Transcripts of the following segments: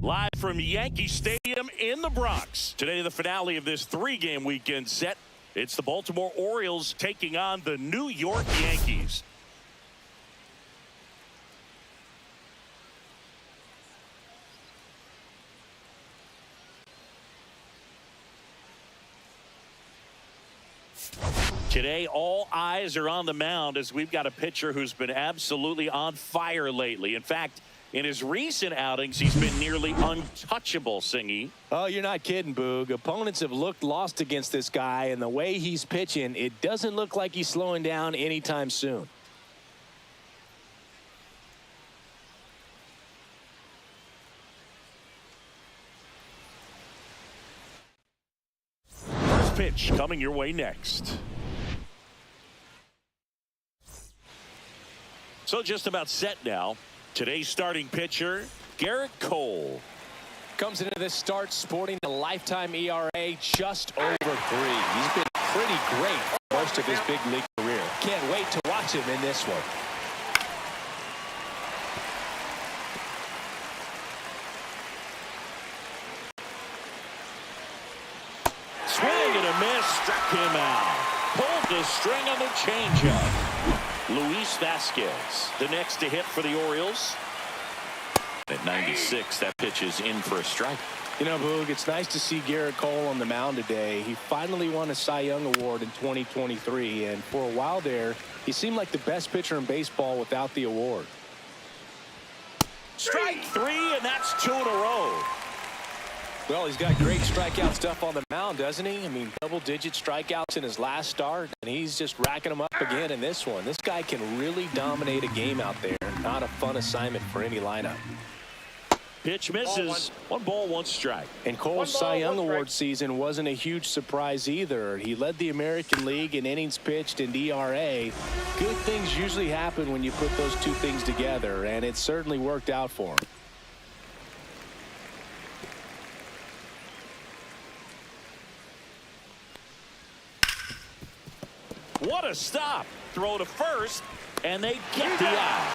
Live from Yankee Stadium in the Bronx. Today, the finale of this three-game weekend set. It's the Baltimore Orioles taking on the New York Yankees. Today, all eyes are on the mound as we've got a pitcher who's been absolutely on fire lately. In fact, in his recent outings, he's been nearly untouchable, Singy. Oh, you're not kidding, Boog. Opponents have looked lost against this guy, and the way he's pitching, it doesn't look like he's slowing down anytime soon. First pitch coming your way next. So just about set now. Today's starting pitcher, Gerrit Cole. Comes into this start sporting a lifetime ERA just over 3. He's been pretty great for most of his big league career. Can't wait to watch him in this one. Swing and a miss, struck him out. Pulled the string on the changeup. Luis Vasquez, the next to hit for the Orioles. At 96, that pitch is in for a strike. You know, Boog, it's nice to see Gerrit Cole on the mound today. He finally won a Cy Young Award in 2023, and for a while there, he seemed like the best pitcher in baseball without the award. Strike 3, and that's 2 in a row. Well, he's got great strikeout stuff on the mound, doesn't he? I mean, double-digit strikeouts in his last start, and he's just racking them up again in this one. This guy can really dominate a game out there. Not a fun assignment for any lineup. Pitch misses. 1 ball, 1 strike. And Cole's Cy Young Award season wasn't a huge surprise either. He led the American League in innings pitched and ERA. Good things usually happen when you put those two things together, and it certainly worked out for him. What a stop. Throw to first, and they get the out.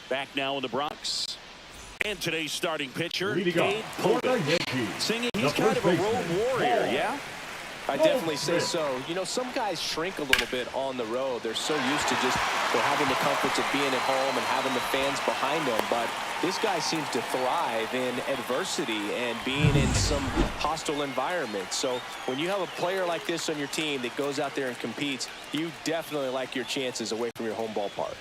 Back now in the Bronx. And today's starting pitcher, Cody Bellinger. Singing, he's kind of a road warrior, yeah? I definitely say so. You know, some guys shrink a little bit on the road. They're so used to just having the comforts of being at home and having the fans behind them. But this guy seems to thrive in adversity and being in some hostile environment. So when you have a player like this on your team that goes out there and competes, you definitely like your chances away from your home ballpark.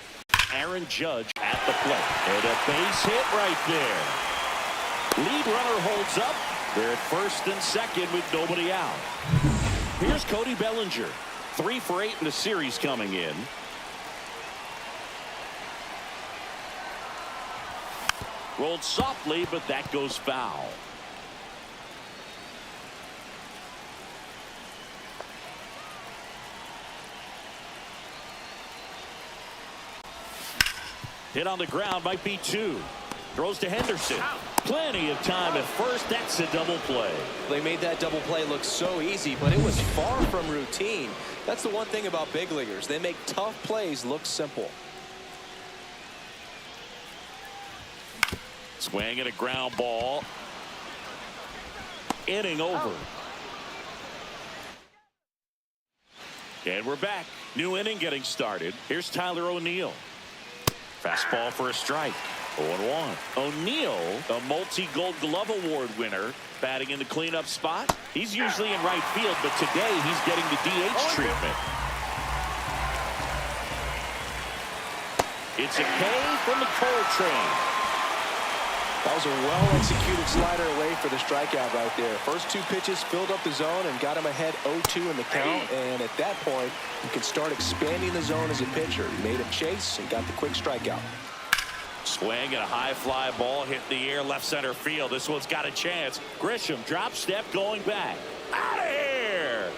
Aaron Judge at the plate. And a base hit right there. Lead runner holds up. They're at first and second with nobody out. Here's Cody Bellinger. 3 for 8 in the series coming in. Rolled softly, but that goes foul. Hit on the ground, might be 2. Throws to Henderson. Plenty of time at first. That's a double play. They made that double play look so easy, but it was far from routine. That's the one thing about big leaguers. They make tough plays look simple. Swing and a ground ball. Inning over. And we're back. New inning getting started. Here's Tyler O'Neill. Fastball for a strike. 0-1. O'Neill, a multi-Gold Glove Award winner, batting in the cleanup spot. He's usually in right field, but today he's getting the DH treatment. It's a K from the Cole train. That was a well-executed slider away for the strikeout right there. First 2 pitches filled up the zone and got him ahead 0-2 in the count. And at that point, you can start expanding the zone as a pitcher. He made a chase and got the quick strikeout. Swing and a high fly ball hit the air left center field. This one's got a chance. Grisham drop step going back. Out of here.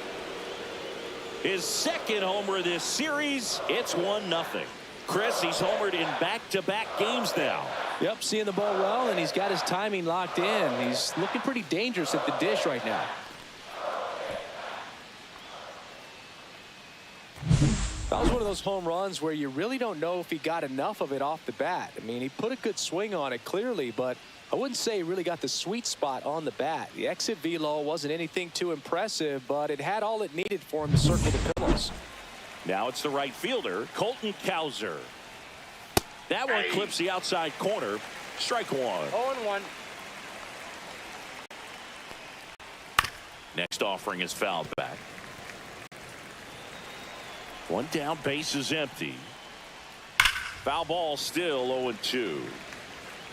His second homer of this series. It's 1-0. Chris, he's homered in back-to-back games now. Yep, seeing the ball well, and he's got his timing locked in. He's looking pretty dangerous at the dish right now. That was one of those home runs where you really don't know if he got enough of it off the bat. I mean, he put a good swing on it clearly, but I wouldn't say he really got the sweet spot on the bat. The exit velo wasn't anything too impressive, but it had all it needed for him to circle the pillows. Now it's the right fielder, Colton Cowser. That one clips the outside corner. Strike one. 0-1. Next offering is fouled back. One down, base is empty. Foul ball, still 0-2.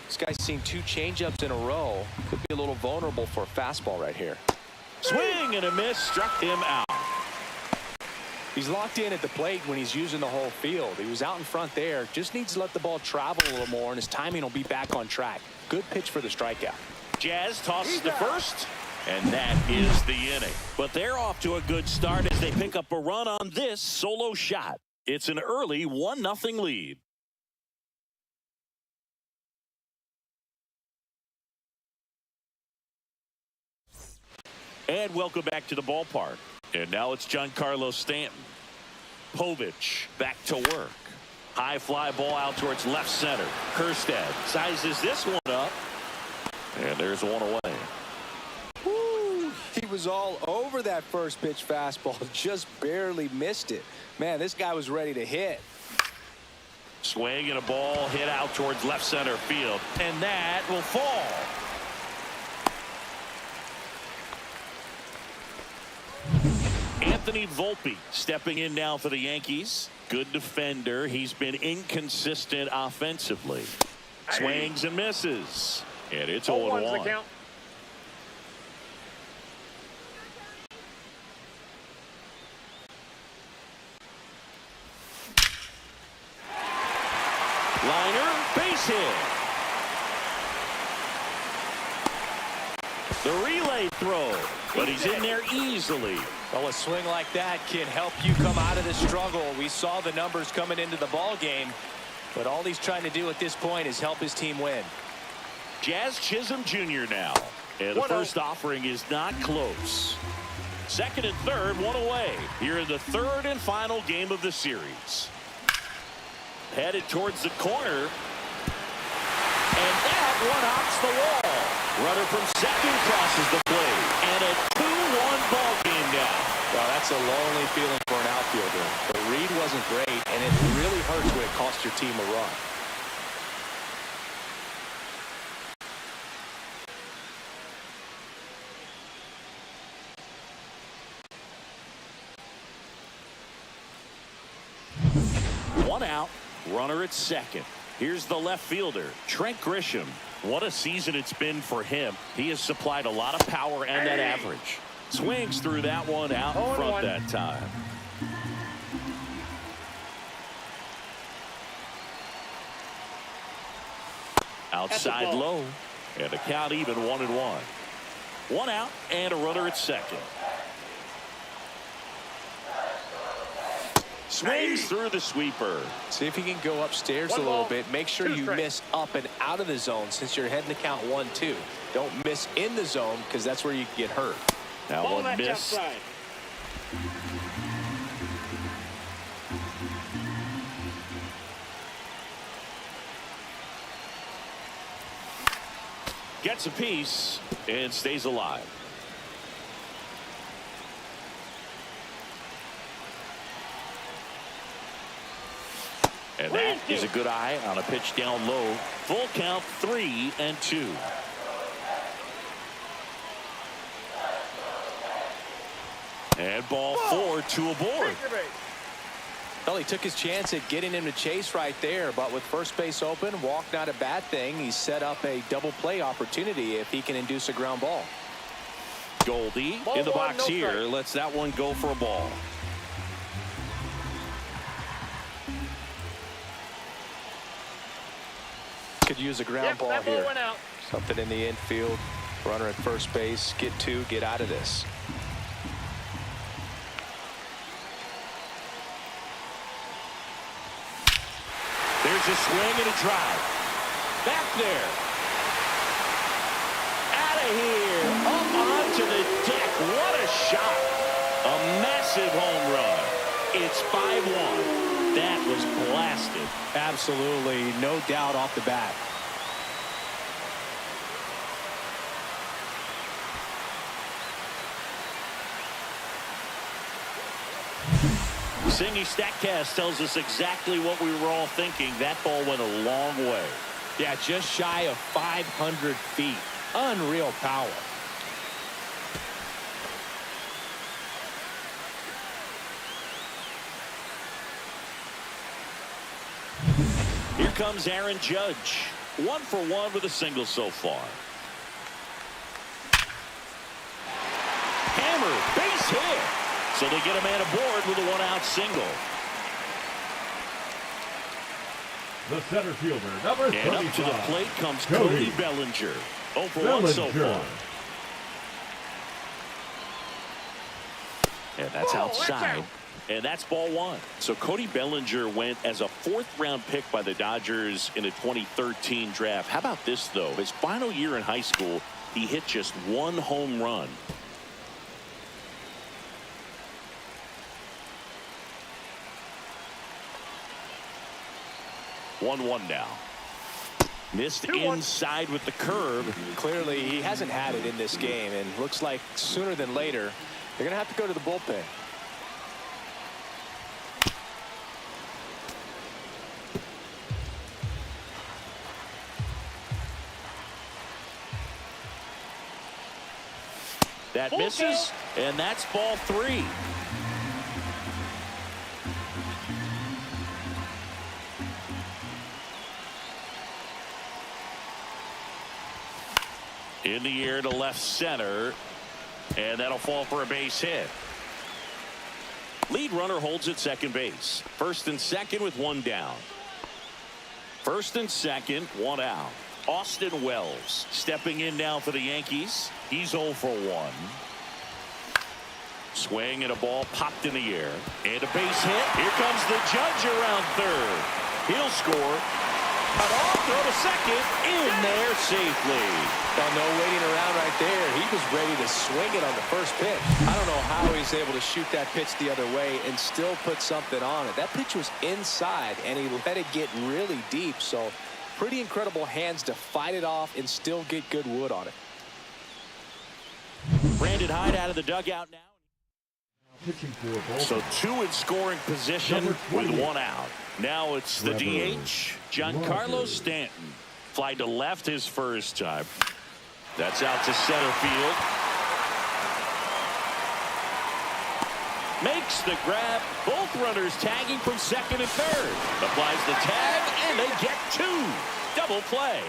This guy's seen 2 changeups in a row. Could be a little vulnerable for a fastball right here. Swing and a miss, struck him out. He's locked in at the plate when he's using the whole field. He was out in front there. Just needs to let the ball travel a little more, and his timing will be back on track. Good pitch for the strikeout. Jazz tosses to first, and that is the inning. But they're off to a good start as they pick up a run on this solo shot. It's an early 1-0 lead. And welcome back to the ballpark. And now it's Giancarlo Stanton. Povich back to work. High fly ball out towards left center. Kerstad sizes this one up. And there's one away. Woo! He was all over that first pitch fastball. Just barely missed it. Man, this guy was ready to hit. Swing and a ball hit out towards left center field. And that will fall. Anthony Volpe stepping in now for the Yankees. Good defender. He's been inconsistent offensively. Swings and misses. And it's 0-1. count. Liner, base hit. The relay throw, but he's in there easily. Well, a swing like that can help you come out of the struggle. We saw the numbers coming into the ball game, but all he's trying to do at this point is help his team win. Jazz Chisholm Jr. now. And the first offering is not close. Second and third, one away. Here in the third and final game of the series. Headed towards the corner. And that one hops the wall. Runner from second crosses the plate. And a 2-1 ball game now. Well, that's a lonely feeling for an outfielder. The read wasn't great, and it really hurts when it costs your team a run. One out, runner at second. Here's the left fielder, Trent Grisham. What a season it's been for him. He has supplied a lot of power and that average. Swings through that one out in front that time. Outside low, and the count even 1-1. One out and a runner at second. Swings through the sweeper. See if he can go upstairs a little bit. Make sure you miss up and out of the zone since you're heading to count 1-2. Don't miss in the zone because that's where you get hurt. Now one miss. Gets a piece and stays alive. And that is a good eye on a pitch down low. Full count, 3-2. And ball 4, 2 aboard. Well, he took his chance at getting him to chase right there, but with first base open, walk not a bad thing. He set up a double play opportunity if he can induce a ground ball. Goldie in the box here. Lets that one go for a ball. Could use a ground ball here. Something in the infield. Runner at first base. Get 2. Get out of this. There's a swing and a drive. Back there. Out of here. Up onto the deck. What a shot. A massive home run. It's 5-1. That was blasted. Absolutely, no doubt off the bat. Cindy Statcast tells us exactly what we were all thinking. That ball went a long way. Yeah, just shy of 500 feet. Unreal power. Here comes Aaron Judge. 1 for 1 with a single so far. Hammer, base hit. So they get a man aboard with a 1-out single. The center fielder, number 35. And up to the plate comes Cody Bellinger. 0 for 1 so far. And that's outside. And that's ball 1. So Cody Bellinger went as a 4th-round pick by the Dodgers in a 2013 draft. How about this, though? His final year in high school, he hit just 1 home run. One now. Missed inside with the curve. Clearly, he hasn't had it in this game, and looks like sooner than later, they're going to have to go to the bullpen. That misses, and that's ball 3. In the air to left center, and that'll fall for a base hit. Lead runner holds at second base. First and second with 1 down. First and second, 1 out. Austin Wells stepping in now for the Yankees. He's 0 for 1. Swing and a ball popped in the air. And a base hit. Here comes the Judge around third. He'll score. Cut off, throw to second. In there safely. Well, no waiting around right there. He was ready to swing it on the first pitch. I don't know how he's able to shoot that pitch the other way and still put something on it. That pitch was inside, and he let it get really deep. So pretty incredible hands to fight it off and still get good wood on it. Brandon Hyde out of the dugout now. Pitching for So 2 in scoring position with 1 out. Now it's the DH, Giancarlo Stanton. Fly to left his first time. That's out to center field. Makes the grab. Both runners tagging from second and third. Applies the tag, and they get 2. Double play.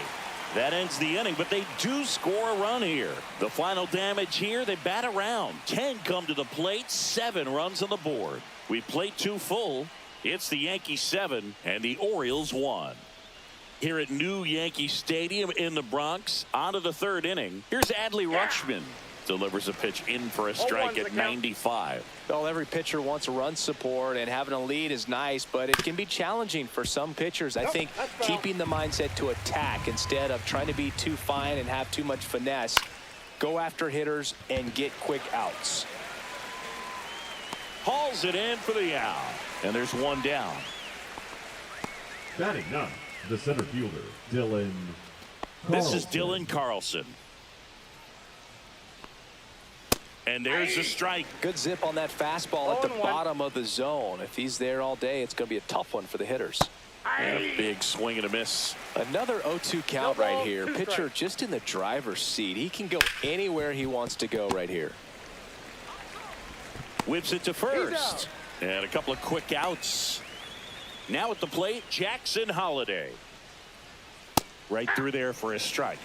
That ends the inning, but they do score a run here. The final damage here, they bat around. 10 come to the plate, 7 runs on the board. We played 2 full. It's the Yankees 7 and the Orioles 1. Here at New Yankee Stadium in the Bronx, on to the 3rd inning. Here's Adley Rutschman. Delivers a pitch in for a strike at 95. Well, every pitcher wants a run support, and having a lead is nice, but it can be challenging for some pitchers. I think keeping the mindset to attack instead of trying to be too fine and have too much finesse. Go after hitters and get quick outs. Hauls it in for the out, and there's 1 down. batting 9, the center fielder, Dylan This is Dylan Carlson. And there's a strike. Good zip on that fastball at the bottom of the zone. If he's there all day, it's going to be a tough one for the hitters. And a big swing and a miss. Another 0-2 count right here. Pitcher just in the driver's seat. He can go anywhere he wants to go right here. Whips it to first. And a couple of quick outs. Now at the plate, Jackson Holliday. Right through there for a strike.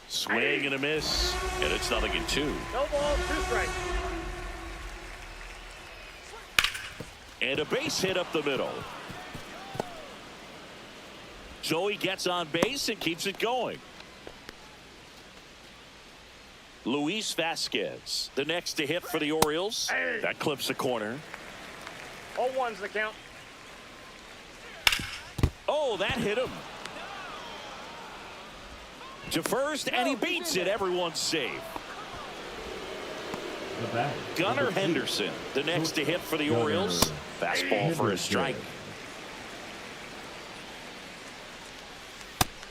Swing and a miss. And it's 0-2. No ball, 2 strikes. And a base hit up the middle. So he gets on base and keeps it going. Luis Vasquez, the next to hit for the Orioles. That clips the corner. 0-1's the count. Oh, that hit him. To first, and he beats it. Everyone's safe. The bat. Gunnar Henderson, the next to hhit for the Orioles. Fastball for a strike.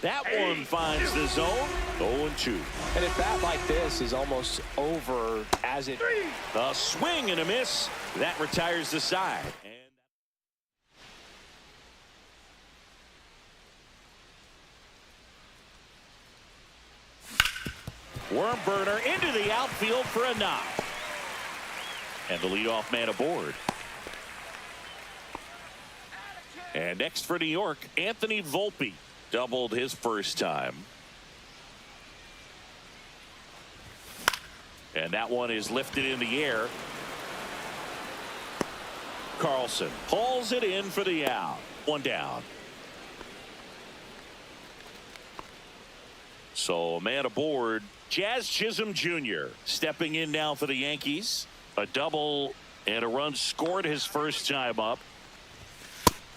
That one finds the zone. 0-2. And a bat like this is almost over as it. A swing and a miss. That retires the side. Worm burner into the outfield for a knock. And the leadoff man aboard. And next for New York, Anthony Volpe. Doubled his first time. And that one is lifted in the air. Carlson hauls it in for the out. One down. So a man aboard. Jazz Chisholm Jr. stepping in now for the Yankees. A double and a run scored his first time up.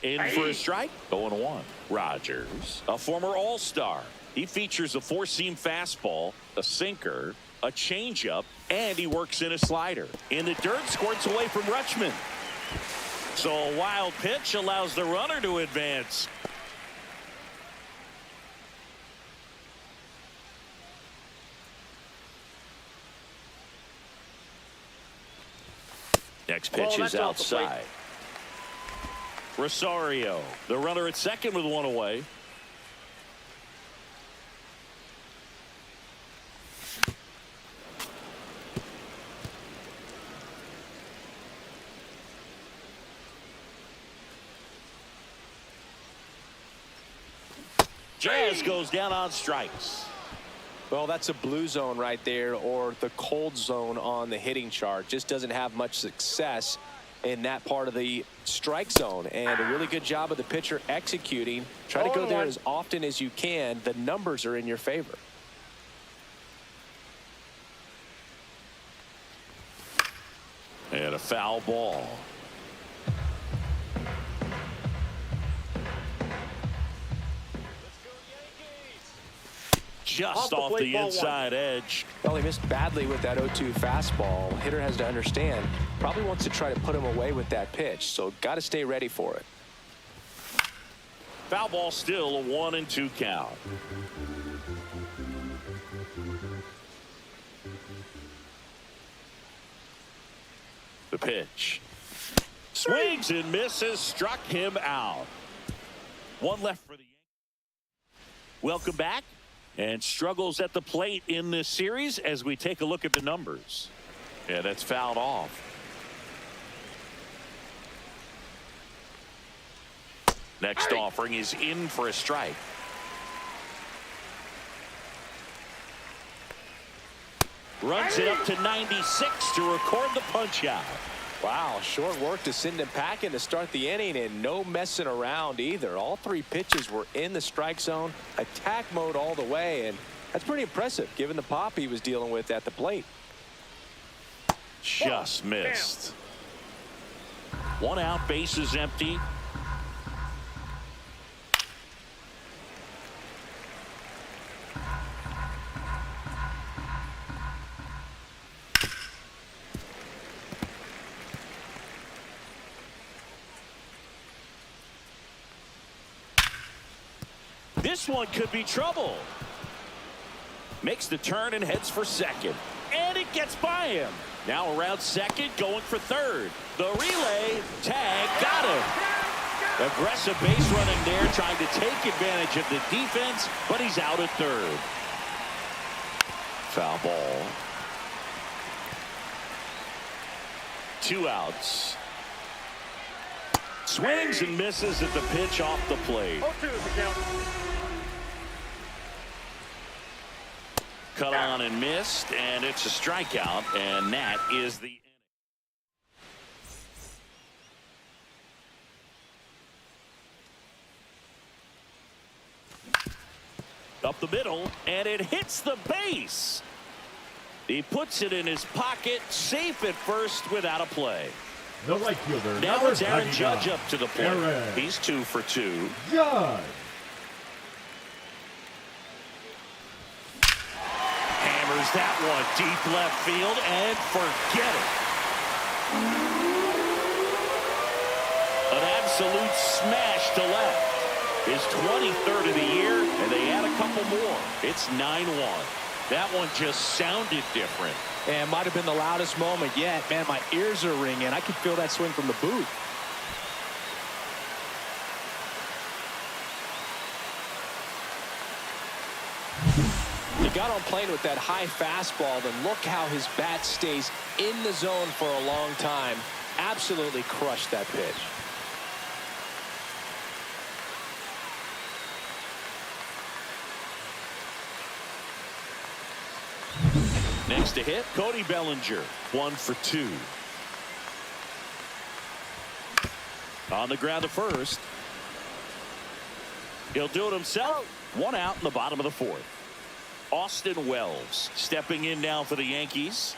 In for a strike. 0-1. Rogers, a former All-Star. He features a four-seam fastball, a sinker, a changeup, and he works in a slider. In the dirt, squirts away from Rutschman. So a wild pitch allows the runner to advance. Next pitch is outside. Rosario, the runner at second with one away. Jazz goes down on strikes. Well, that's a blue zone right there, or the cold zone on the hitting chart. Just doesn't have much success in that part of the strike zone, and a really good job of the pitcher executing. Try to go there as often as you can. The numbers are in your favor. And a foul ball. Just off the inside edge. Well, he missed badly with that 0-2 fastball. Hitter has to understand, probably wants to try to put him away with that pitch, so got to stay ready for it. Foul ball, still a 1-2 count. The pitch. Swings and misses, struck him out. One left for the Yankees. Welcome back. And struggles at the plate in this series as we take a look at the numbers. Yeah, that's fouled off. Next offering is in for a strike. Runs it up to 96 to record the punch out. Wow, short work to send him packing to start the inning, and no messing around either. All three pitches were in the strike zone, attack mode all the way, and that's pretty impressive given the pop he was dealing with at the plate. Just missed. One out, bases empty. This one could be trouble. Makes the turn and heads for second. And it gets by him. Now around second, going for third. The relay, tag, got him. Aggressive base running there, trying to take advantage of the defense, but he's out at third. Foul ball. 2 outs. Swings and misses at the pitch off the plate. 0-2 is the count. Cut on and missed, and it's a strikeout, and that is the inning. Up the middle, and it hits the base. He puts it in his pocket, safe at first without a play. The right fielder. Now it's Aaron 99, Judge up to the plate. Aaron He's 2 for 2. Judge. Hammers that one deep left field and forget it. An absolute smash to left. His 23rd of the year, and they add a couple more. It's 9-1. That one just sounded different. And might have been the loudest moment yet. Man, my ears are ringing. I could feel that swing from the booth. He got on plane with that high fastball, then look how his bat stays in the zone for a long time. Absolutely crushed that pitch. Next to hit, Cody Bellinger, 1 for 2. On the ground to first. He'll do it himself. 1 out in the bottom of the 4th. Austin Wells stepping in now for the Yankees.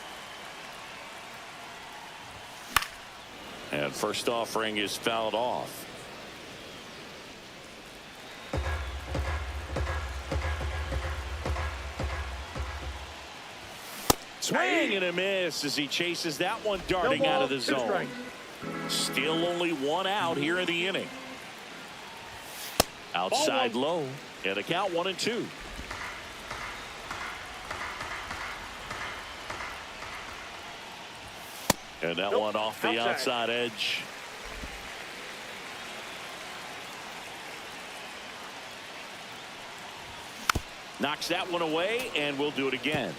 And first offering is fouled off. Swing and a miss as he chases that one darting out of the zone. Still only 1 out here in the inning. Outside low, and a count 1-2. And that one off the outside edge. Knocks that one away, and we'll do it again.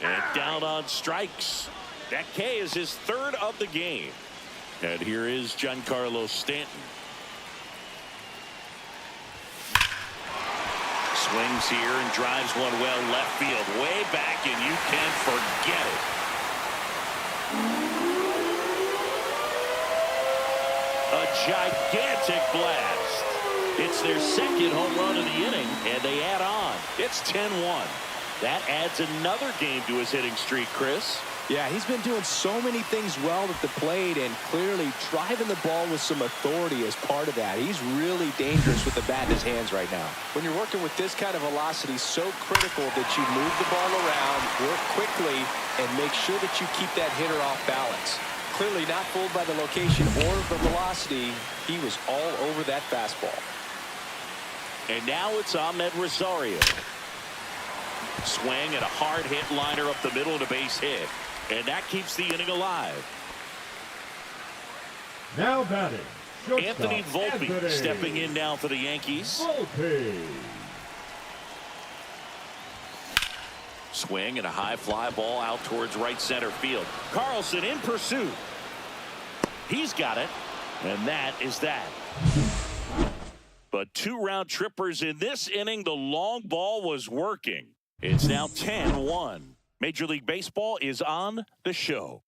And down on strikes. That K is his 3rd of the game. And here is Giancarlo Stanton. Swings here and drives one well left field, way back, and you can forget it. A gigantic blast. It's their 2nd home run of the inning, and they add on. It's 10-1. That adds another game to his hitting streak, Chris. Yeah, he's been doing so many things well at the plate and clearly driving the ball with some authority as part of that. He's really dangerous with the bat in his hands right now. When you're working with this kind of velocity, so critical that you move the ball around, work quickly, and make sure that you keep that hitter off balance. Clearly not fooled by the location or the velocity. He was all over that fastball. And now it's Ahmed Rosario. Swing and a hard hit liner up the middle and a base hit. And that keeps the inning alive. Now batting, Anthony Volpe stepping in now for the Yankees. Volpe. Swing and a high fly ball out towards right center field. Carlson in pursuit. He's got it. And that is that. But 2 round trippers in this inning. The long ball was working. It's now 10-1. Major League Baseball is on the show.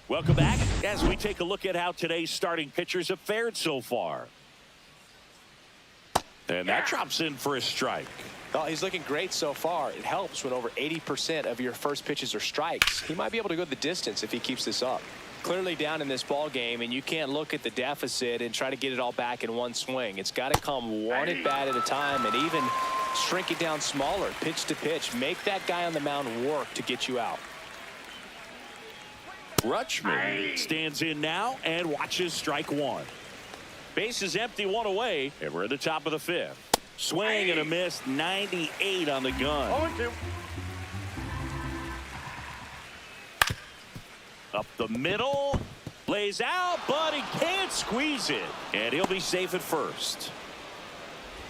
Welcome back as we take a look at how today's starting pitchers have fared so far. And that drops in for a strike. Oh, he's looking great so far. It helps when over 80% of your first pitches are strikes. He might be able to go the distance if he keeps this up. Clearly down in this ball game, and you can't look at the deficit and try to get it all back in one swing. It's got to come one at bat at a time, and even shrink it down smaller, pitch to pitch. Make that guy on the mound work to get you out. Rutschman stands in now and watches strike 1. Base is empty, 1 away, and we're at the top of the 5th. Swing and a miss, 98 on the gun. 0-2. Up the middle, lays out, but he can't squeeze it. And he'll be safe at first.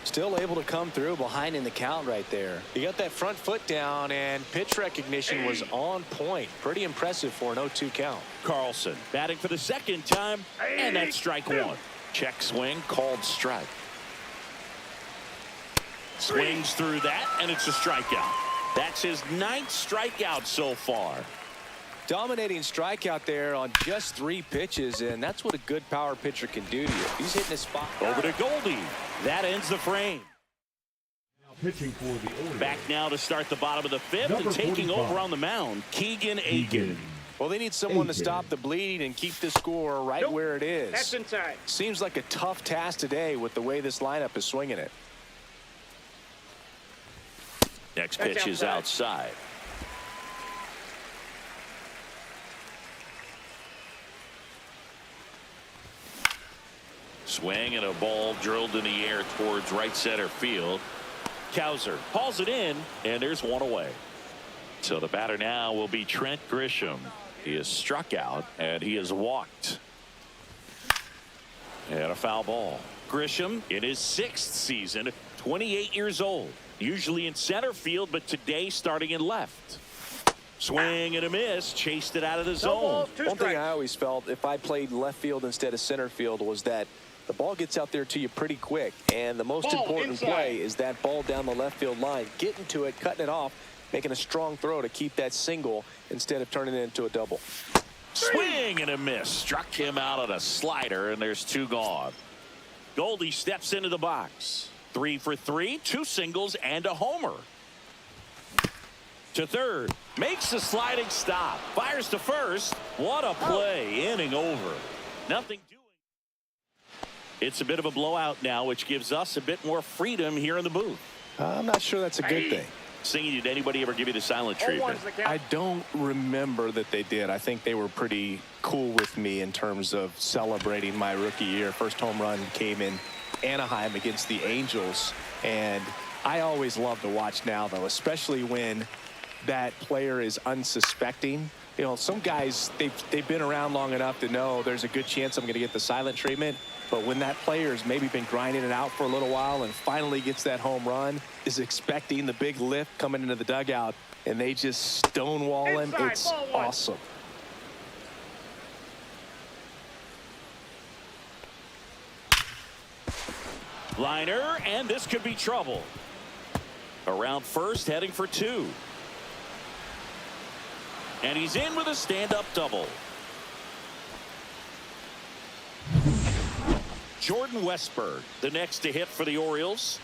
Still able to come through behind in the count right there. He got that front foot down, and pitch recognition was on point. Pretty impressive for an 0-2 count. Carlson batting for the 2nd time, and that's strike 1. Check swing, called strike. Swings through that, and it's a strikeout. That's his 9th strikeout so far. Dominating strikeout there on just 3 pitches, and that's what a good power pitcher can do to you. He's hitting his spot. Over to Goldie. That ends the frame. Now pitching for the Orioles. Back now to start the bottom of the 5th, and taking over on the mound, Keegan Aiken. Well, they need someone to stop the bleeding and keep the score right where it is. That's inside. Seems like a tough task today with the way this lineup is swinging it. Next pitch is outside. Swing and a ball drilled in the air towards right center field. Cowser hauls it in, and there's one away. So the batter now will be Trent Grisham. He is struck out, and he is walked. And a foul ball. Grisham in his 6th season, 28 years old. Usually in center field, but today starting in left. Swing and a miss. Chased it out of the zone. One thing I always felt if I played left field instead of center field was that the ball gets out there to you pretty quick. And the most important play is that ball down the left field line. Getting to it, cutting it off, making a strong throw to keep that single instead of turning it into a double. Swing and a miss. Struck him out on a slider, and there's 2 gone. Goldie steps into the box. 3 for 3, 2 singles and a homer. To third, makes the sliding stop, fires to first. What a play. Inning over. Nothing doing. It's a bit of a blowout now, which gives us a bit more freedom here in the booth. I'm not sure that's a good thing. Singing, did anybody ever give you the silent treatment? I don't remember that they did. I think they were pretty cool with me in terms of celebrating my rookie year. First home run came in Anaheim against the Angels, and I always love to watch now, though, especially when that player is unsuspecting. You know, some guys, they've been around long enough to know there's a good chance I'm going to get the silent treatment. But when that player's maybe been grinding it out for a little while and finally gets that home run, is expecting the big lift coming into the dugout, and they just stonewall him, it's awesome. Liner, and this could be trouble. Around first, heading for 2. And he's in with a stand-up double. Jordan Westburg, the next to hit for the Orioles.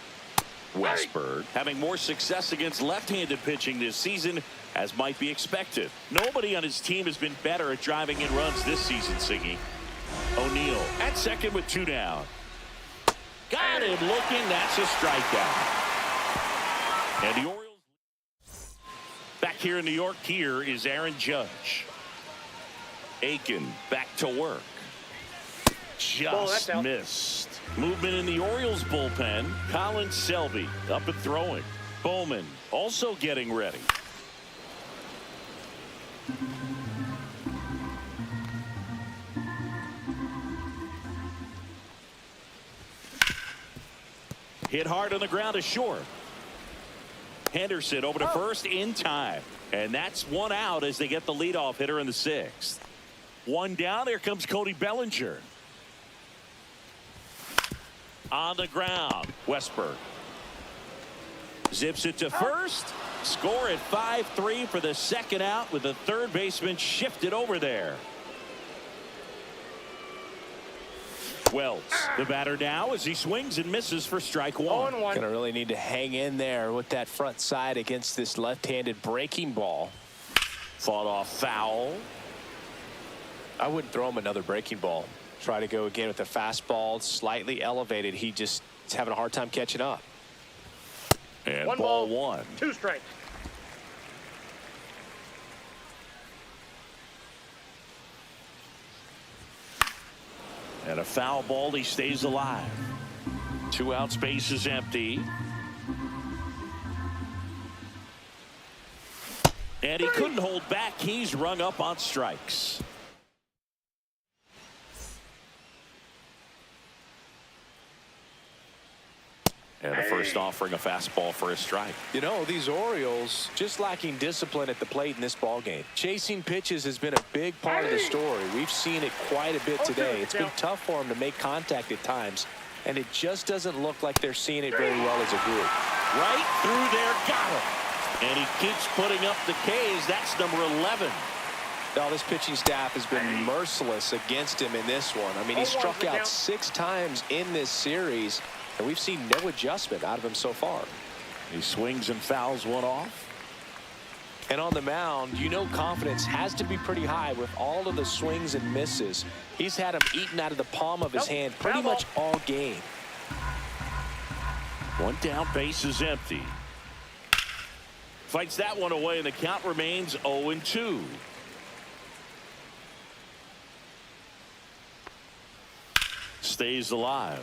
Westburg having more success against left-handed pitching this season, as might be expected. Nobody on his team has been better at driving in runs this season, Siggy. O'Neill at second with 2 down. Got him looking. That's a strikeout. And the Orioles back here in New York. Here is Aaron Judge. Aiken back to work. Just missed. Movement in the Orioles bullpen. Colin Selby up and throwing. Bowman also getting ready. Hit hard on the ground to short. Henderson over to first in time. And that's 1 out as they get the leadoff hitter in the 6th. 1 down. Here comes Cody Bellinger. On the ground, Westburg zips it to first. Score at 5-3 for the 2nd out, with the 3rd baseman shifted over there. Wells, the batter now, as he swings and misses for strike 1. Gonna really need to hang in there with that front side against this left-handed breaking ball. Fought off foul. I wouldn't throw him another breaking ball. Try to go again with the fastball, slightly elevated. He just is having a hard time catching up. And ball 1. 2 strikes. And a foul ball. He stays alive. 2 outs, base is empty. And he couldn't hold back. He's rung up on strikes. And the first offering a fastball for a strike. You know, these Orioles just lacking discipline at the plate in this ball game. Chasing pitches has been a big part of the story. We've seen it quite a bit today. It's been tough for them to make contact at times, and it just doesn't look like they're seeing it very well as a group. Right through there, got him. And he keeps putting up the Ks. That's number 11. Now, this pitching staff has been merciless against him in this one. I mean, he struck out 6 times in this series, and we've seen no adjustment out of him so far. He swings and fouls one off. And on the mound, you know confidence has to be pretty high with all of the swings and misses. He's had them eaten out of the palm of his hand pretty much all game. One down, base is empty. Fights that one away, and the count remains 0-2. Stays alive.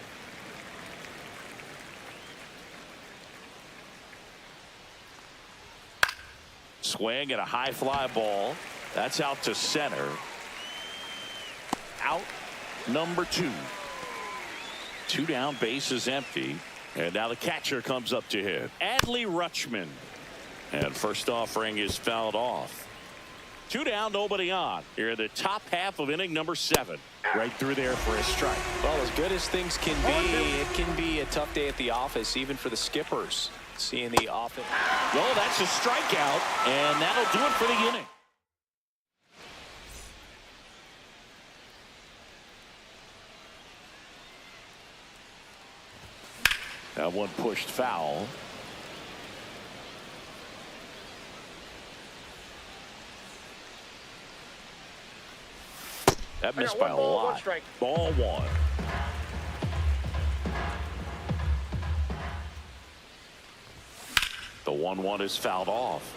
Swing and a high fly ball. That's out to center. Out number 2. 2 down, base is empty. And now the catcher comes up to hit. Adley Rutschman. And first offering is fouled off. 2 down, nobody on. Here in the top half of inning number 7. Right through there for a strike. Well, as good as things can be, it can be a tough day at the office, even for the skippers. Seeing the offense. Well, that's a strikeout, and that'll do it for the inning. That one pushed foul. That missed by a lot. Ball 1. The 1-1 is fouled off.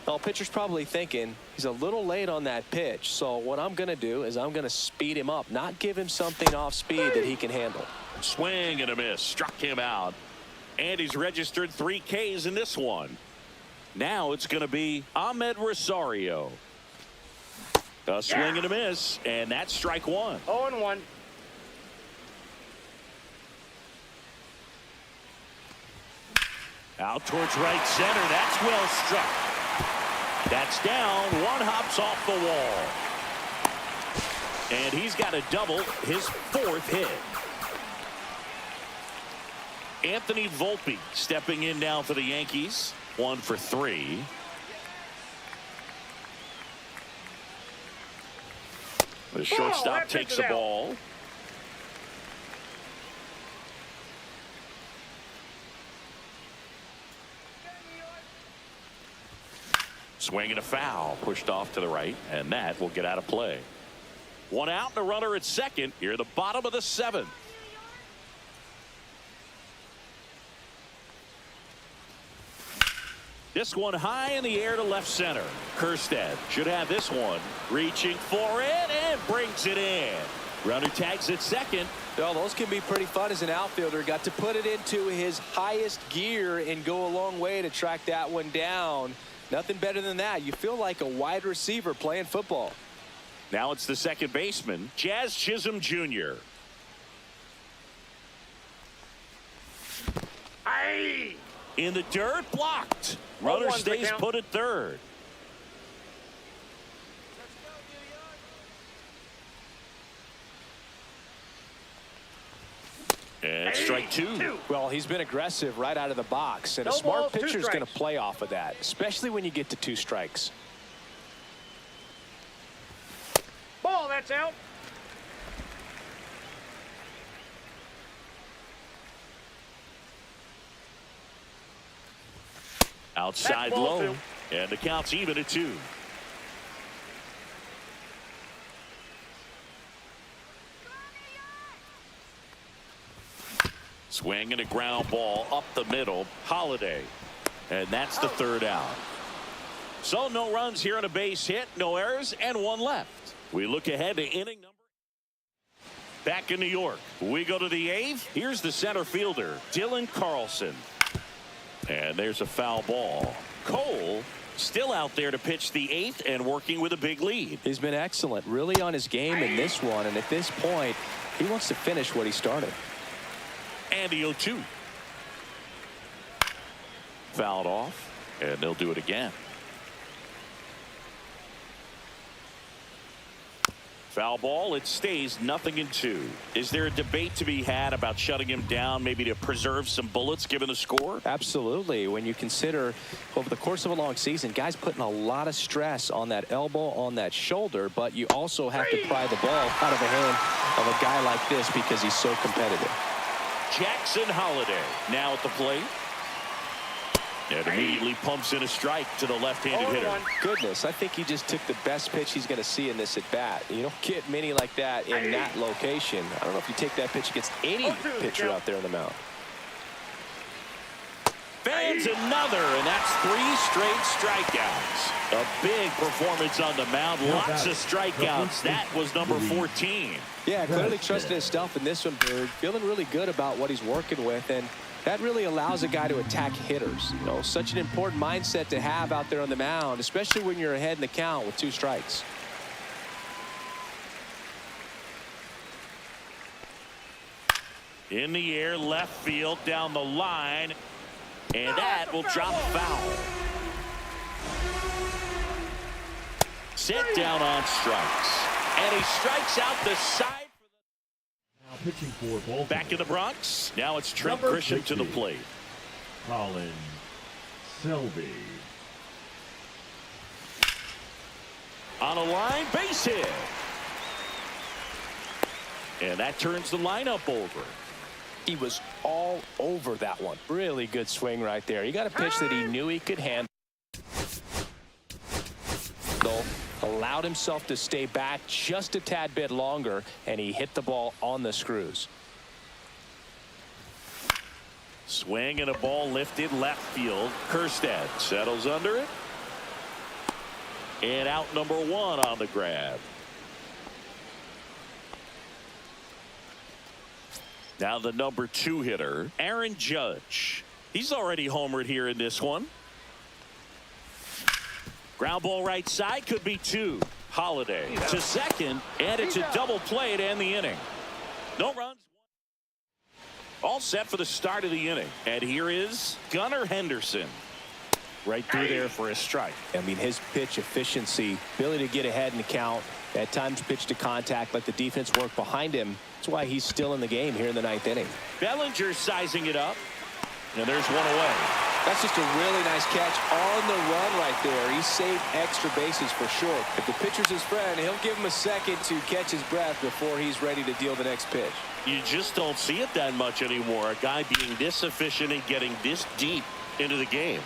Well, pitcher's probably thinking he's a little late on that pitch. So what I'm going to do is I'm going to speed him up, not give him something off speed that he can handle. Swing and a miss. Struck him out. And he's registered 3 Ks in this one. Now it's going to be Ahmed Rosario. A swing and a miss. And that's strike 1. 0-1. Out towards right center. That's well struck. That's down. 1 hops off the wall. And he's got a double, his 4th hit. Anthony Volpe stepping in now for the Yankees. 1 for 3. The shortstop takes the ball. Swing and a foul, pushed off to the right, and that will get out of play. 1 out and a runner at second. Here at the bottom of the 7th. This one high in the air to left center. Kjerstad should have this one. Reaching for it and brings it in. Runner tags at second. Well, those can be pretty fun as an outfielder. Got to put it into his highest gear and go a long way to track that one down. Nothing better than that. You feel like a wide receiver playing football. Now it's the second baseman, Jazz Chisholm Jr. Aye. In the dirt, blocked. Runner stays put at third. And strike 2. Well, he's been aggressive right out of the box, and a smart pitcher is going to play off of that, especially when you get to 2 strikes. Ball, that's out. Outside low, and the count's even at 2. Swing and a ground ball up the middle. Holiday. And that's the 3rd out. So no runs here on a base hit, no errors, and 1 left. We look ahead to inning number. Back in New York, we go to the 8th. Here's the center fielder, Dylan Carlson. And there's a foul ball. Cole still out there to pitch the 8th and working with a big lead. He's been excellent, really on his game in this one, and at this point, he wants to finish what he started. And the 0-2. Fouled off, and they'll do it again. Foul ball, it stays 0-2. Is there a debate to be had about shutting him down, maybe to preserve some bullets given the score? Absolutely. When you consider over the course of a long season, guys putting a lot of stress on that elbow, on that shoulder, but you also have to pry the ball out of the hand of a guy like this because he's so competitive. Jackson Holiday now at the plate. And immediately pumps in a strike to the left-handed hitter. Goodness, I think he just took the best pitch he's going to see in this at-bat. You don't get many like that in that location. I don't know if you take that pitch against any pitcher out there on the mound. Fans another, and that's 3 straight strikeouts. A big performance on the mound. Lots of strikeouts. That was number 14. Yeah, clearly trusted his stuff in this one, Bird. Feeling really good about what he's working with, and that really allows a guy to attack hitters. You know, such an important mindset to have out there on the mound, especially when you're ahead in the count with 2 strikes. In the air, left field, down the line. And that will drop foul. Sit down on strikes. And he strikes out the side. Now pitching for Baltimore. Back in the Bronx. Now it's Trent Number Grisham to the 60. plate. Colin Selby. On a line, base hit. And that turns the lineup over. He was all over that one. Really good swing right there. He got a pitch that he knew he could handle. Allowed himself to stay back just a tad bit longer, and he hit the ball on the screws. Swing and a ball lifted left field. Kjerstad settles under it. And out number 1 on the grab. Now the number 2 hitter, Aaron Judge. He's already homered here in this one. Ground ball right side, could be 2. Holiday to second, and it's a double play to end the inning. No runs. All set for the start of the inning. And here is Gunnar Henderson. Right through there for a strike. I mean, his pitch efficiency, ability to get ahead in the count, at times pitch to contact, let the defense work behind him. That's why he's still in the game here in the 9th inning. Bellinger sizing it up. And there's one away. That's just a really nice catch on the run right there. He saved extra bases for sure. If the pitcher's his friend, he'll give him a second to catch his breath before he's ready to deal the next pitch. You just don't see it that much anymore. A guy being this efficient and getting this deep into the game.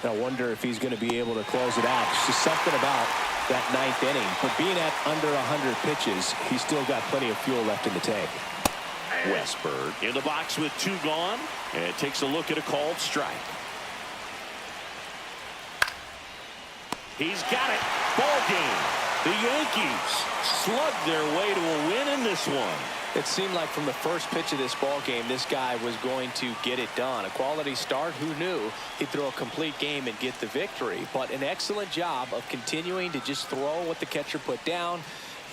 I wonder if he's going to be able to close it out. It's just something about that 9th inning. But being at under 100 pitches, he's still got plenty of fuel left in the tank. Westburg in the box with 2 gone, and takes a look at a called strike. He's got it. Ball game. The Yankees slugged their way to a win in this one. It seemed like from the first pitch of this ball game, this guy was going to get it done. A quality start. Who knew he'd throw a complete game and get the victory? But an excellent job of continuing to just throw what the catcher put down.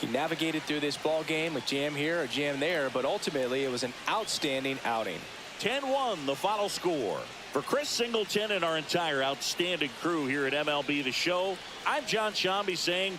He navigated through this ball game, a jam here, a jam there, but ultimately it was an outstanding outing. 10-1 the final score. For Chris Singleton and our entire outstanding crew here at MLB The Show, I'm John Shambi saying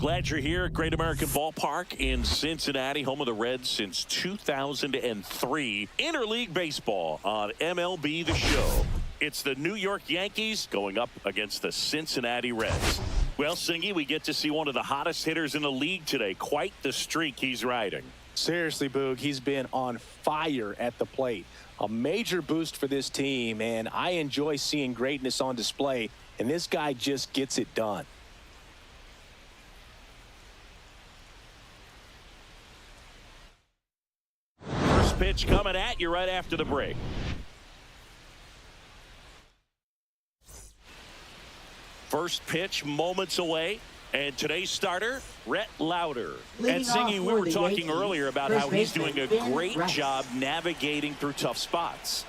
glad you're here at Great American Ballpark in Cincinnati, home of the Reds since 2003. Interleague baseball on MLB The Show. It's the New York Yankees going up against the Cincinnati Reds. Well, Singy, we get to see one of the hottest hitters in the league today. Quite the streak he's riding. Seriously, Boog, he's been on fire at the plate. A major boost for this team, and I enjoy seeing greatness on display, and this guy just gets it done. First pitch coming at you right after the break. First pitch moments away. And today's starter, Rhett Lauder. And Singy, we were talking earlier about how he's doing a great job navigating through tough spots.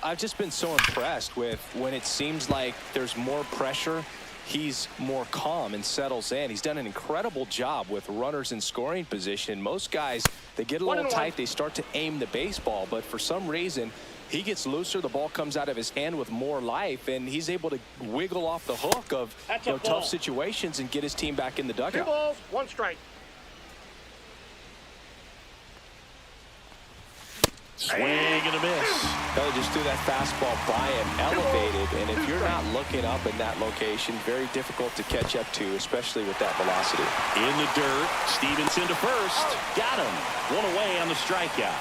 I've just been so impressed with when it seems like there's more pressure, he's more calm and settles in. He's done an incredible job with runners in scoring position. Most guys, they get a little tight, they start to aim the baseball, but for some reason, he gets looser, the ball comes out of his hand with more life, and he's able to wiggle off the hook of tough situations and get his team back in the dugout. 2 balls, 1 strike. Swing and a miss. Elly just threw that fastball by him, elevated, and if you're not looking up in that location, very difficult to catch up to, especially with that velocity. In the dirt, Stephenson to first. Got him. 1 away on the strikeout.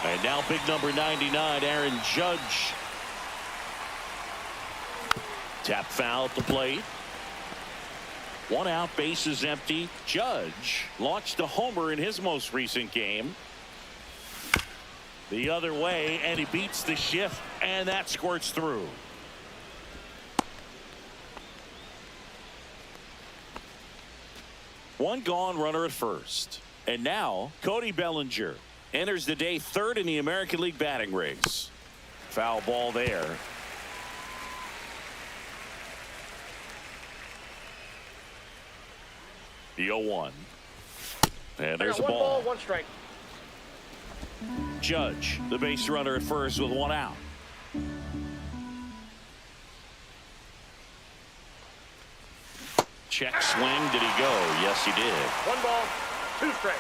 And now big number 99, Aaron Judge. Tap foul at the plate. 1 out, bases empty. Judge launched a homer in his most recent game. The other way, and he beats the shift, and that squirts through. One gone, runner at first. And now Cody Bellinger enters the day 3rd in the American League batting race. Foul ball there. The 0-1. And there's a 1 ball. ball, 1 strike. Judge, the base runner at first with 1 out. Check swing. Did he go? Yes, he did. 1 ball, 2 strikes.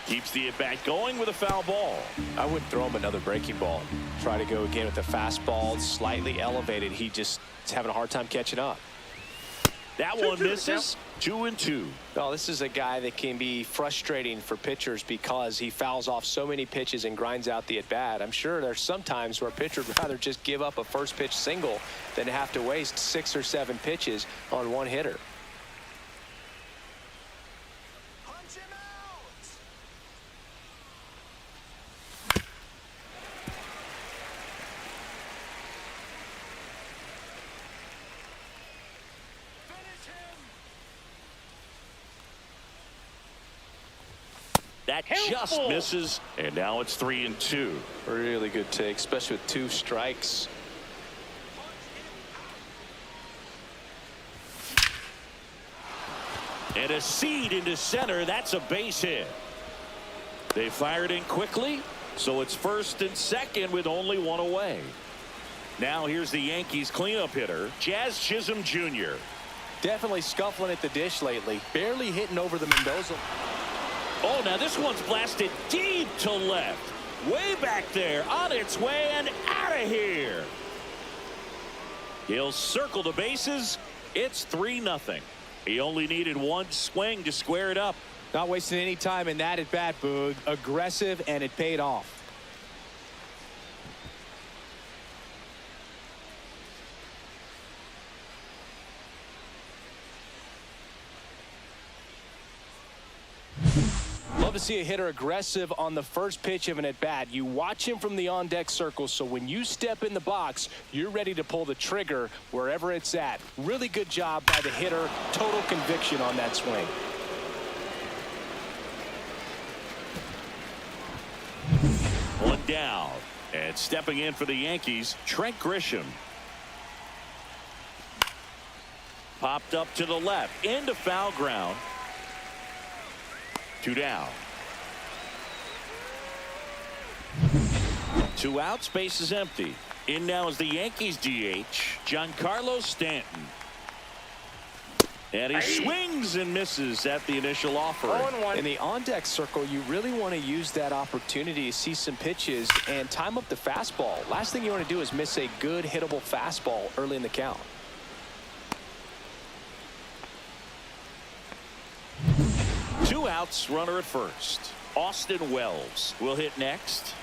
Keeps the at-bat going with a foul ball. I wouldn't throw him another breaking ball. Try to go again with the fastball, slightly elevated. He just is having a hard time catching up. That one misses. 2-2. No, this is a guy that can be frustrating for pitchers because he fouls off so many pitches and grinds out the at-bat. I'm sure there's some times where a pitcher would rather just give up a first pitch single than have to waste 6 or 7 pitches on one hitter. That just misses, and now it's 3-2. Really good take, especially with 2 strikes. And a seed into center. That's a base hit. They fired in quickly, so it's 1st and 2nd with only 1 away. Now here's the Yankees cleanup hitter, Chisholm Jr. Definitely scuffling at the dish lately. Barely hitting over the Mendoza. Oh, now this one's blasted deep to left. Way back there, on its way and out of here. He'll circle the bases. It's 3-0. He only needed 1 swing to square it up. Not wasting any time in that at bat, Boog. Aggressive, and it paid off. Love to see a hitter aggressive on the first pitch of an at-bat. You watch him from the on-deck circle, so when you step in the box, you're ready to pull the trigger wherever it's at. Really good job by the hitter. Total conviction on that swing. One down. And stepping in for the Yankees, Trent Grisham. Popped up to the left, into foul ground. 2 down. 2 outs, base is empty. In now is the Yankees DH, Giancarlo Stanton. And he swings and misses at the initial offer. 0-1. In the on-deck circle, you really want to use that opportunity to see some pitches and time up the fastball. Last thing you want to do is miss a good hittable fastball early in the count. Two outs, runner at first. Austin Wells will hit next.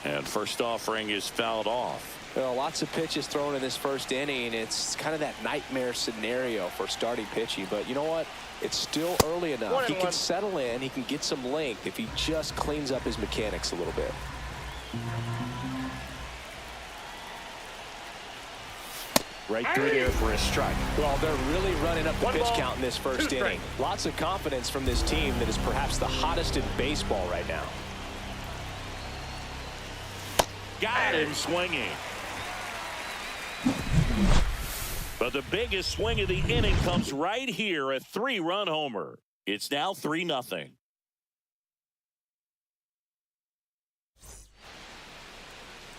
And first offering is fouled off. Well, lots of pitches thrown in this first inning. It's kind of that nightmare scenario for starting pitching. But you know what? It's still early enough. He can settle in. He can get some length if he just cleans up his mechanics a little bit. Right through there for a strike. Well, they're really running up the pitch count in this first inning. Lots of confidence from this team that is perhaps the hottest in baseball right now. Got him swinging. But the biggest swing of the inning comes right here, a 3-run homer. It's now 3-0.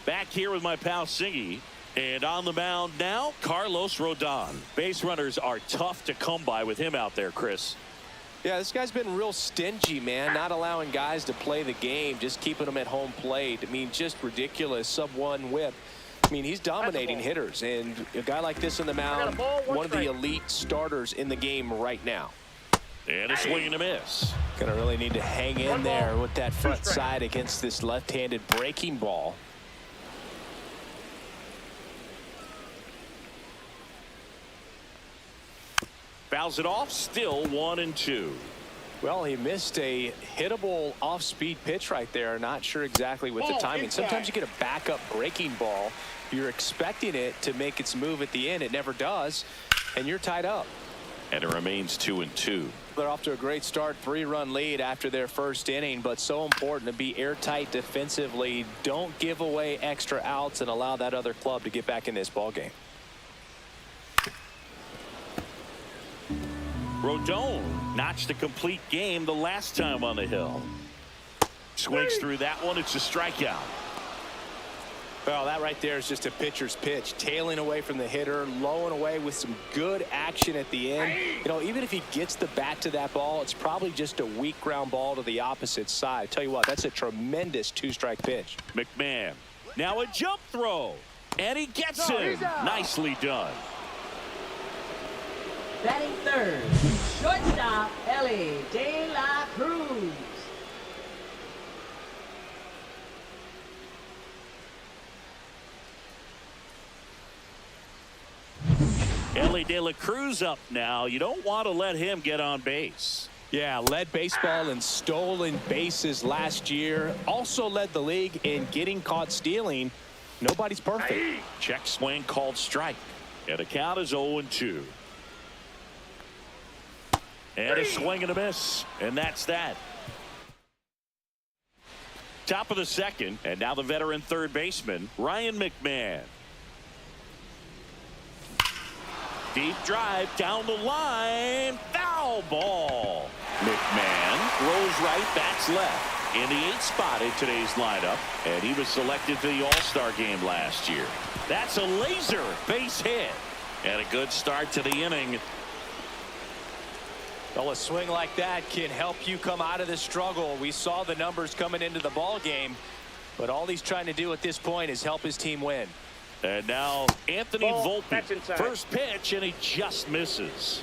Back here with my pal Singy. And on the mound now, Carlos Rodon. Base runners are tough to come by with him out there, Chris. Yeah, this guy's been real stingy, man. Not allowing guys to play the game, just keeping them at home plate. I mean, just ridiculous. Sub-1 whip. I mean, he's dominating hitters. And a guy like this on the mound, one of the elite starters in the game right now. And a swing and a miss. Gonna really need to hang in there with that front side against this left-handed breaking ball. Fouls it off, still 1-2. Well, he missed a hittable off-speed pitch right there. Not sure exactly with the timing. Sometimes you get a backup breaking ball. You're expecting it to make its move at the end. It never does, and you're tied up. And it remains 2-2. They're off to a great start, 3-run lead after their first inning, but so important to be airtight defensively. Don't give away extra outs and allow that other club to get back in this ball game. Rodon notched a complete game the last time on the hill. Swings through that one. It's a strikeout. Well, that right there is just a pitcher's pitch. Tailing away from the hitter, low and away with some good action at the end. You know, even if he gets the bat to that ball, it's probably just a weak ground ball to the opposite side. Tell you what, that's a tremendous 2-strike pitch. McMahon. Now a jump throw. And he gets him. Nicely done. Batting third, shortstop Elly de la Cruz. Elly de la Cruz up now. You don't want to let him get on base. Yeah, led baseball in stolen bases last year. Also led the league in getting caught stealing. Nobody's perfect. Check swing called strike. And the count is 0-2. And a swing and a miss. And that's that. Top of the second. And now the veteran third baseman, Ryan McMahon. Deep drive down the line. Foul ball. McMahon rolls right, bats left. In the 8th spot in today's lineup. And he was selected for the All-Star game last year. That's a laser base hit. And a good start to the inning. Well, a swing like that can help you come out of the struggle. We saw the numbers coming into the ball game, but all he's trying to do at this point is help his team win. And now Anthony Volpe. First pitch, and he just misses.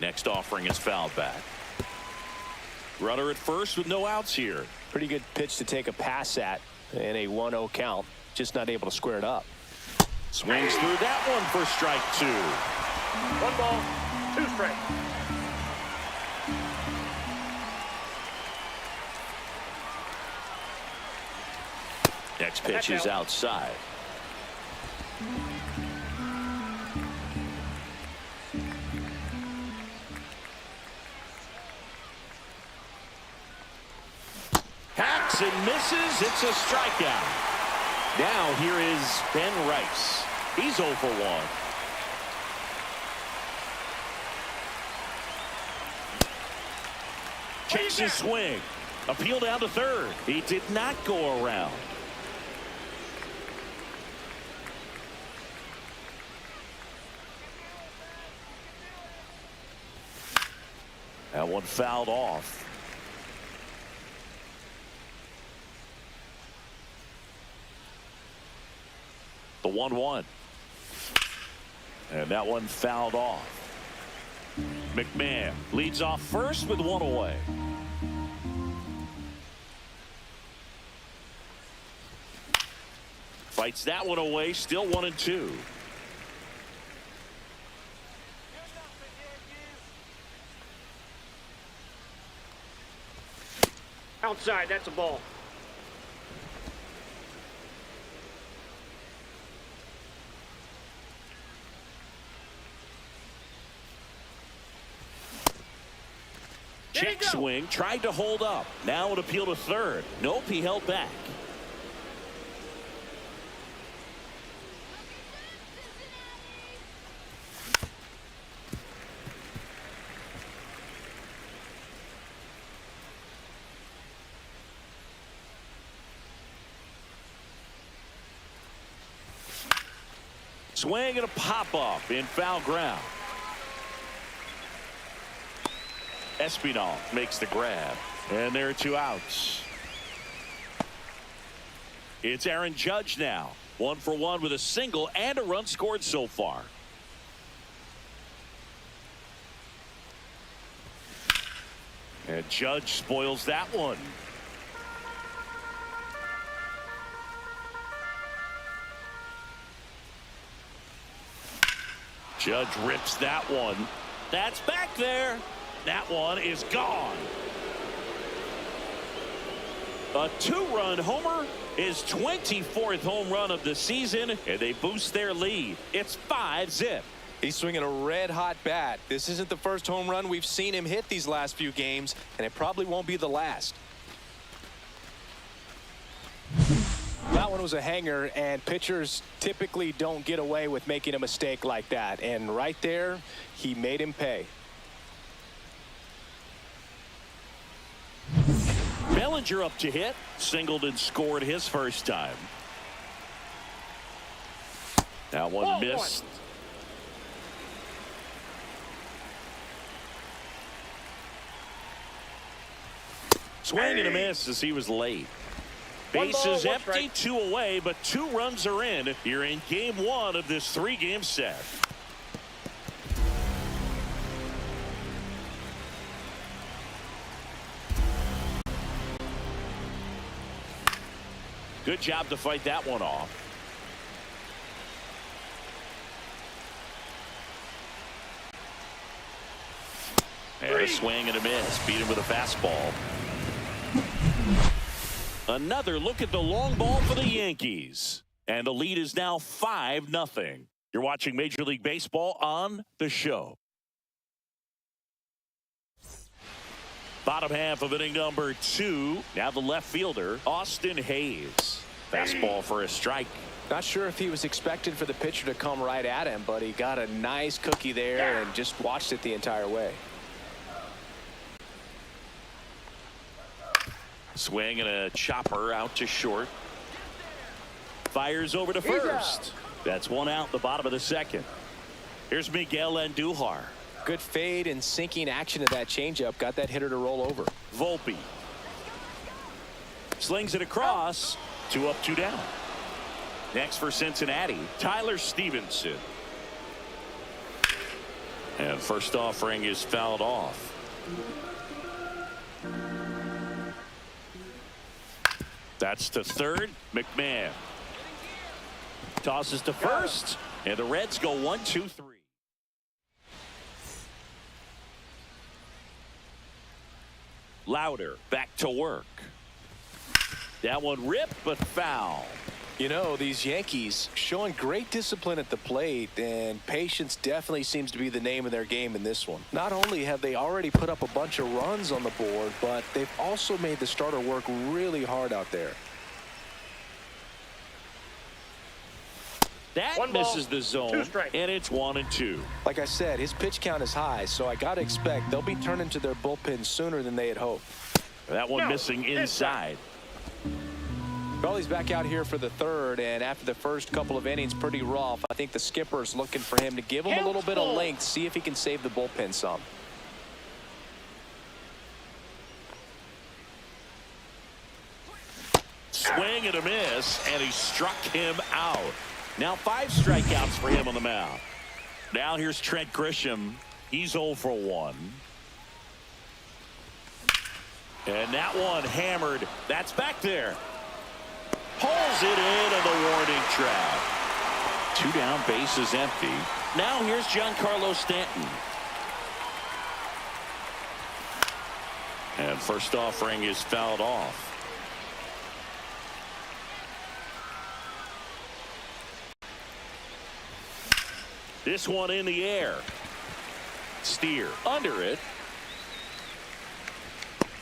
Next offering is fouled back. Runner at first with no outs here. Pretty good pitch to take a pass at in a 1-0 count. Just not able to square it up. Swings through that one for strike 2. 1 ball, 2 strikes. Next pitch is outside. Hacks and misses. It's a strikeout. Now here is Ben Rice. He's 0 for 1. Checks his swing. Appeal down to third. He did not go around. That one fouled off. The 1-1. And that one fouled off. McMahon leads off first with one away. Fights that one away, still 1-2. Outside, that's a ball. Check swing, tried to hold up. Now an appeal to third. Nope, he held back. Swing and a pop-up in foul ground. Espinal makes the grab. And there are two outs. It's Aaron Judge now. 1 for 1 with a single and a run scored so far. And Judge spoils that one. Judge rips that one. That's back there. That one is gone. A 2-run homer, his 24th home run of the season, and they boost their lead. It's 5-zip. He's swinging a red-hot bat. This isn't the first home run we've seen him hit these last few games, and it probably won't be the last. That one was a hanger, and pitchers typically don't get away with making a mistake like that. And right there, he made him pay. Bellinger up to hit. Singled and scored his first time. That one missed. Swing and a miss as he was late. Bases empty, 2 away, but 2 runs are in. You're in game 1 of this 3-game set. Good job to fight that one off. And a swing and a miss. Beat him with a fastball. Another look at the long ball for the Yankees. And the lead is now 5-0. You're watching Major League Baseball on The Show. Bottom half of inning number 2. Now the left fielder, Austin Hayes. Fastball for a strike. Not sure if he was expected for the pitcher to come right at him, but he got a nice cookie there and just watched it the entire way. Swing and a chopper out to short. Fires over to first. That's one out, the bottom of the second. Here's Miguel Andujar. Good fade and sinking action to that changeup. Got that hitter to roll over. Volpe. Slings it across. 2 up, 2 down. Next for Cincinnati, Tyler Stephenson. And first offering is fouled off. That's to third. McMahon tosses to first, and the Reds go 1-2-3. Louder back to work. That one ripped, but foul. You know, these Yankees showing great discipline at the plate, and patience definitely seems to be the name of their game in this one. Not only have they already put up a bunch of runs on the board, but they've also made the starter work really hard out there. That One ball, misses the zone, 2 strikes. and it's 1-2. Like I said, his pitch count is high, so I got to expect they'll be turning to their bullpen sooner than they had hoped. That one No, missing inside. Well, he's back out here for the third, and after the first couple of innings, pretty rough. I think the skipper's looking for him to give him a little bit of length, see if he can save the bullpen some. Swing and a miss, and he struck him out. Now 5 strikeouts for him on the mound. Now here's Trent Grisham. He's 0 for 1. And that one hammered. That's back there. Pulls it in on the warning track. 2 down, bases empty. Now here's Giancarlo Stanton. And first offering is fouled off. This one in the air. Steer under it.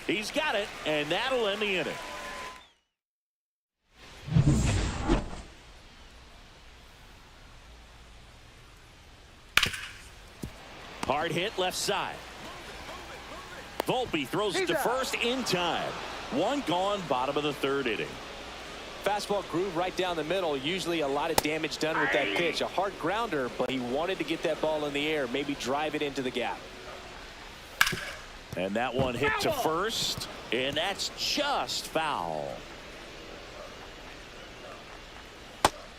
He's got it, and that'll end the inning. Hard hit left side. Volpe throws it to first in time. 1 gone, bottom of the 3rd inning. Fastball groove right down the middle. Usually a lot of damage done with that pitch. A hard grounder, but he wanted to get that ball in the air, maybe drive it into the gap. And that one hit to first, and that's just foul.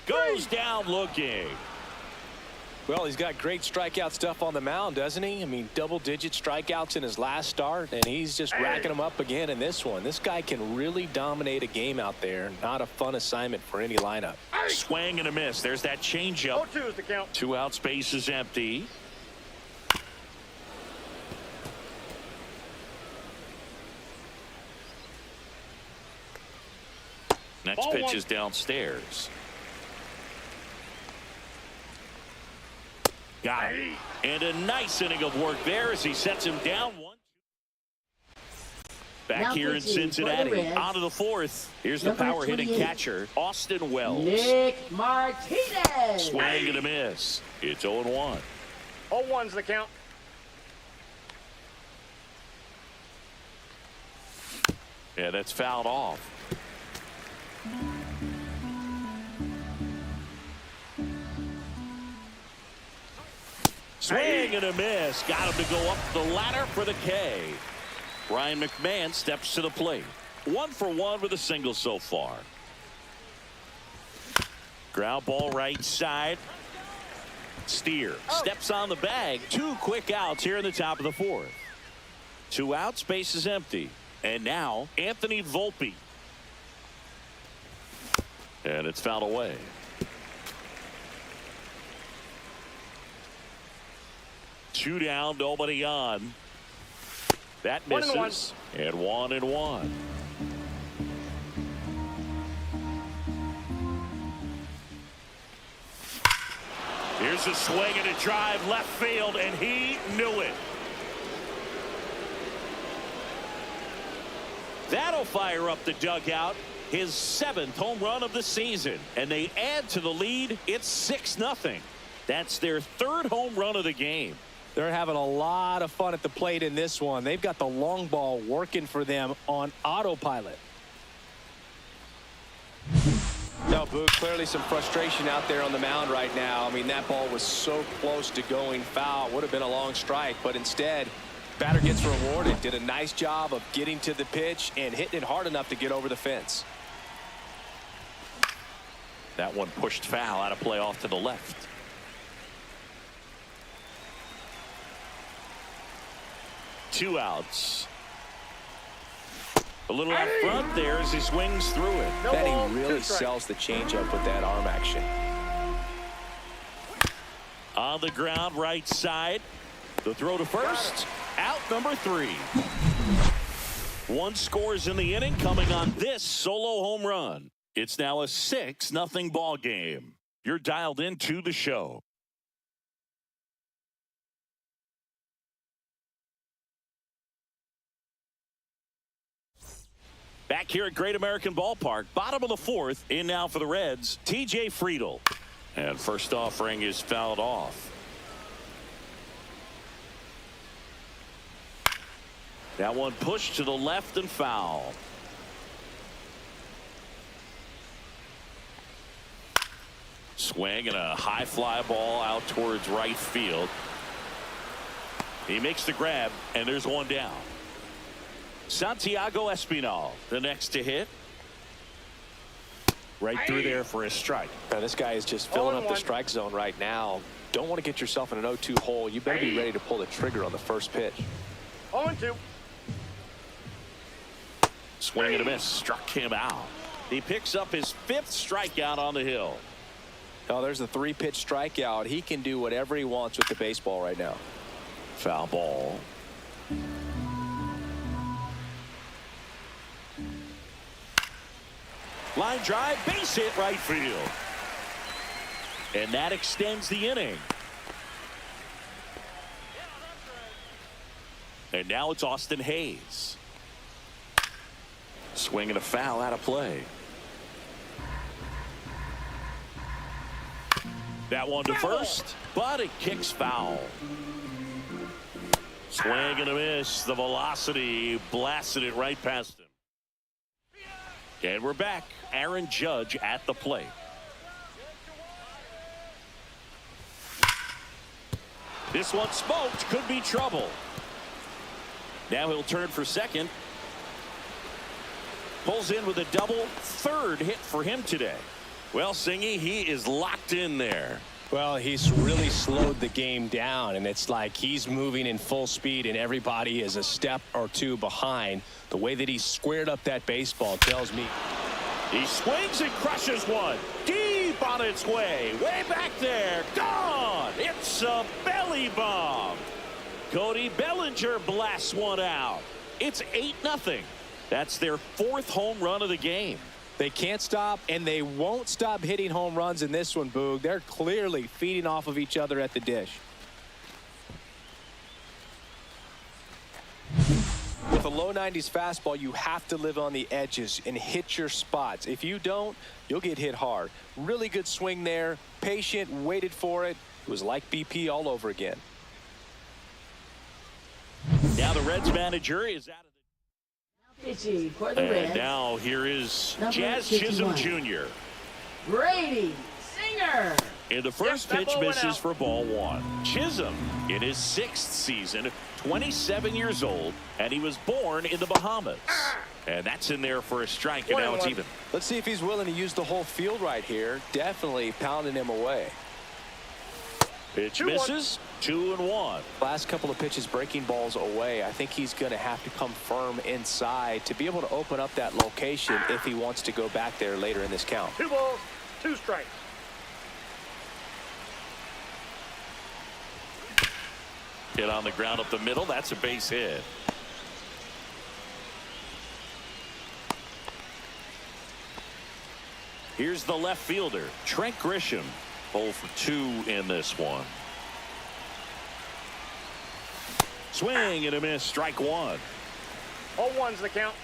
Goes down looking. Well, he's got great strikeout stuff on the mound, doesn't he? I mean, double-digit strikeouts in his last start, and he's just racking them up again in this one. This guy can really dominate a game out there. Not a fun assignment for any lineup. Swing and a miss. There's that changeup. 0-2 is the count. 2 out, space is empty. Next Ball pitch 1. is downstairs. Got it. And a nice inning of work there as he sets him down 1. Back Now here in pitching for the Cincinnati. Reds. On to the 4th. Here's the Number power hitting 28. catcher, Austin Wells. Nick Martinez. Swing and a miss. It's 0-1. 0-1 is the count. Yeah, that's fouled off. Swing and a miss. Got him to go up the ladder for the K. Ryan McMahon steps to the plate. 1 for 1 with a single so far. Ground ball right side. Steer steps on the bag. 2 quick outs here in the top of the 4th. 2 outs, base is empty. And now Anthony Volpe. And it's fouled away. Two down, nobody on. That misses. 1-1. And 1-1. Here's a swing and a drive left field, and he knew it. That'll fire up the dugout. His 7th home run of the season, and they add to the lead. It's 6-0. That's their 3rd home run of the game. They're having a lot of fun at the plate in this one. They've got the long ball working for them on autopilot. No, Boog, clearly some frustration out there on the mound right now. I mean, that ball was so close to going foul. Would have been a long strike, but instead, batter gets rewarded. Did a nice job of getting to the pitch and hitting it hard enough to get over the fence. That one pushed foul out of play off to the left. Two outs. A little out front there as he swings through it. No That ball, he 2 really strikes. sells the changeup with that arm action. On the ground right side. The throw to first. Out number 3. 1 scores in the inning coming on this solo home run. It's now a 6-0 ball game. You're dialed into the show. Back here at Great American Ballpark, bottom of the 4th, in now for the Reds, TJ Friedl. And first offering is fouled off. That one pushed to the left and foul. Swing and a high fly ball out towards right field. He makes the grab, and there's one down. Santiago Espinal, the next to hit. Right through there for a strike. Now, this guy is just filling up the strike zone right now. Don't want to get yourself in an 0-2 hole. You better be ready to pull the trigger on the first pitch. 0-2. Swing and a miss. Struck him out. He picks up his 5th strikeout on the hill. Oh, there's a 3-pitch strikeout. He can do whatever he wants with the baseball right now. Foul ball. Line drive, base hit right field. And that extends the inning. And now it's Austin Hayes. Swing and a foul out of play. That one to first, but it kicks foul. Swing and a miss. The velocity blasted it right past him. And we're back. Aaron Judge at the plate. This one smoked. Could be trouble. Now he'll turn for second. Pulls in with a double. 3rd hit for him today. Well, Singy, he is locked in there. Well, he's really slowed the game down, and it's like he's moving in full speed, and everybody is a step or two behind. The way that he squared up that baseball tells me. He swings and crushes one. Deep on its way. Way back there. Gone. It's a belly bomb. Cody Bellinger blasts one out. It's 8-0. That's their 4th home run of the game. They can't stop, and they won't stop hitting home runs in this one, Boog. They're clearly feeding off of each other at the dish. With a low 90s fastball, you have to live on the edges and hit your spots. If you don't, you'll get hit hard. Really good swing there. Patient, waited for it. It was like BP all over again. Now the Reds manager is out of Pitching for the and Reds. now here is Number Jazz 51. Chisholm Jr. Brady Singer. In the first Yep, that pitch ball went misses out. for ball 1. Chisholm in his 6th season, 27 years old, and he was born in the Bahamas. And that's in there for a strike, and now it's 1-1. even. Let's see if he's willing to use the whole field right here. Definitely pounding him away. Pitch 2-1. misses. 2-1. Last couple of pitches breaking balls away. I think he's going to have to come firm inside to be able to open up that location if he wants to go back there later in this count. 2 balls, 2 strikes. Hit on the ground up the middle. That's a base hit. Here's the left fielder, Trent Grisham. 0 for 2 in this one. Swing and a miss. Strike 1. 0-1's the count.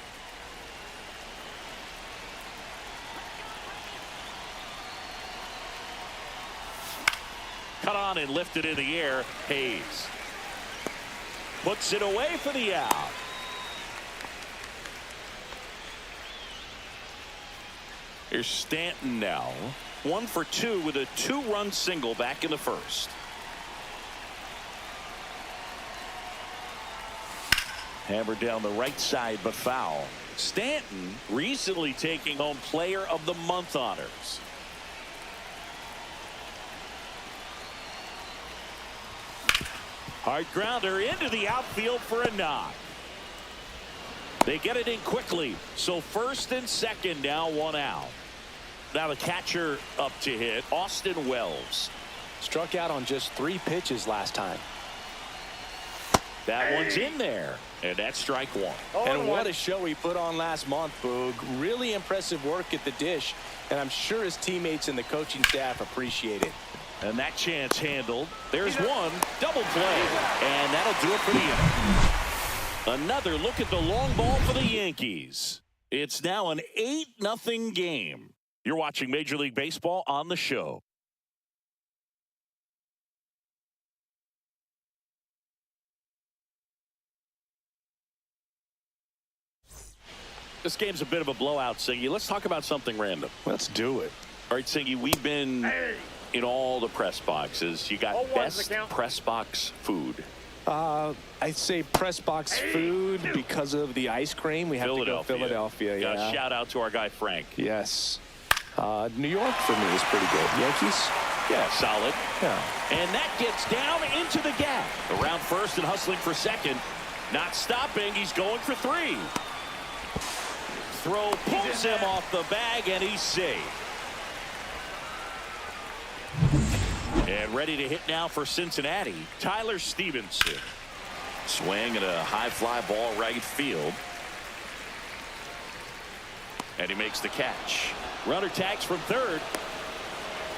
Cut on and lifted in the air. Hayes puts it away for the out. Here's Stanton now. 1 for 2 with a 2-run single back in the first. Hammered down the right side, but foul. Stanton recently taking home Player of the Month honors. Hard grounder into the outfield for a knock. They get it in quickly. So first and second now, 1 out. Now the catcher up to hit, Austin Wells. Struck out on just 3 pitches last time. That one's in there, and that's strike 1. And what a show he put on last month, Boog. Really impressive work at the dish, and I'm sure his teammates and the coaching staff appreciate it. And that chance handled. There's one. Double play. And that'll do it for the inning. Another look at the long ball for the Yankees. It's now an 8-0 game. You're watching Major League Baseball on the show. This game's a bit of a blowout, Singy. Let's talk about something random. Let's do it. All right, Singy, we've been in all the press boxes. You got best press box food. I'd say press box food because of the ice cream. We have to go Philadelphia. Got Yeah. a shout out to our guy Frank. Yes. New York for me is pretty good. Yankees? Yeah, solid. Yeah. And that gets down into the gap. Around first and hustling for second. Not stopping. He's going for 3. Throw pulls him off the bag, and he's safe. And ready to hit now for Cincinnati, Tyler Stephenson. Swing and a high fly ball right field. And he makes the catch. Runner tags from third.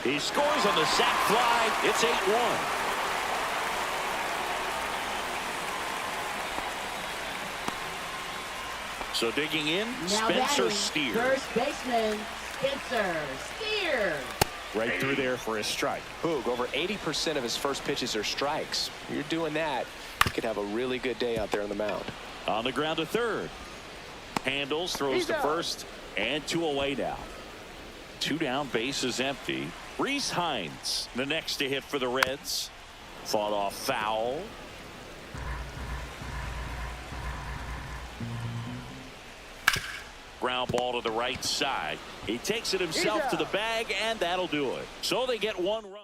He scores on the sac fly. It's 8-1. So digging in, Now Spencer batting, Steer. First baseman, Spencer Steer. Right through there for a strike. Boog, over 80% of his first pitches are strikes. You're doing that, you could have a really good day out there on the mound. On the ground to third. Handles, throws to first, and 2 away now. 2 down, base is empty. Rece Hinds, the next to hit for the Reds. Fought off foul. Ground ball to the right side. He takes it himself to the bag, and that'll do it. So they get 1 run.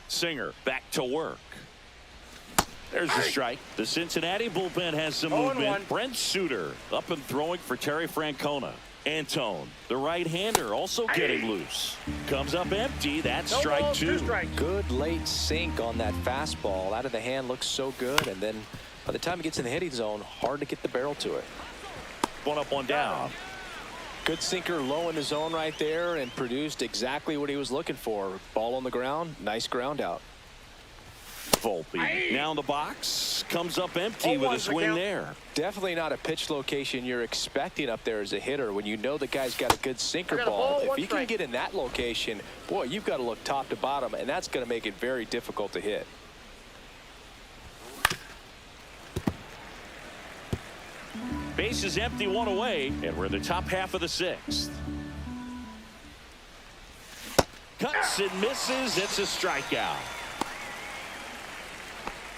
Singer back to work. There's a strike. The Cincinnati bullpen has some movement. Brent Suter up and throwing for Terry Francona. Antone, the right-hander, also getting loose. Comes up empty. That's strike 2. Good late sink on that fastball. Out of the hand, looks so good. And then by the time it gets in the hitting zone, hard to get the barrel to it. 1 up, 1 down. Good sinker low in the zone right there and produced exactly what he was looking for. Ball on the ground. Nice ground out. Volpe now in the box, comes up empty with a swing there. Definitely not a pitch location you're expecting up there as a hitter when you know the guy's got a good sinker ball. If he can get in that location, boy, you've got to look top to bottom, and that's going to make it very difficult to hit. Base is empty, 1 away, and we're in the top half of the 6th. Cuts and misses. It's a strikeout.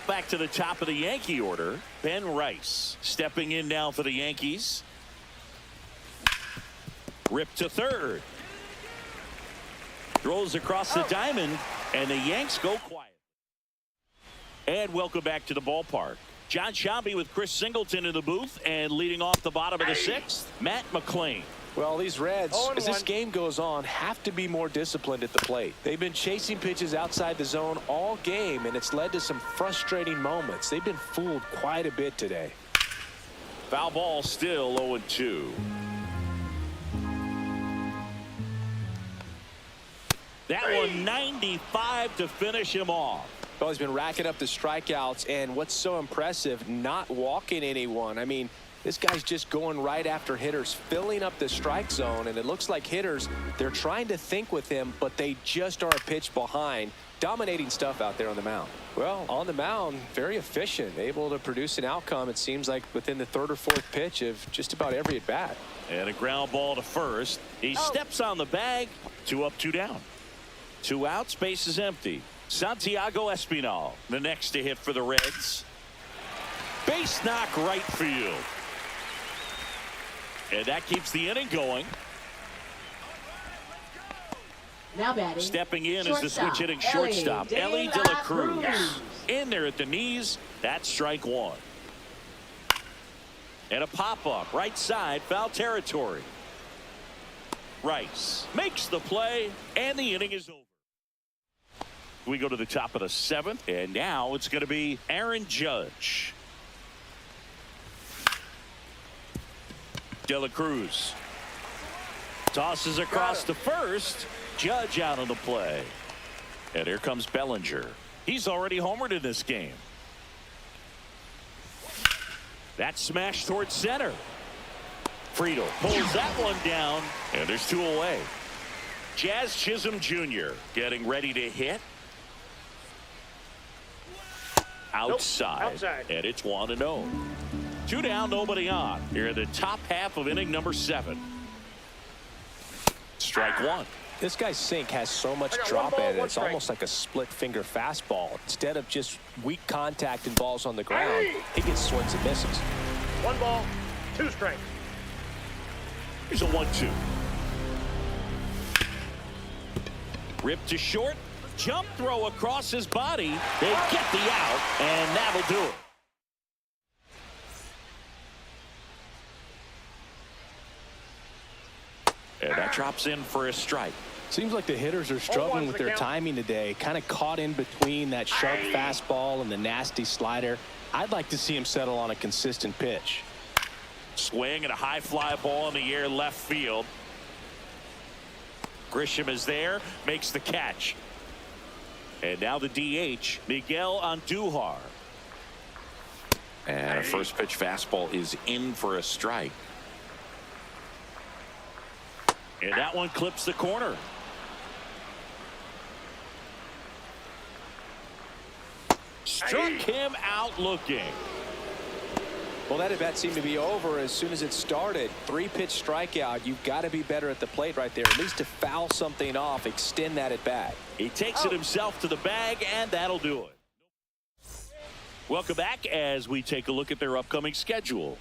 Back to the top of the Yankee order. Ben Rice stepping in now for the Yankees. Ripped to third. Throws across the diamond, and the Yanks go quiet. And welcome back to the ballpark. John Shambi with Chris Singleton in the booth, and leading off the bottom of the 6th, Matt McLain. Well, these Reds, as this game goes on, have to be more disciplined at the plate. They've been chasing pitches outside the zone all game, and it's led to some frustrating moments. They've been fooled quite a bit today. Foul ball still 0-2. That one 95 to finish him off. Well, he's been racking up the strikeouts, and what's so impressive, not walking anyone. I mean, this guy's just going right after hitters, filling up the strike zone, and it looks like hitters, they're trying to think with him, but they just are a pitch behind. Dominating stuff out there on the mound. Well, on the mound, very efficient, able to produce an outcome, it seems like, within the 3rd or 4th pitch of just about every at-bat. And a ground ball to first. He steps on the bag. 2 up, 2 down. 2 outs, base is empty. Santiago Espinal, the next to hit for the Reds. Base knock right field. And that keeps the inning going. Now batting. Stepping in is the switch hitting shortstop, Elly de la Cruz. In there at the knees. That's strike 1. And a pop-up right side, foul territory. Rice makes the play, and the inning is over. We go to the top of the 7th, and now it's going to be Aaron Judge. De La Cruz tosses across to first. Judge out on the play. And here comes Bellinger. He's already homered in this game. That smash towards center. Friedel pulls that one down, and there's 2 away. Jazz Chisholm Jr. getting ready to hit. outside. Nope, outside. And it's 1-0. 2 down, nobody on. Here in the top half of inning number 7. Strike 1. This guy's sink has so much drop in it. It's almost like a split finger fastball. Instead of just weak contact and balls on the ground, he gets swings and misses. 1 ball, 2 strikes. Here's a 1-2. Ripped to short. Jump throw across his body. They get the out, and that'll do it. And that drops in for a strike. Seems like the hitters are struggling with their timing today. Kind of caught in between that sharp fastball and the nasty slider. I'd like to see him settle on a consistent pitch. Swing and a high fly ball in the air left field. Grisham is there, makes the catch. And now the DH, Miguel Andujar. And a first pitch fastball is in for a strike. And that one clips the corner. Struck him out looking. Well, that at bat seemed to be over as soon as it started. 3-pitch strikeout. You've got to be better at the plate right there, at least to foul something off, extend that at bat. He takes it himself to the bag, and that'll do it. Welcome back as we take a look at their upcoming schedule.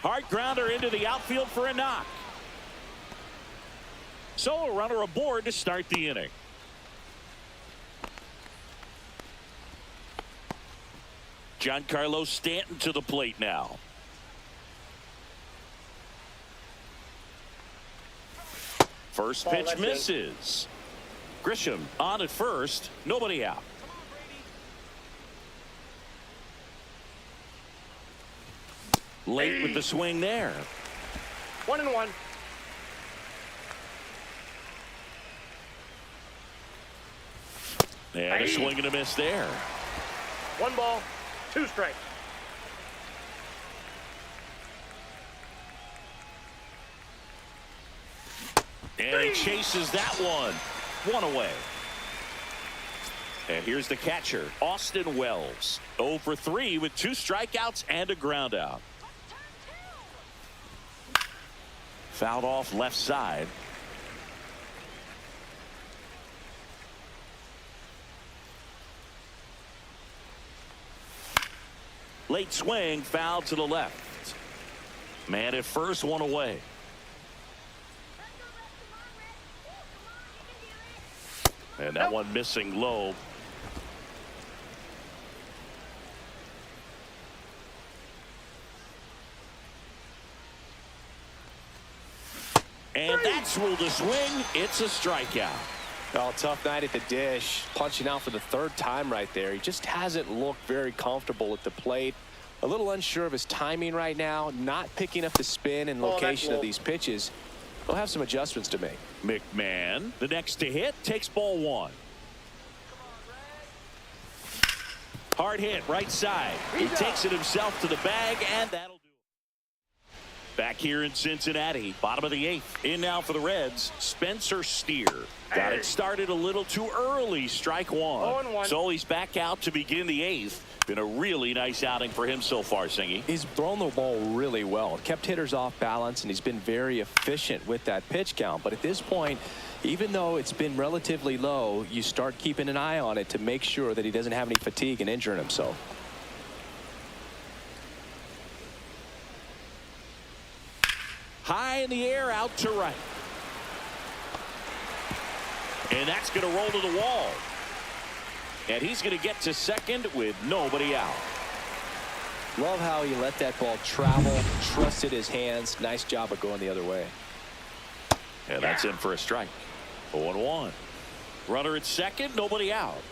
Hard grounder into the outfield for a knock. So a runner aboard to start the inning. Giancarlo Stanton to the plate now. First pitch misses. Grisham on at first. Nobody out. Late with the swing there. 1-1. And a swing and a miss there. 1 ball, 2 strikes. And he chases that one. 1 away. And here's the catcher, Austin Wells. 0 for 3 with 2 strikeouts and a ground out. Fouled off left side. Late swing, foul to the left. Man at first, 1 away. And that one missing low. And that's ruled a swing. It's a strikeout. Well, tough night at the dish. Punching out for the 3rd time right there. He just hasn't looked very comfortable at the plate. A little unsure of his timing right now. Not picking up the spin and location of these pitches. He'll have some adjustments to make. McMahon, the next to hit, takes ball 1. Hard hit, right side. He takes it himself to the bag, and that'll do it. Back here in Cincinnati, bottom of the 8th. In now for the Reds, Spencer Steer. Got it started a little too early, strike 1. 0-1. So he's back out to begin the 8th. Been a really nice outing for him so far, Singy. He's thrown the ball really well. Kept hitters off balance, and he's been very efficient with that pitch count. But at this point, even though it's been relatively low, you start keeping an eye on it to make sure that he doesn't have any fatigue and injuring himself. High in the air, out to right. And that's going to roll to the wall. And he's going to get to second with nobody out. Love how he let that ball travel, trusted his hands. Nice job of going the other way. And that's in for a strike. 0-1. Runner at second, nobody out.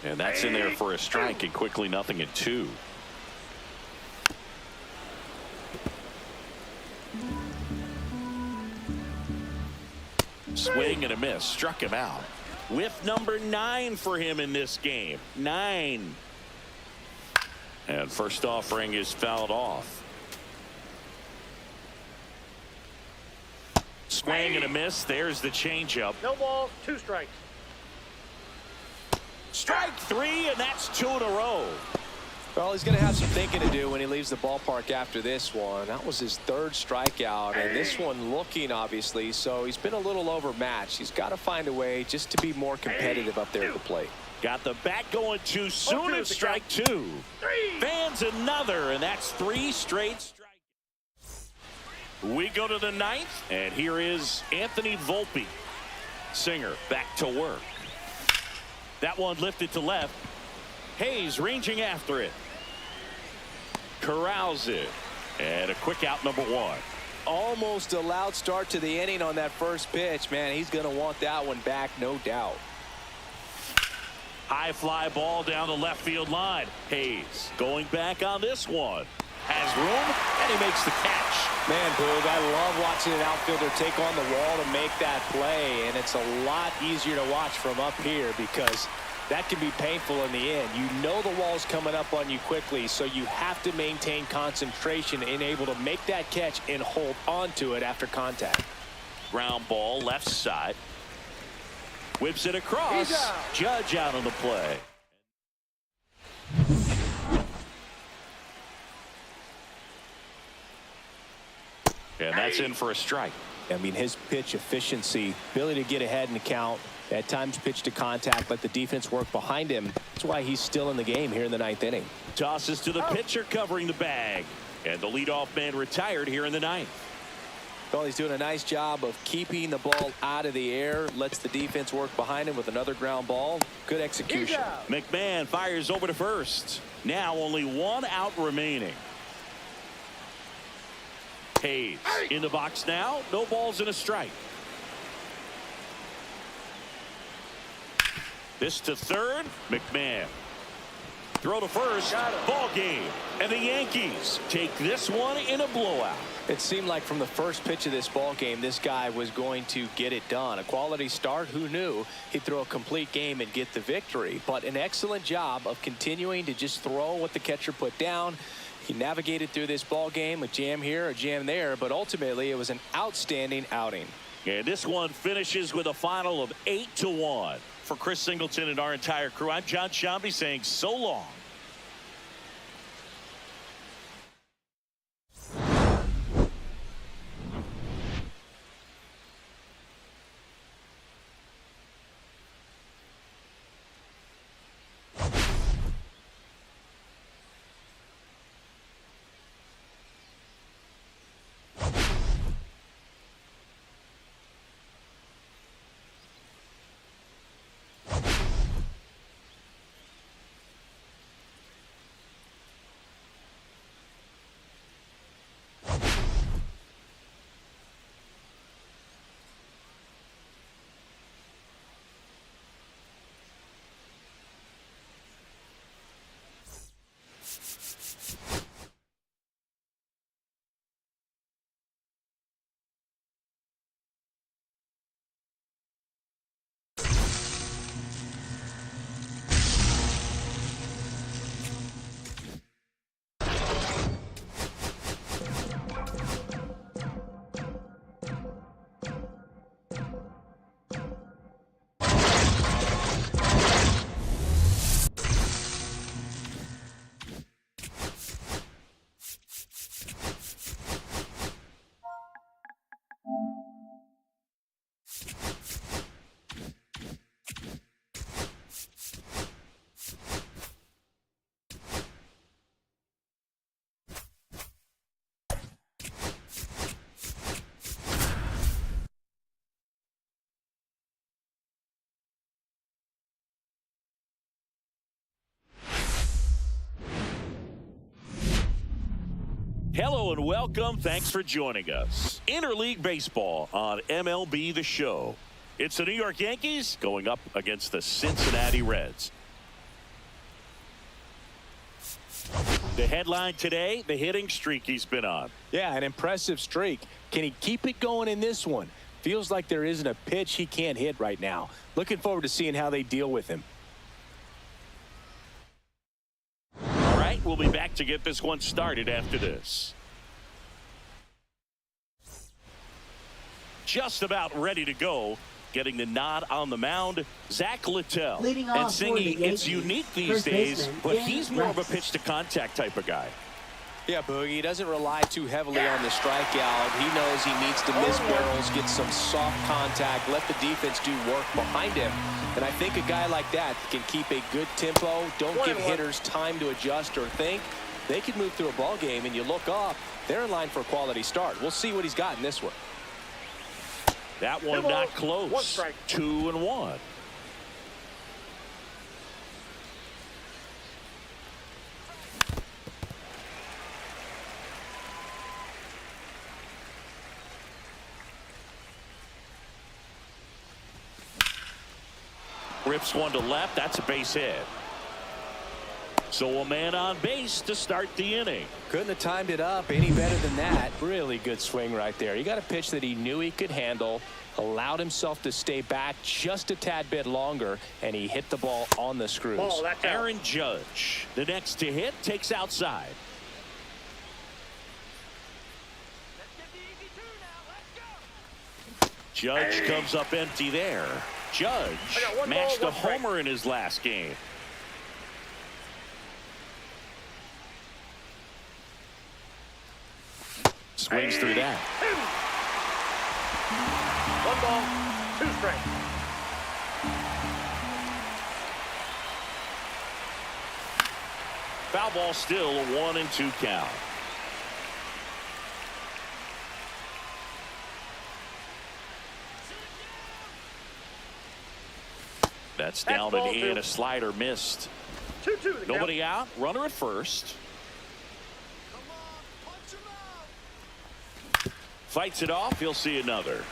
And that's in there for a strike, and quickly 0-2. Swing and a miss, struck him out. With number 9 for him in this game. 9. And first offering is fouled off. Swing and a miss. There's the changeup. No balls, 2 strikes. Strike three, and that's 2 in a row. Well, he's going to have some thinking to do when he leaves the ballpark after this one. That was his 3rd strikeout, and this one looking, obviously, so he's been a little overmatched. He's got to find a way just to be more competitive up there at the plate. Got the bat going too soon at strike 2. Fans another, and that's 3 straight strikes. We go to the 9th, and here is Anthony Volpe. Singer back to work. That one lifted to left. Hayes ranging after it. Corrals it. And a quick out, number 1. Almost a loud start to the inning on that first pitch. Man, he's going to want that one back, no doubt. High fly ball down the left field line. Hayes going back on this one. Has room, and he makes the catch. Man, Boog, I love watching an outfielder take on the wall to make that play, and it's a lot easier to watch from up here because that can be painful in the end. You know the wall's coming up on you quickly, so you have to maintain concentration and able to make that catch and hold onto it after contact. Ground ball left side. Whips it across. Judge out on the play. And that's in for a strike. I mean, his pitch efficiency, ability to get ahead in the count, at times pitch to contact, let the defense work behind him. That's why he's still in the game here in the 9th inning. Tosses to the pitcher covering the bag. And the leadoff man retired here in the 9th. Well, he's doing a nice job of keeping the ball out of the air, lets the defense work behind him with another ground ball. Good execution. McMahon fires over to first. Now only 1 out remaining. Hayes in the box now. No balls and a strike. This to third. McMahon. Throw to first. Ball game. And the Yankees take this one in a blowout. It seemed like from the first pitch of this ball game, this guy was going to get it done. A quality start. Who knew he'd throw a complete game and get the victory? But an excellent job of continuing to just throw what the catcher put down. He navigated through this ball game, a jam here, a jam there, but ultimately it was an outstanding outing. And this one finishes with a final of 8-1. For Chris Singleton and our entire crew, I'm John Shambi saying so long. Hello and welcome. Thanks for joining us. Interleague Baseball on MLB The Show. It's the New York Yankees going up against the Cincinnati Reds. The headline today, the hitting streak he's been on. Yeah, an impressive streak. Can he keep it going in this one? Feels like there isn't a pitch he can't hit right now. Looking forward to seeing how they deal with him. All right, we'll be back to get this one started after this. Just about ready to go. getting the nod on the mound, Zach Littell. Leading And off for the Singy, it's Yankees, unique these first days, baseman, but Ben he's more of a Rece. pitch-to-contact type of guy. Yeah, Boogie, he doesn't rely too heavily on the strikeout. He knows he needs to miss barrels, get some soft contact, let the defense do work behind him. And I think a guy like that can keep a good tempo, don't give hitters time to adjust or think. They can move through a ball game, and you look up, they're in line for a quality start. We'll see what he's got in this one. That one not close. 1 strike. 2-1. Rips one to left. That's a base hit. So a man on base to start the inning. Couldn't have timed it up any better than that. Really good swing right there. He got a pitch that he knew he could handle, allowed himself to stay back just a tad bit longer, and he hit the ball on the screws. Ball, that's out. Aaron Judge, the next to hit, takes outside. Judge comes up empty there. Judge I got 1 matched ball, a 1 strike. homer in his last game. Swings through that. 1 ball, 2 strikes. Foul ball still, a 1-2 count. That's down ball and in. two. A slider missed. 2-2. Nobody out. Runner at first. Fights it off. He'll see another.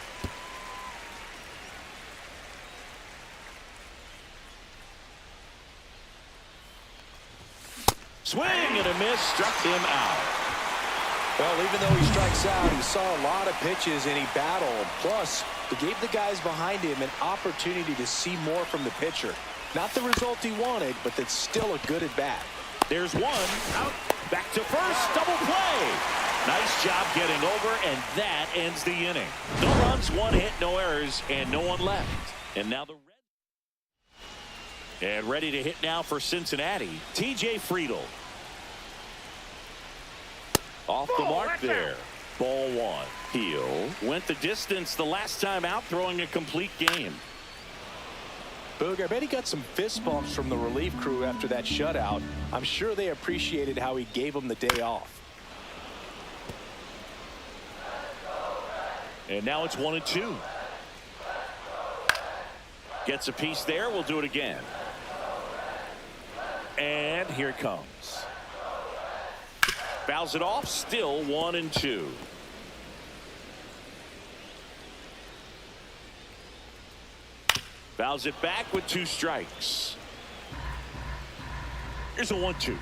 Swing and a miss. Struck him out. Well, even though he strikes out, he saw a lot of pitches and he battled. Plus, he gave the guys behind him an opportunity to see more from the pitcher. Not the result he wanted, but that's still a good at bat. There's one. Out. Back to first. Double play. Nice job getting over, and that ends the inning. No runs, 1 hit, no errors, and no one left. And now the and ready to hit now for Cincinnati, TJ Friedel. Off the mark there. Ball 1. Heel went the distance the last time out, throwing a complete game. Boog, I bet he got some fist bumps from the relief crew after that shutout. I'm sure they appreciated how he gave them the day off. And now it's 1-2. Gets a piece there. We'll do it again. And here it comes. Fouls it off. Still 1-2. Fouls it back with 2 strikes. Here's a 1-2.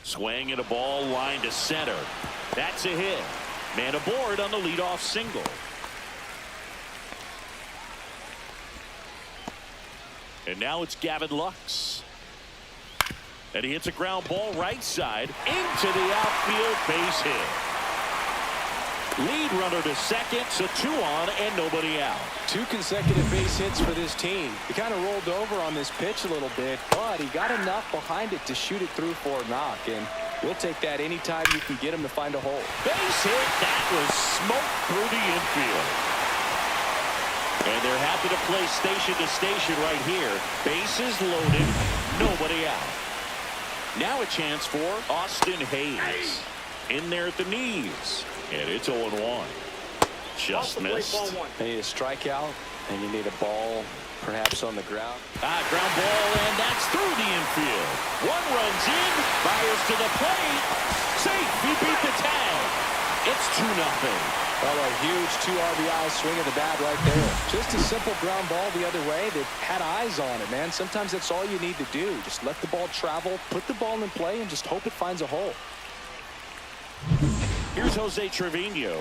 Swing and a ball line to center. That's a hit. Man aboard on the leadoff single. And now it's Gavin Lux. And he hits a ground ball right side into the outfield, base hit. Lead runner to second, so 2 on and nobody out. 2 consecutive base hits for this team. He kind of rolled over on this pitch a little bit, but he got enough behind it to shoot it through for a knock. And we'll take that anytime you can get him to find a hole. Base hit. That was smoke through the infield. And they're happy to play station to station right here. Bases loaded. Nobody out. Now a chance for Austin Hayes. In there at the knees. And it's 0-1. Just missed. They need a strikeout, and you need a ball perhaps on the ground. Ground ball, and that's through the infield. 1 runs in. Fires to the plate. Safe. He beat the tag. It's 2-0. Well, a huge 2 RBI swing of the bat right there. Just a simple ground ball the other way that had eyes on it, man. Sometimes that's all you need to do. Just let the ball travel, put the ball in play, and just hope it finds a hole. Here's Jose Trevino.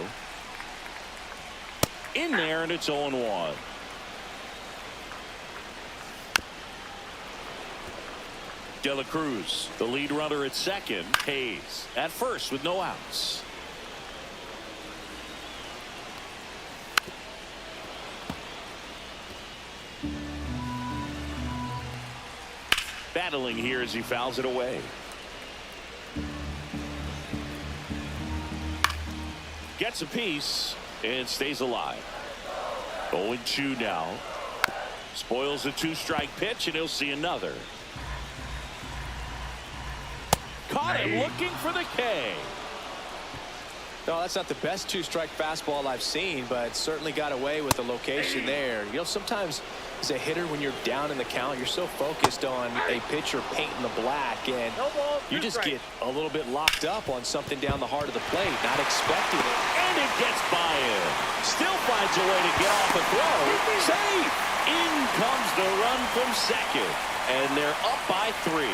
In there, and it's 0-1. De La Cruz, the lead runner at second. Hayes at first with no outs. battling here as he fouls it away. Gets a piece and stays alive. 0-2 now. Spoils a 2-strike pitch, and he'll see another. Caught him looking for the K. No, that's not the best 2-strike fastball I've seen, but certainly got away with the location there. You know, sometimes as a hitter, when you're down in the count, you're so focused on a pitcher painting the black, and you just get a little bit locked up on something down the heart of the plate, not expecting it. And it gets by him. Still finds a way to get off the throw. Safe. In comes the run from second, and they're up by 3.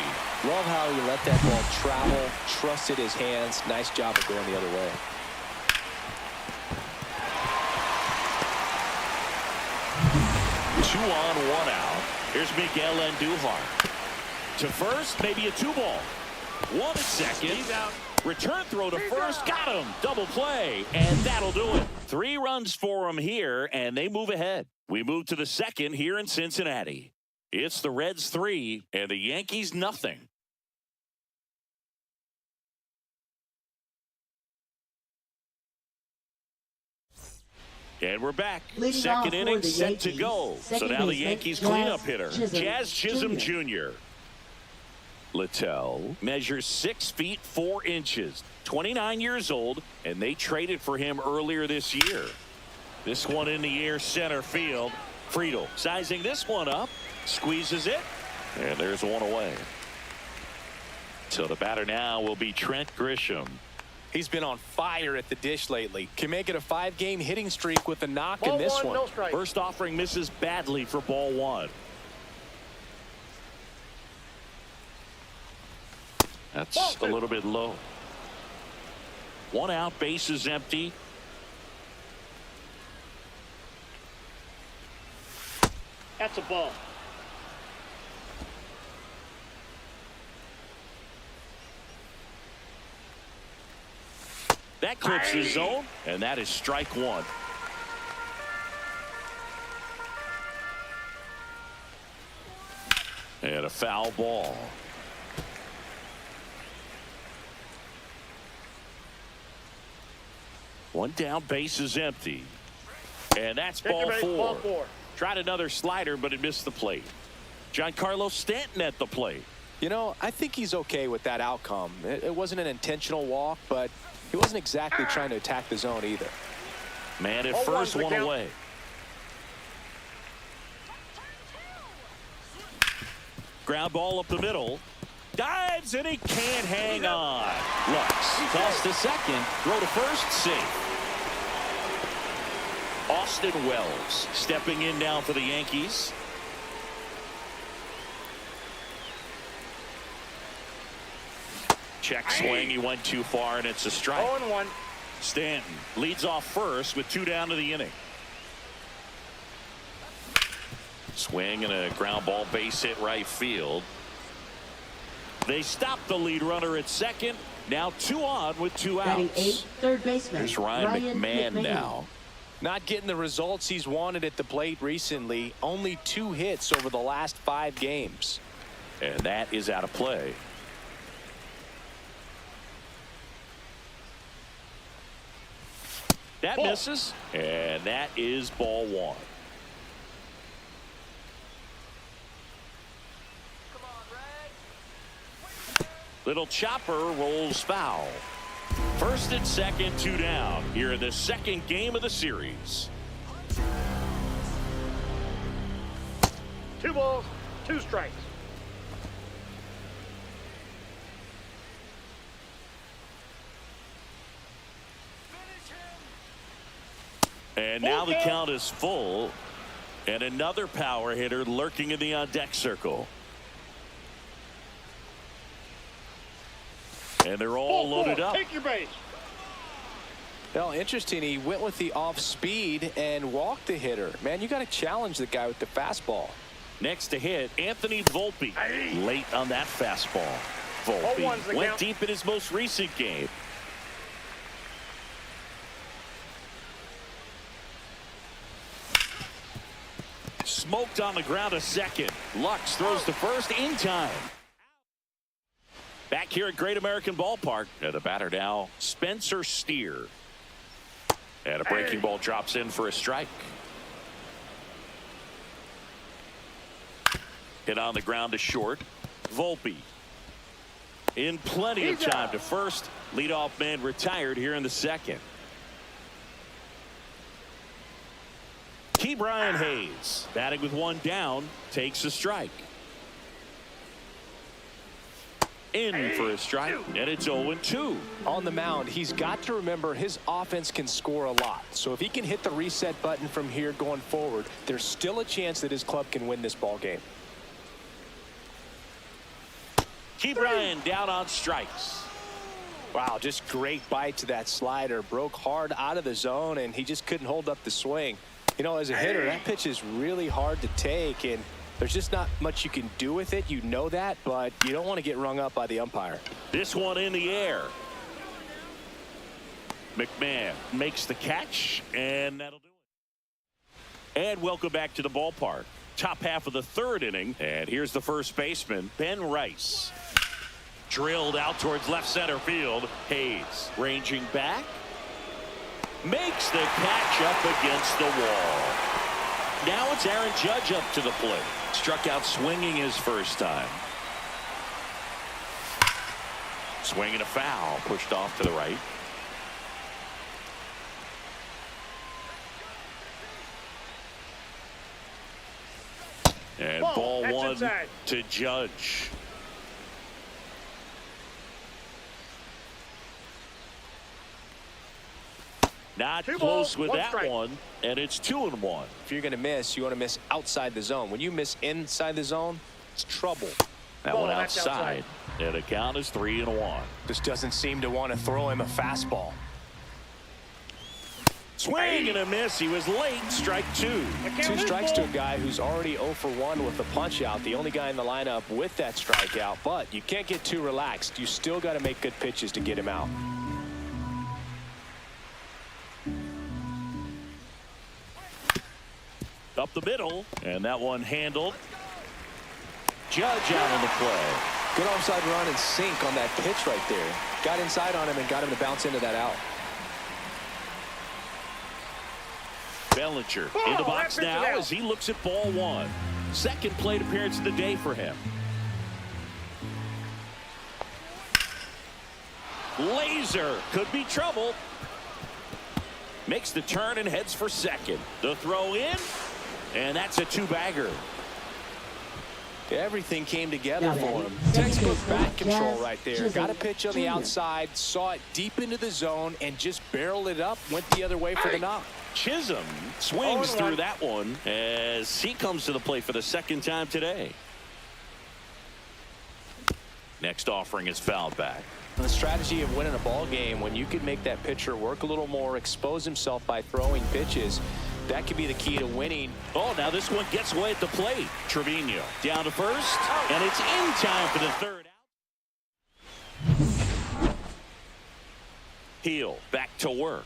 Love how he let that ball travel, trusted his hands. Nice job of going the other way. Two on, 1 out. Here's Miguel Andujar. To first, maybe a 2-ball. 1 at second. He's out. Return throw to first. Got him. Double play. And that'll do it. 3 runs for him here, and they move ahead. We move to the second here in Cincinnati. It's the Reds 3 and the Yankees nothing. And we're back. Leading Second off for inning the set to Yankees. so Second now the baseman, Yankees Jazz cleanup hitter, Chisholm Jazz Chisholm Jr. Jr. Littell measures 6 feet 4 inches, 29 years old, and they traded for him earlier this year. This one in the air, center field. Friedel sizing this one up, squeezes it, and there's one away. So the batter now will be Trent Grisham. He's been on fire at the dish lately. Can make it a 5-game hitting streak with a knock in this one. No strike. First offering misses badly for ball 1. That's a little bit low. 1 out, base is empty. That's a ball. That clips the zone, and that is strike 1. And a foul ball. One down, base is empty. And that's ball 4. Ball 4. Tried another slider, but it missed the plate. Giancarlo Stanton at the plate. You know, I think he's okay with that outcome. It wasn't an intentional walk, but he wasn't exactly trying to attack the zone either. Man at 0-1 first, for the 1 count. away. Ground ball up the middle. Dives, and he can't hang on. Lux toss to second. Throw to first. Safe. Austin Wells stepping in now for the Yankees. Check swing. He went too far, and it's a strike. 0-1. Stanton leads off first with 2 down to the inning. Swing and a ground ball, base hit right field. They stop the lead runner at second. Now 2 on with 2 Batting outs. 8th, third baseman. Here's Ryan McMahon now. Not getting the results he's wanted at the plate recently. Only 2 hits over the last 5 games. And that is out of play. That misses. And that is ball 1. Little chopper rolls foul. First and second, 2 down here in the second game of the series. 2 balls, 2 strikes. And now the count is full. And another power hitter lurking in the on-deck circle. And they're all loaded up. Take your base. Well, interesting. He went with the off speed and walked the hitter. Man, you got to challenge the guy with the fastball. Next to hit, Anthony Volpe. Late on that fastball. Volpe went deep in his most recent game. smoked on the ground to second. Lux throws to first in time. Back here at Great American Ballpark. And the batter now, Spencer Steer. And a breaking ball drops in for a strike. Hit on the ground to short. Volpe. In plenty of time to first. Leadoff man retired here in the second. Brian Hayes batting with one down takes a strike. In for a strike, and it's 0-2. On the mound, he's got to remember his offense can score a lot. So if he can hit the reset button from here going forward, there's still a chance that his club can win this ball game. Brian down on strikes. Wow, just great bite to that slider. Broke hard out of the zone, and he just couldn't hold up the swing. You know, as a hitter, that pitch is really hard to take, and there's just not much you can do with it. You know that, but you don't want to get rung up by the umpire. This one in the air. McMahon makes the catch, and that'll do it. And welcome back to the ballpark. Top half of the third inning, and here's the first baseman, Ben Rice. Drilled out towards left center field. Hayes ranging back. Makes the catch up against the wall. Now it's Aaron Judge up to the plate. Struck out swinging his first time. Swinging a foul. Pushed off to the right. And ball one inside. to Judge. Not Two close balls, with one that strike. one, and it's 2-1. If you're going to miss, you want to miss outside the zone. When you miss inside the zone, it's trouble. That Ball, one that's outside, and the count is 3-1. Just doesn't seem to want to throw him a fastball. Swing and a miss. He was late. Strike two. Two strikes to a guy who's already 0 for 1 with the punch out. The only guy in the lineup with that strikeout. But you can't get too relaxed. You still got to make good pitches to get him out. Up the middle, and that one handled. Judge out on the play. Good offside run and sink on that pitch right there. Got inside on him and got him to bounce into that out. Bellinger in the box now as he looks at ball one. Second plate appearance of the day for him. Laser could be trouble. Makes the turn and heads for second. The throw in, and that's a two-bagger. Everything came together for him. Textbook bat control right there. Got a pitch on the outside, saw it deep into the zone, and just barreled it up, went the other way for the knock. Chisholm swings through that one as he comes to the plate for the second time today. Next offering is fouled back. The strategy of winning a ball game, when you can make that pitcher work a little more, expose himself by throwing pitches, that could be the key to winning. Oh, now this one gets away at the plate. Trevino down to first, and it's in time for the third out. Heel back to work.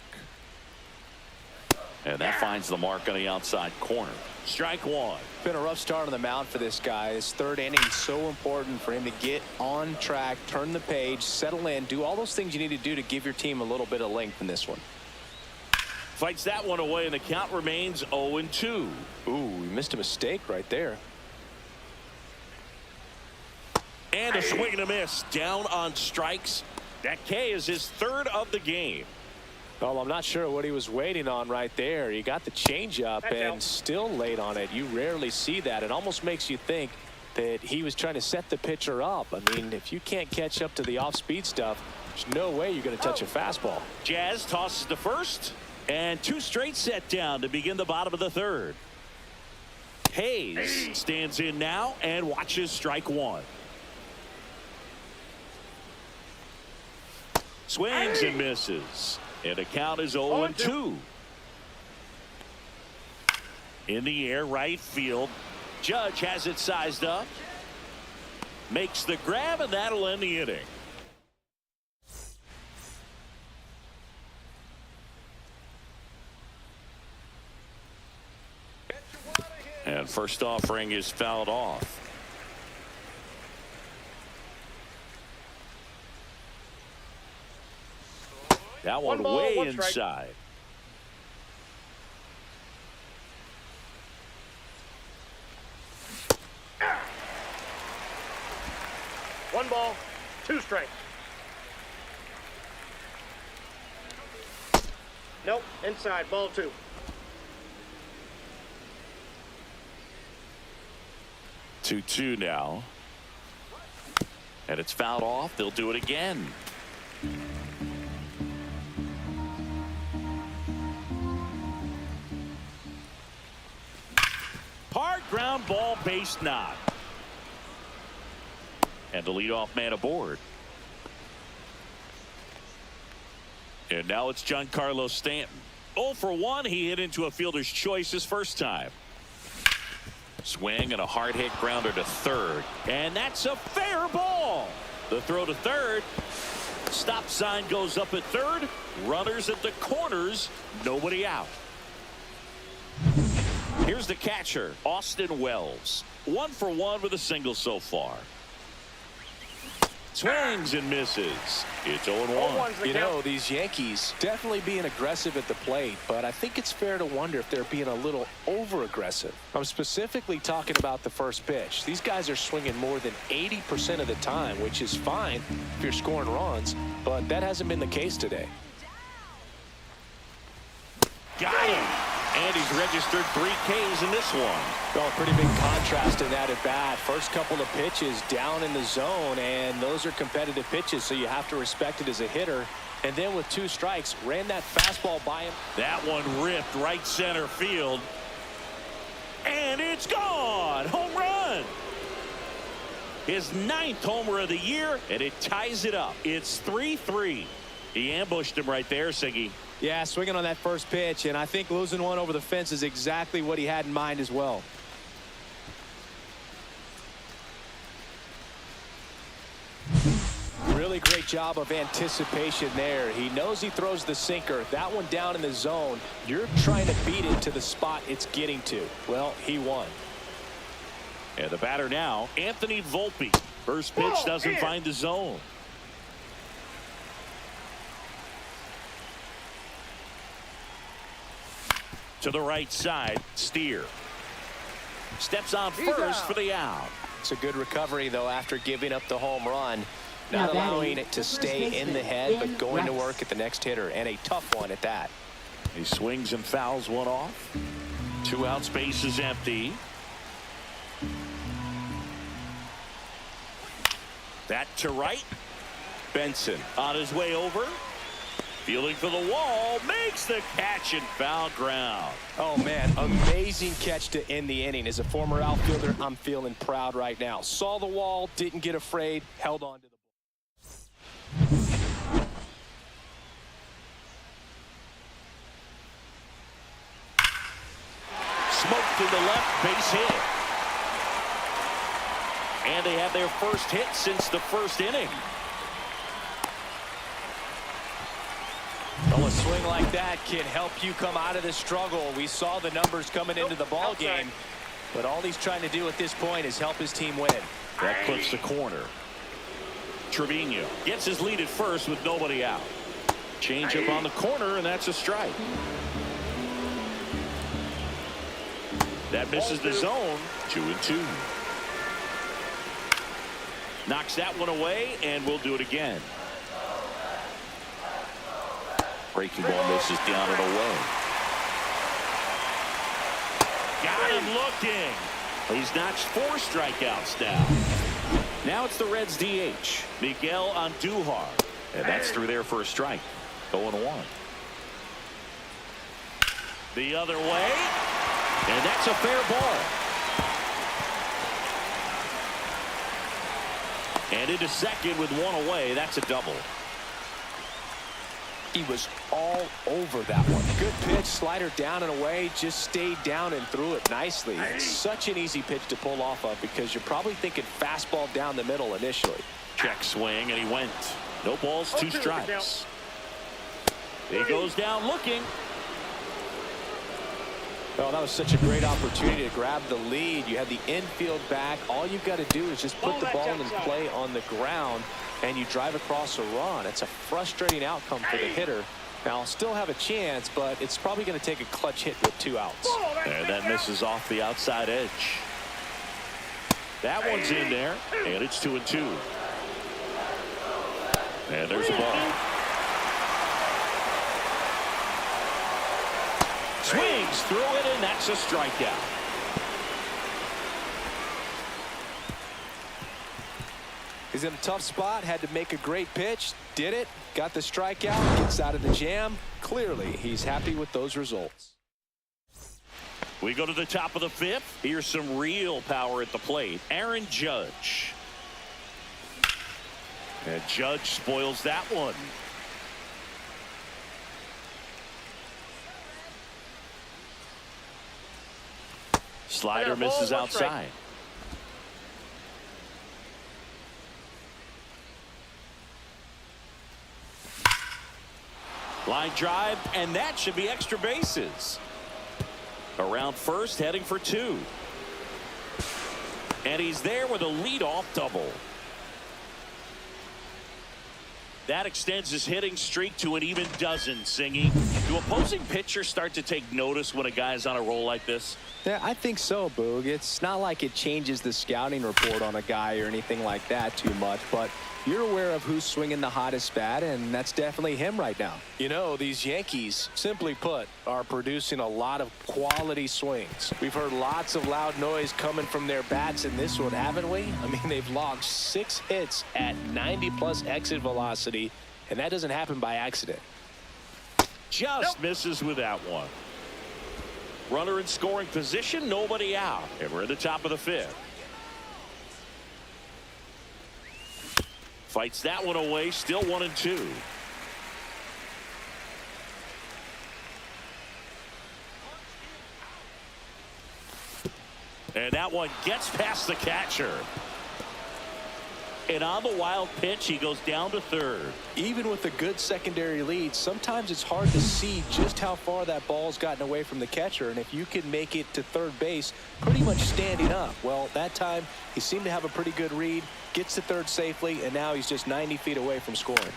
And that finds the mark on the outside corner. Strike one. Been a rough start on the mound for this guy. His third inning is so important for him to get on track, turn the page, settle in, do all those things you need to do to give your team a little bit of length in this one. Fights that one away, and the count remains 0-2. Ooh, he missed a mistake right there. And a swing and a miss. Down on strikes. That K is his third of the game. Well, I'm not sure what he was waiting on right there. He got the changeup and out. still late on it. You rarely see that. It almost makes you think that he was trying to set the pitcher up. I mean, if you can't catch up to the off-speed stuff, there's no way you're going to touch a fastball. Jazz tosses to first, and two straight set down to begin the bottom of the third. Hayes stands in now and watches strike one. Swings and misses. And the count is 0-2. In the air, right field. Judge has it sized up. Makes the grab, and that'll end the inning. And first offering is fouled off. That one ball, way one strike. inside. One ball, two strikes. Nope, inside, ball two. Two now. And it's fouled off. They'll do it again. Hard ground ball, base knock. And the leadoff man aboard. And now it's Giancarlo Stanton. 0 for 1. He hit into a fielder's choice his first time. Swing and a hard hit grounder to third. And that's a fair ball. The throw to third. Stop sign goes up at third. Runners at the corners. Nobody out. Here's the catcher, Austin Wells. 1 for 1 with a single so far. Swings and misses. It's 0-1. You know, these Yankees definitely being aggressive at the plate, but I think it's fair to wonder if they're being a little over-aggressive. I'm specifically talking about the first pitch. These guys are swinging more than 80% of the time, which is fine if you're scoring runs, but that hasn't been the case today. Got him. And he's registered 3 Ks in this one. Oh, pretty big contrast in that at bat. First couple of pitches down in the zone, and those are competitive pitches, so you have to respect it as a hitter. And then with 2 strikes, ran that fastball by him. That one ripped right center field. And it's gone. Home run. His 9th homer of the year, and it ties it up. It's 3-3. He ambushed him right there, Siggy. Yeah, swinging on that first pitch, and I think losing one over the fence is exactly what he had in mind as well. Really great job of anticipation there. He knows he throws the sinker. That one down in the zone. You're trying to beat it to the spot it's getting to. Well, he won. And the batter now, Anthony Volpe. First pitch doesn't find the zone. To the right side, Steer. Steps on first for the out. It's a good recovery, though, after giving up the home run. Now Not allowing batting, it to the first stay in the baseman, head, but Ben going to Rece. work at the next hitter, and a tough one at that. He swings and fouls one off. 2 outs, base is empty. That to right. Benson on his way over. Fielding for the wall, makes the catch and foul ground. Oh, man, amazing catch to end the inning. As a former outfielder, I'm feeling proud right now. Saw the wall, didn't get afraid, held on to the ball. Smoked to the left, base hit. And they have their first hit since the first inning. Well, a swing like that can help you come out of the struggle. We saw the numbers coming into the ball game, but all he's trying to do at this point is help his team win. That clips the corner. Trevino gets his lead at first with nobody out. Change up on the corner, and that's a strike. That misses the zone. 2-2. Knocks that one away, and we'll do it again. Breaking ball misses down and away. Got him looking. He's notched 4 strikeouts now. Now it's the Reds DH, Miguel Andujar. And that's through there for a strike. 0-1. The other way. And that's a fair ball. And into second with 1 away. That's a double. He was all over that one. Good pitch, slider down and away, just stayed down and threw it nicely. It's such an easy pitch to pull off of because you're probably thinking fastball down the middle initially. Check swing, and he went. No balls, 2 strikes. He goes down looking. Oh, that was such a great opportunity to grab the lead. You had the infield back. All you've got to do is just put the ball in play on the ground, and you drive across a run. It's a frustrating outcome for the hitter. Now, still have a chance, but it's probably going to take a clutch hit with 2 outs. And that misses off the outside edge. That one's in there, and it's 2-2. And there's the ball. Swings through it, and that's a strikeout. He's in a tough spot, had to make a great pitch, did it, got the strikeout, gets out of the jam. Clearly, he's happy with those results. We go to the top of the 5th. Here's some real power at the plate. Aaron Judge. And Judge spoils that one. Slider misses outside. Line drive, and that should be extra bases. Around first, heading for 2. And he's there with a leadoff double. That extends his hitting streak to an even dozen, Singy. Do opposing pitchers start to take notice when a guy's on a roll like this? Yeah, I think so, Boog. It's not like it changes the scouting report on a guy or anything like that too much, but you're aware of who's swinging the hottest bat, and that's definitely him right now. You know, these Yankees, simply put, are producing a lot of quality swings. We've heard lots of loud noise coming from their bats in this one, haven't we? I mean, they've logged 6 hits at 90+ exit velocity, and that doesn't happen by accident. Just misses with that one. Runner in scoring position, nobody out. And we're at the top of the 5th. Fights that one away, still 1-2. And that one gets past the catcher. And on the wild pitch, he goes down to 3rd. Even with a good secondary lead, sometimes it's hard to see just how far that ball's gotten away from the catcher. And if you can make it to 3rd base pretty much standing up, well, that time he seemed to have a pretty good read, gets to 3rd safely, and now he's just 90 feet away from scoring.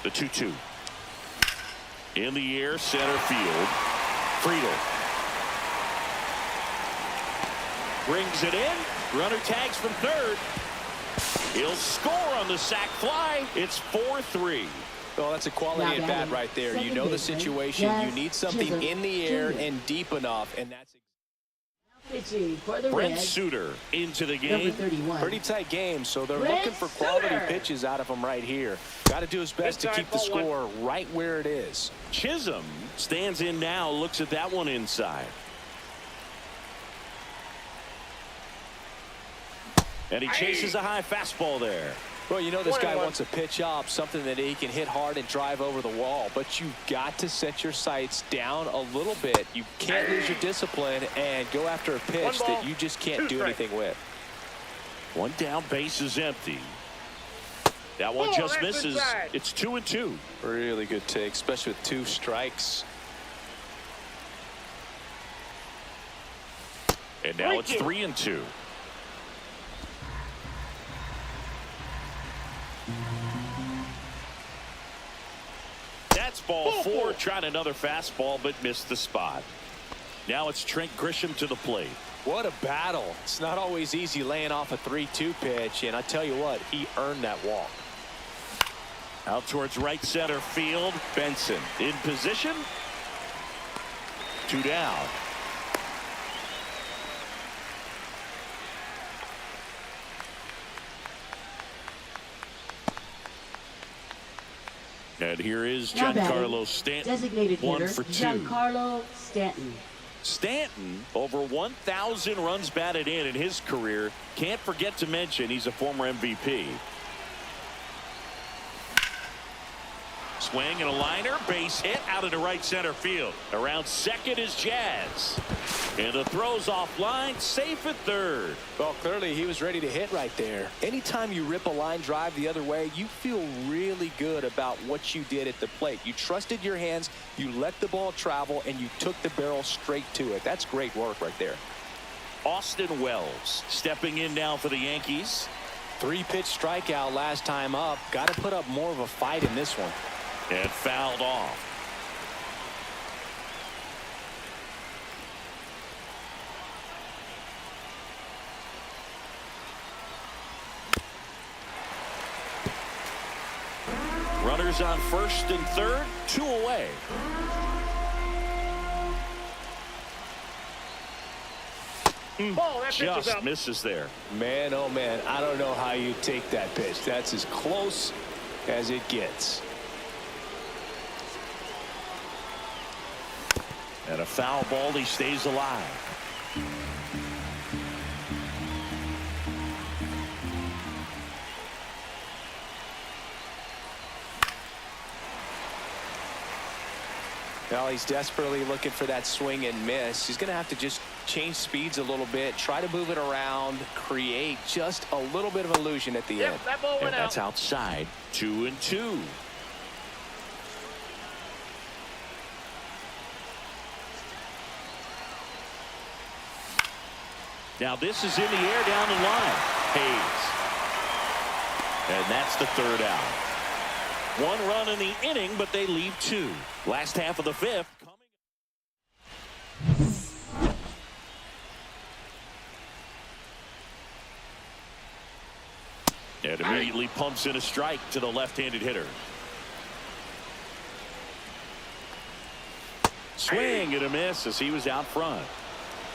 The 2-2. In the air, center field. Friedel brings it in. Runner tags from 3rd. He'll score on the sac fly. It's 4-3. Well, that's a quality at bat right there. You know the situation. You need something in the air and deep enough, and that's Brent Suter into the game. Pretty tight game, so they're looking for quality pitches out of him right here. Got to do his best to keep the score right where it is. Chisholm stands in now, looks at that one inside. And he chases a high fastball there. Well, you know this guy wants a pitch up, something that he can hit hard and drive over the wall. But you've got to set your sights down a little bit. You can't lose your discipline and go after a pitch that you just can't do anything with. One down, base is empty. That one just misses. It's 2-2. Really good take, especially with 2 strikes. And now it's 3-2. That's ball 4. Tried another fastball, but missed the spot. Now it's Trent Grisham to the plate. What a battle. It's not always easy laying off a 3-2 pitch, and I tell you what, he earned that walk. Out towards right center field. Benson in position. 2 down. And here is Giancarlo Stanton. Designated hitter, 1 for 2. Giancarlo Stanton. Stanton, over 1,000 runs batted in his career. Can't forget to mention he's a former MVP. Swing and a liner, base hit out into right center field. Around second is Jazz. And the throw's offline, safe at third. Well, clearly he was ready to hit right there. Anytime you rip a line drive the other way, you feel really good about what you did at the plate. You trusted your hands, you let the ball travel, and you took the barrel straight to it. That's great work right there. Austin Wells stepping in now for the Yankees. 3-pitch strikeout last time up. Got to put up more of a fight in this one. And fouled off. Runners on first and third, 2 away. Ball, that pitch is Just out. misses there. Man, oh man, I don't know how you take that pitch. That's as close as it gets. And a foul ball, he stays alive. Well, he's desperately looking for that swing and miss. He's going to have to just change speeds a little bit, try to move it around, create just a little bit of illusion at the end. Yep, that ball And went out. that's outside. 2-2. Now this is in the air down the line. Hayes. And that's the third out. 1 run in the inning, but they leave 2. Last half of the 5th. And immediately pumps in a strike to the left-handed hitter. Swing and a miss as he was out front.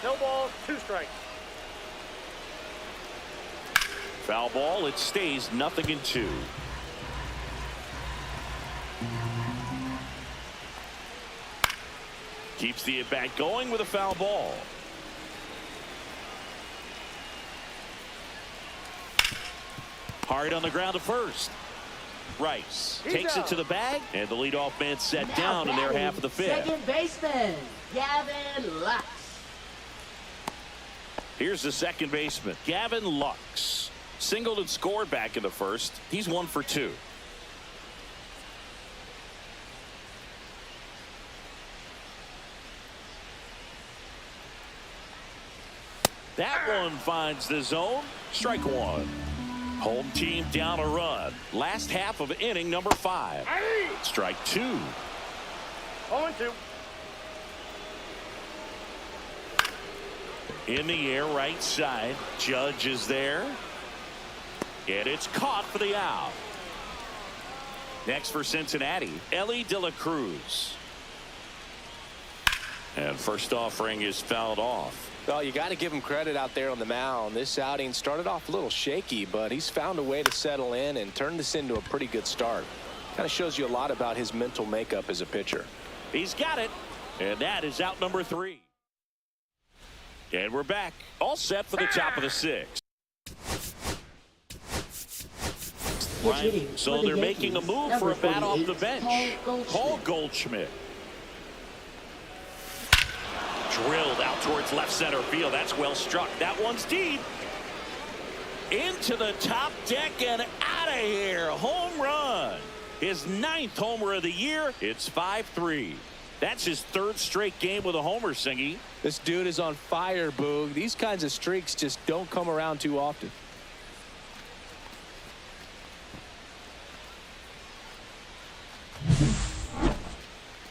No balls, 2 strikes. Foul ball, it stays 0-2. Keeps the at-bat going with a foul ball. Hard on the ground to first. Rice takes it to the bag, and the leadoff man set Now down in their batting, half of the 5th. Second baseman, Gavin Lux. Here's the second baseman, Gavin Lux. Singled and scored back in the first. He's 1 for 2. That one finds the zone. Strike 1. Home team down a run. Last half of inning number 5. Strike 2. 0-2. In the air, right side. Judge is there. And it's caught for the out. Next for Cincinnati, Elly de la Cruz. And first offering is fouled off. Well, you got to give him credit out there on the mound. This outing started off a little shaky, but he's found a way to settle in and turn this into a pretty good start. Kind of shows you a lot about his mental makeup as a pitcher. He's got it. And that is out number 3. And we're back. All set for the top of the 6th. Right. So they're making a move for a bat off the bench. Paul Goldschmidt. Drilled out towards left center field. That's well struck. That one's deep. Into the top deck and out of here. Home run. His 9th homer of the year. It's 5-3. That's his 3rd straight game with a homer, Singy. This dude is on fire, Boog. These kinds of streaks just don't come around too often.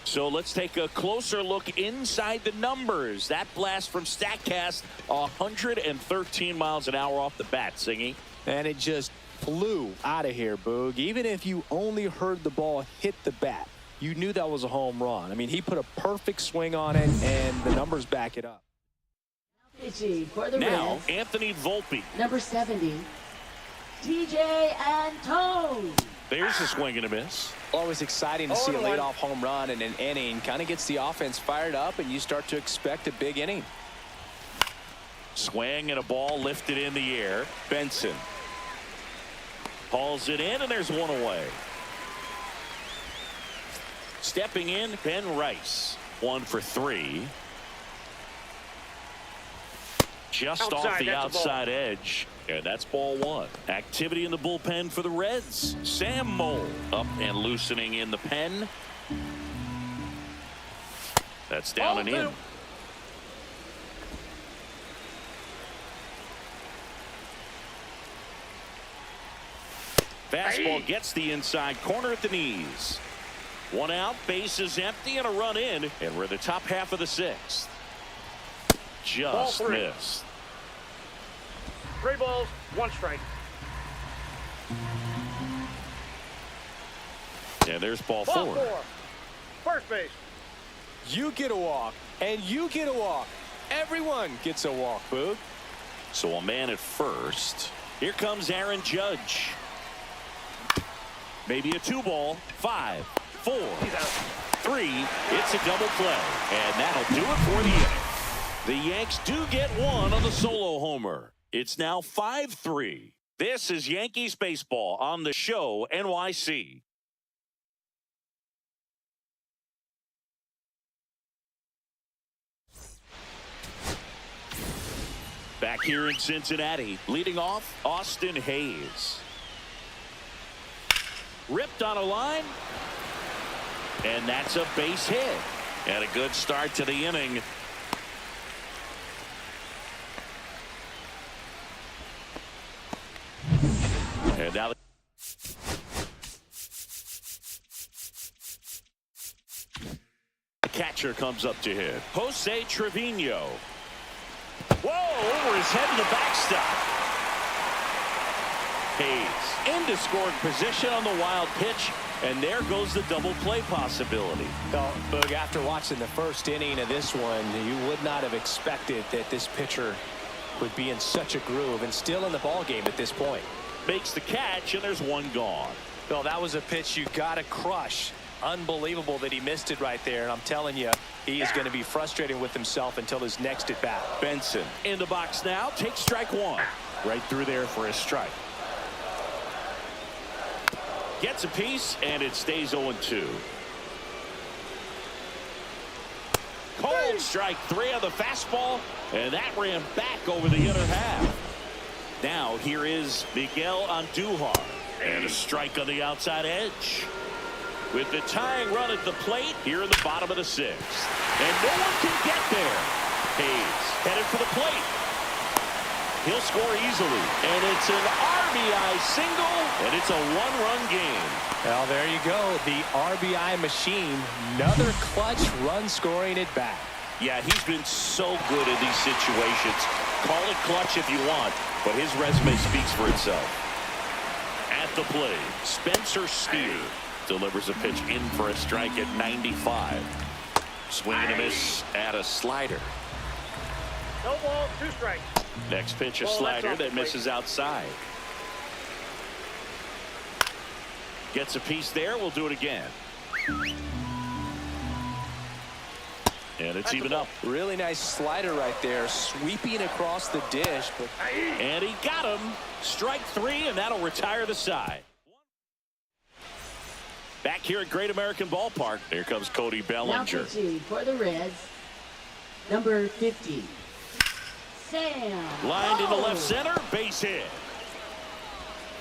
So let's take a closer look inside the numbers. That blast from StatCast, 113 miles an hour off the bat, Singy. And it just flew out of here, Boog. Even if you only heard the ball hit the bat, you knew that was a home run. I mean, he put a perfect swing on it, and the numbers back it up. Pitching for the Now, Reds, Anthony Volpe. number 70, TJ Antone. There's a swing and a miss. Always exciting to see a leadoff home run in an inning. Kind of gets the offense fired up, and you start to expect a big inning. Swing and a ball lifted in the air. Benson hauls it in, and there's one away. Stepping in, Ben Rece. 1 for 3. Just off the outside edge. And that's ball 1. Activity in the bullpen for the Reds. Sam Mole up and loosening in the pen. That's down and in. Fastball gets the inside corner at the knees. 1 out, base is empty, and a run in. And we're in the top half of the 6th. Just missed. 3 balls, 1 strike. And there's ball 4. Ball 4. First base. You get a walk, and you get a walk. Everyone gets a walk, Boog. So a man at first. Here comes Aaron Judge. Maybe a 2 ball. 5, 4, 3. It's a double play. And that'll do it for the inning. The Yanks do get 1 on the solo homer. It's now 5-3. This is Yankees baseball on the show NYC. Back here in Cincinnati, leading off, Austin Hayes. Ripped on a line. And that's a base hit. And a good start to the inning. And now the catcher comes up to hit. Jose Trevino. Whoa, over his head to the backstop. Hayes into scoring position on the wild pitch, and there goes the double play possibility. Oh, Boog, after watching the first inning of this one, you would not have expected that this pitcher would be in such a groove and still in the ball game at this point. Makes the catch, and there's 1 gone. Well, that was a pitch you got to crush. Unbelievable that he missed it right there. And I'm telling you, he is going to be frustrated with himself until his next at bat. Benson in the box now. Takes strike 1. Right through there for a strike. Gets a piece, and it stays 0-2. Cold strike 3 on the fastball, and that ran back over the inner half. Now here is Miguel Andujar, and a strike on the outside edge. With the tying run at the plate here in the bottom of the 6th. And no one can get there. Hayes headed for the plate. He'll score easily. And it's an RBI single, and it's a 1-run game. Well, there you go. The RBI machine. Another clutch run scoring at bat. Yeah, he's been so good in these situations. Call it clutch if you want, but his resume speaks for itself. At the plate, Spencer Steer delivers a pitch in for a strike at 95. Swing and a miss at a slider. No ball, 2 strikes. Next pitch, a slider that misses outside. Gets a piece there. We'll do it again. And it's even up. Really nice slider right there, sweeping across the dish. And he got him. Strike 3, and that'll retire the side. Back here at Great American Ballpark, here comes Cody Bellinger. Now pitching for the Reds, number 50, Sam. Lined into left center, base hit.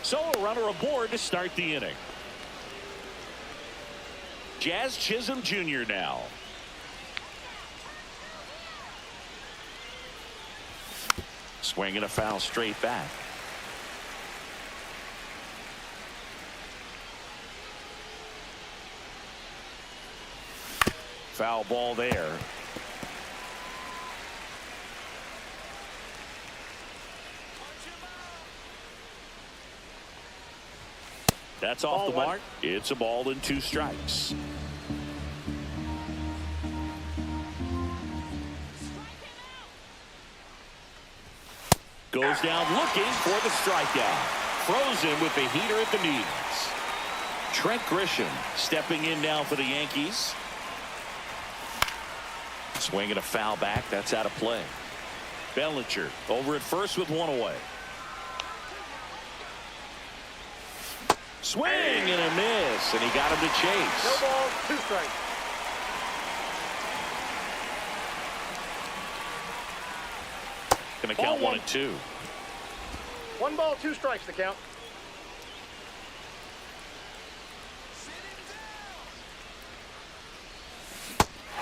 So a runner aboard to start the inning. Jazz Chisholm Jr. now. Swinging a foul straight back. Foul ball there. That's off the mark. It's a ball and 2 strikes. Goes down looking for the strikeout. Frozen with the heater at the knees. Trent Grisham stepping in now for the Yankees. Swinging a foul back. That's out of play. Bellinger over at first with 1 away. Swing and a miss, and he got him to chase. No ball, 2 strikes. Gonna count 1 and 2. 1 ball, 2 strikes to count.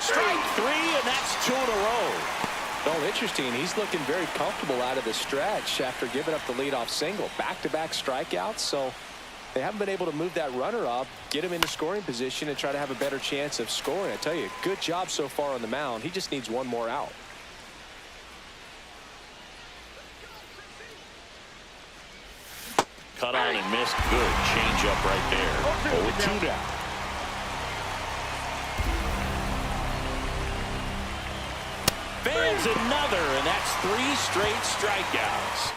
Strike 3, and that's 2 in a row. Well, interesting. He's looking very comfortable out of the stretch after giving up the leadoff single. Back-to-back strikeouts, so they haven't been able to move that runner up, get him into scoring position, and try to have a better chance of scoring. I tell you, good job so far on the mound. He just needs 1 more out. Cut on and missed. Good change up right there. 0-2 down. Fans another, and that's 3 straight strikeouts.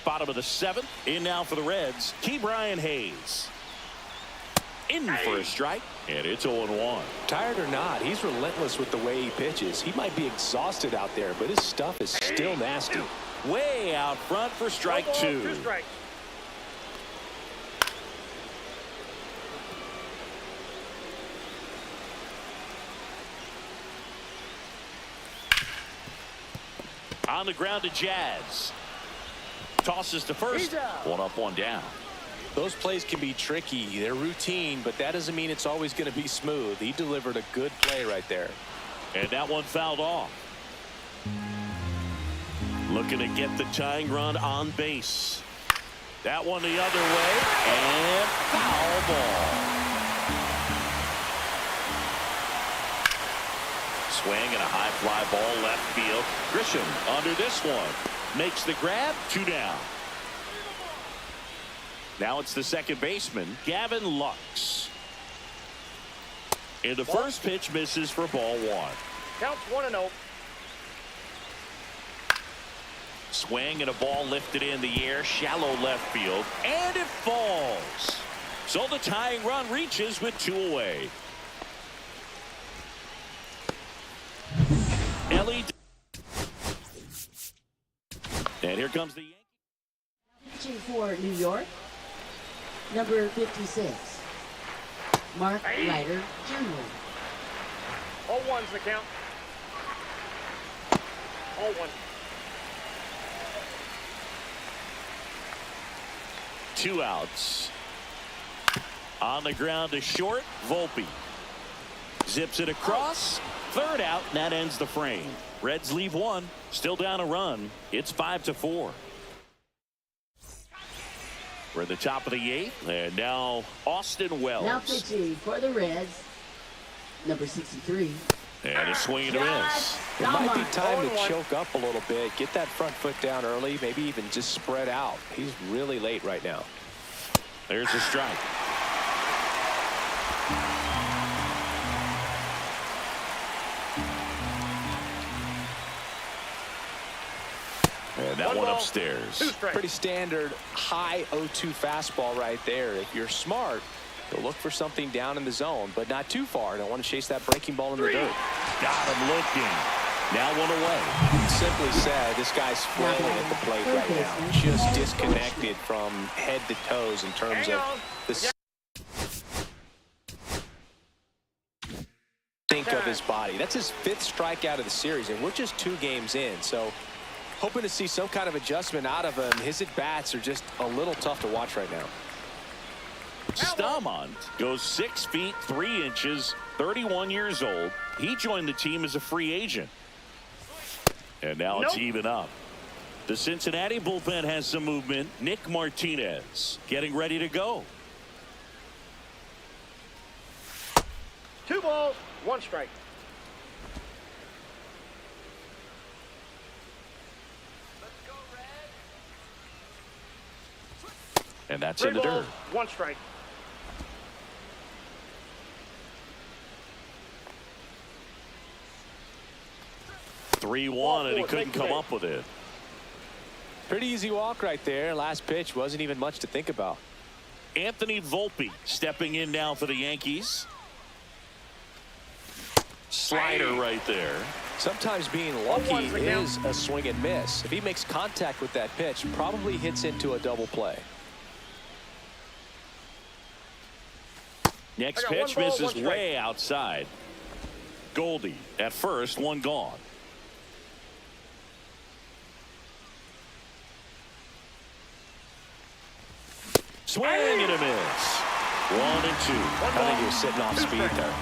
Bottom of the 7th. In now for the Reds, Ke'Bryan Hayes. In for a strike, and it's 0-1. Tired or not, he's relentless with the way he pitches. He might be exhausted out there, but his stuff is still nasty. Way out front for strike 1 ball, 2. 2 strikes. On the ground to Jazz. Tosses to first. 1 up, 1 down. Those plays can be tricky. They're routine, but that doesn't mean it's always going to be smooth. He delivered a good play right there. And that one fouled off. Looking to get the tying run on base. That one the other way, and foul ball. Swing and a high fly ball left field. Grisham under this one. Makes the grab, 2 down. Now it's the second baseman, Gavin Lux. And the first pitch misses for ball 1. Counts 1-0. Swing and a ball lifted in the air, shallow left field, and it falls. So the tying run reaches with 2 away. Elly. And here comes the Yankees. Pitching for New York, number 56, Mark Leiter Jr. All 1's the count. All 1. 2 outs. On the ground to short, Volpe. Zips it across. 3rd out, and that ends the frame. Reds leave 1. Still down a run. It's 5-4. We're at the top of the 8th, and now Austin Wells. Now pitching for the Reds, number 63. And a swing and a miss. It might be time to choke up a little bit, get that front foot down early, maybe even just spread out. He's really late right now. There's a strike. And that 1 one ball, upstairs. 2 strikes. Pretty standard high 0-2 fastball right there. If you're smart, you'll look for something down in the zone, but not too far. Don't want to chase that breaking ball in the dirt. Got him looking. Now 1 away. Simply said, this guy's flailing at the plate right now. Just disconnected from head to toes in terms of the sink of his body. That's his 5th strikeout of the series, and we're just 2 games in. So hoping to see some kind of adjustment out of him. His at-bats are just a little tough to watch right now. Stamont goes 6 feet 3 inches, 31 years old. He joined the team as a free agent. And now it's even up. The Cincinnati bullpen has some movement. Nick Martinez getting ready to go. 2 balls, 1 strike. And that's 3 in the balls, dirt. 1 strike. Three one, and he couldn't come up with it. Pretty easy walk right there. Last pitch wasn't even much to think about. Anthony Volpe stepping in now for the Yankees. Slider right there. Sometimes being lucky is a swing and miss. If he makes contact with that pitch, probably hits into a double play. Next I got pitch 1 ball, misses 1 strike. way outside. Goldie at first, 1 gone. Swing and a miss. 1 and 2. I think he was sitting off speed there.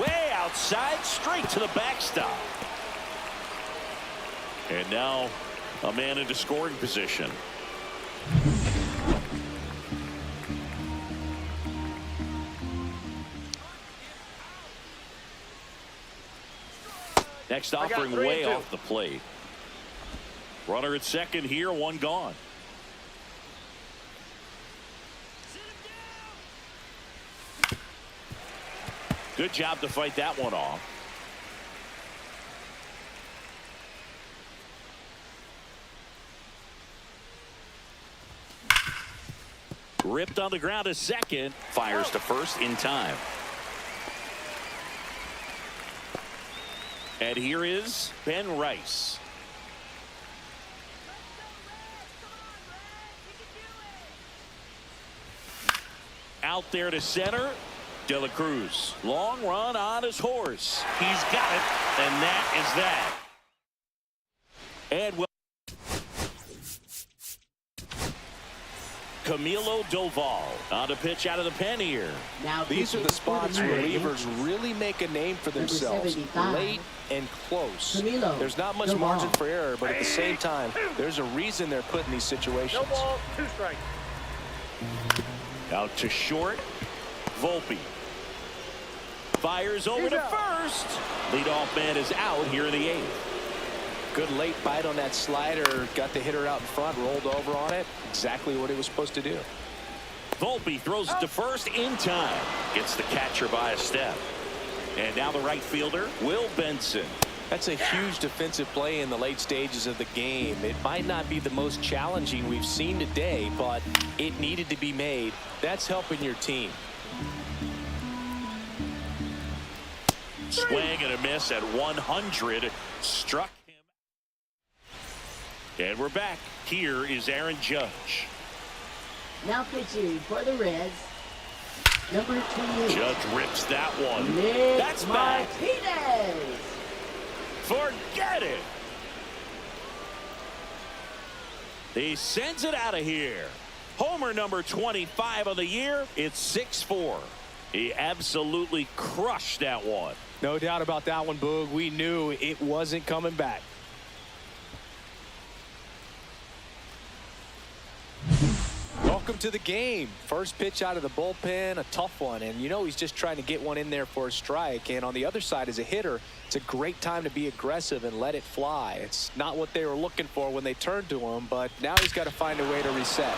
Way outside, straight to the backstop. And now a man into scoring position. Next I got offering 3 way and 2. off the plate. Runner at second here, 1 gone. Good job to fight that one off. Ripped on the ground to second. Fires to first in time. And here is Ben Rice. Out there to center. De La Cruz. Long run on his horse. He's got it. And that is that. And Camilo Doval on to pitch out of the pen here. Now These are pitching the for spots New where York relievers Yankees. really make a name for themselves. 75. Late and close. Camilo There's not much Doval. margin for error, but at the same time, there's a reason they're put in these situations. No ball, 2 strikes. Out to short. Volpe. Fires over He's to out. first. Leadoff man is out here in the 8th. Good late bite on that slider. Got the hitter out in front, rolled over on it. Exactly what he was supposed to do. Volpe throws it to first in time. Gets the catcher by a step. And now the right fielder, Will Benson. That's a huge defensive play in the late stages of the game. It might not be the most challenging we've seen today, but it needed to be made. That's helping your team. Swing and a miss at 100. Struck him. And we're back. Here is Aaron Judge. Now pitching for the Reds. Number 28. Judge rips that one. Nick That's back. Martinez. Forget it. He sends it out of here. Homer number 25 of the year. It's 6-4. He absolutely crushed that one. No doubt about that one, Boog. We knew it wasn't coming back. Welcome to the game. First pitch out of the bullpen, a tough one. And you know he's just trying to get one in there for a strike. And on the other side, as a hitter, it's a great time to be aggressive and let it fly. It's not what they were looking for when they turned to him, but now he's got to find a way to reset.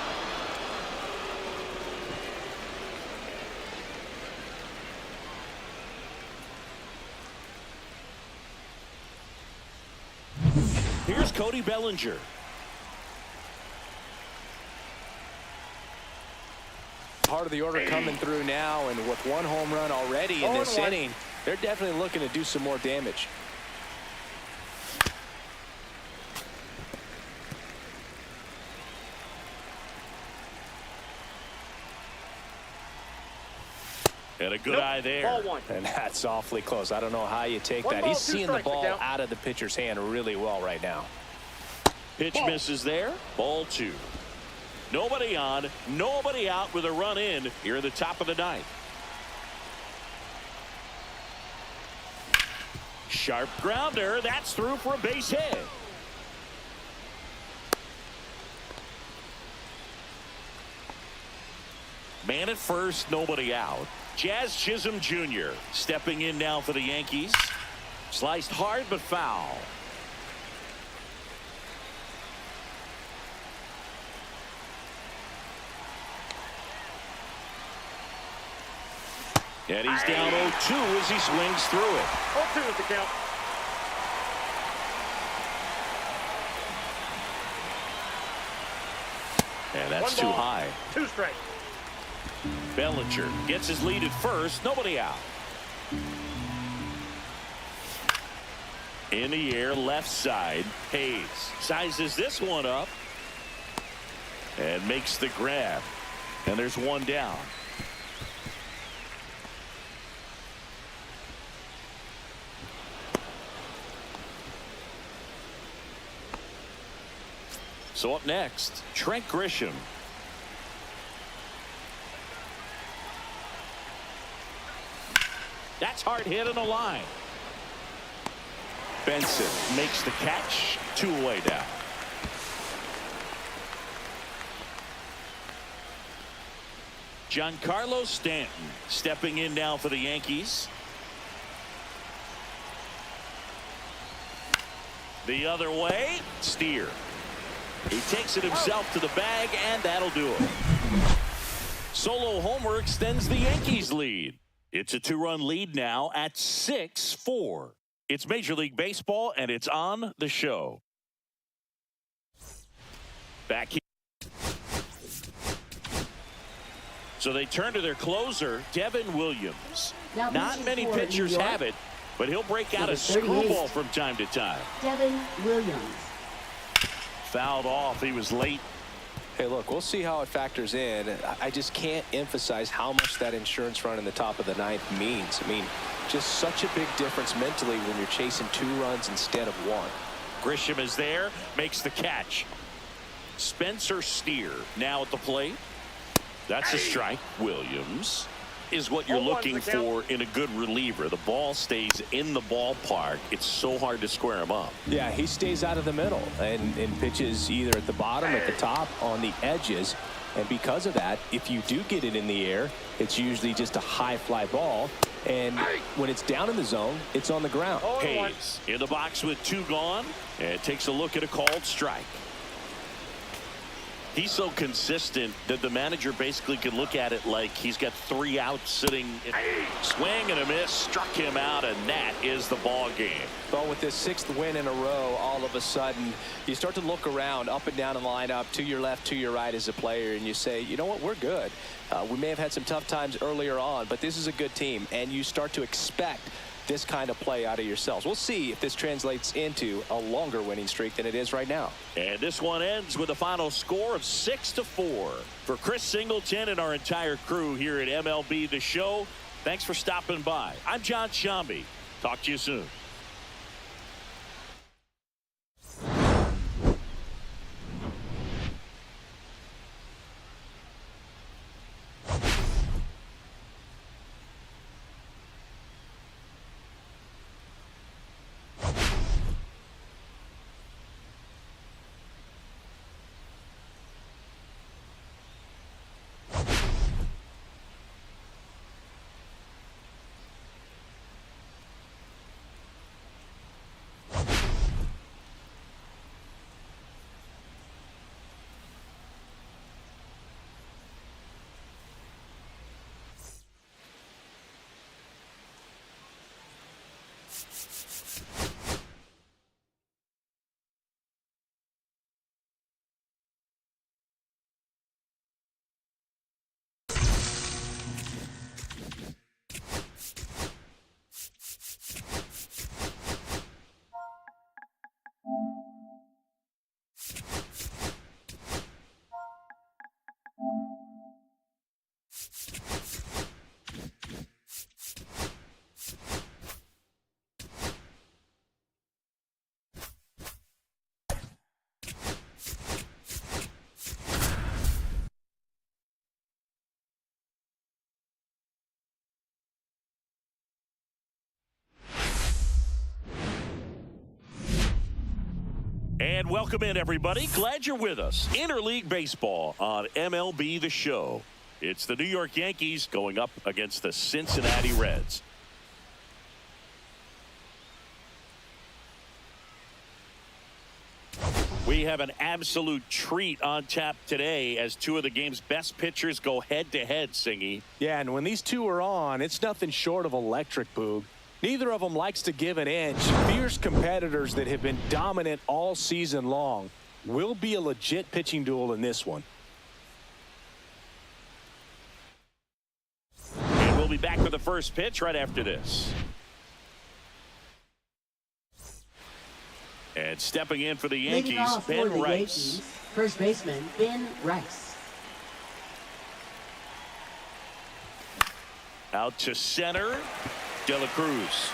Here's Cody Bellinger. Part of the order coming through now, and with 1 home run already in this 0-1. inning, they're definitely looking to do some more damage. And a good Nope. eye there. Ball 1. And that's awfully close. I don't know how you take 1 that. ball, He's 2 seeing the strikes, ball Miguel. out of the pitcher's hand really well right now. Pitch misses there. Ball 2. Nobody on, nobody out with a run in here at the top of the 9th. Sharp grounder. That's through for a base hit. Man at first, nobody out. Jazz Chisholm Jr. stepping in now for the Yankees. Sliced hard but foul. And he's down 0-2 as he swings through it. 0-2 is the count. And that's 1 too ball, high. 2 strikes. Bellinger gets his lead at first. Nobody out. In the air, left side. Hayes sizes this one up. and makes the grab. And there's one down. So up next, Trent Grisham. That's hard hit on the line. Benson makes the catch. 2 away now. Giancarlo Stanton stepping in now for the Yankees. The other way, Steer. He takes it himself to the bag, and that'll do it. Solo homer extends the Yankees lead. It's a 2-run lead now at 6-4. It's Major League Baseball, and it's on the show. Back here. So they turn to their closer, Devin Williams. Now Not many pitchers have it, but he'll break out a screwball from time to time. Devin Williams. Fouled off. He was late. Hey, look, we'll see how it factors in. I just can't emphasize how much that insurance run in the top of the 9th means. I mean, just such a big difference mentally when you're chasing 2 runs instead of 1. Grisham is there, makes the catch. Spencer Steer now at the plate. That's a strike. Williams is what you're looking for in a good reliever. The ball stays in the ballpark. It's so hard to square him up. Yeah, he stays out of the middle and pitches either at the bottom, at the top, on the edges. And because of that, if you do get it in the air, it's usually just a high fly ball. And when it's down in the zone, it's on the ground. Hayes in the box with 2 gone, and takes a look at a called strike. He's so consistent that the manager basically can look at it like he's got 3 outs sitting. Swing and a miss, struck him out, and that is the ball game. Well, with this 6th win in a row, all of a sudden, you start to look around up and down the lineup, to your left, to your right as a player, and you say, you know what, we're good. We may have had some tough times earlier on, but this is a good team, and you start to expect this kind of play out of yourselves. We'll see if this translates into a longer winning streak than it is right now. And this one ends with a final score of 6-4. For Chris Singleton and our entire crew here at MLB The Show, thanks for stopping by. I'm John Shambi. Talk to you soon. And welcome in, everybody. Glad you're with us. Interleague Baseball on MLB The Show. It's the New York Yankees going up against the Cincinnati Reds. We have an absolute treat on tap today as 2 of the game's best pitchers go head-to-head, Singy. Yeah, and when these 2 are on, it's nothing short of electric, Boog. Neither of them likes to give an inch. Fierce competitors that have been dominant all season long. Will be a legit pitching duel in this one. And we'll be back with the first pitch right after this. And stepping in for the Leading Yankees, off for Ben the Rice. Yankees, first baseman Ben Rice. Out to center, De La Cruz.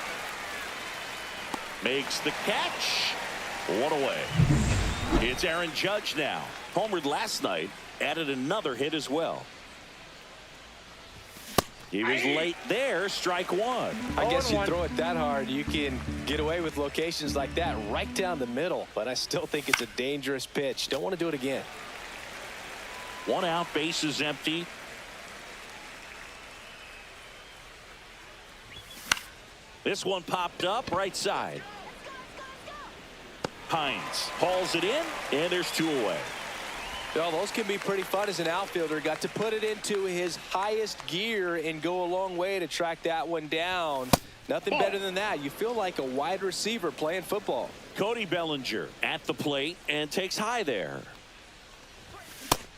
Makes the catch. One away. It's Aaron Judge now. Homered last night, added another hit as well. He was late there, strike one. I guess you throw it that hard, you can get away with locations like that right down the middle. But I still think it's a dangerous pitch. Don't want to do it again. One out, bases empty. This one popped up right side. Hinds hauls it in, and there's two away. Well, those can be pretty fun as an outfielder. Got to put it into his highest gear and go a long way to track that one down. Nothing better than that. You feel like a wide receiver playing football. Cody Bellinger at the plate and takes high there.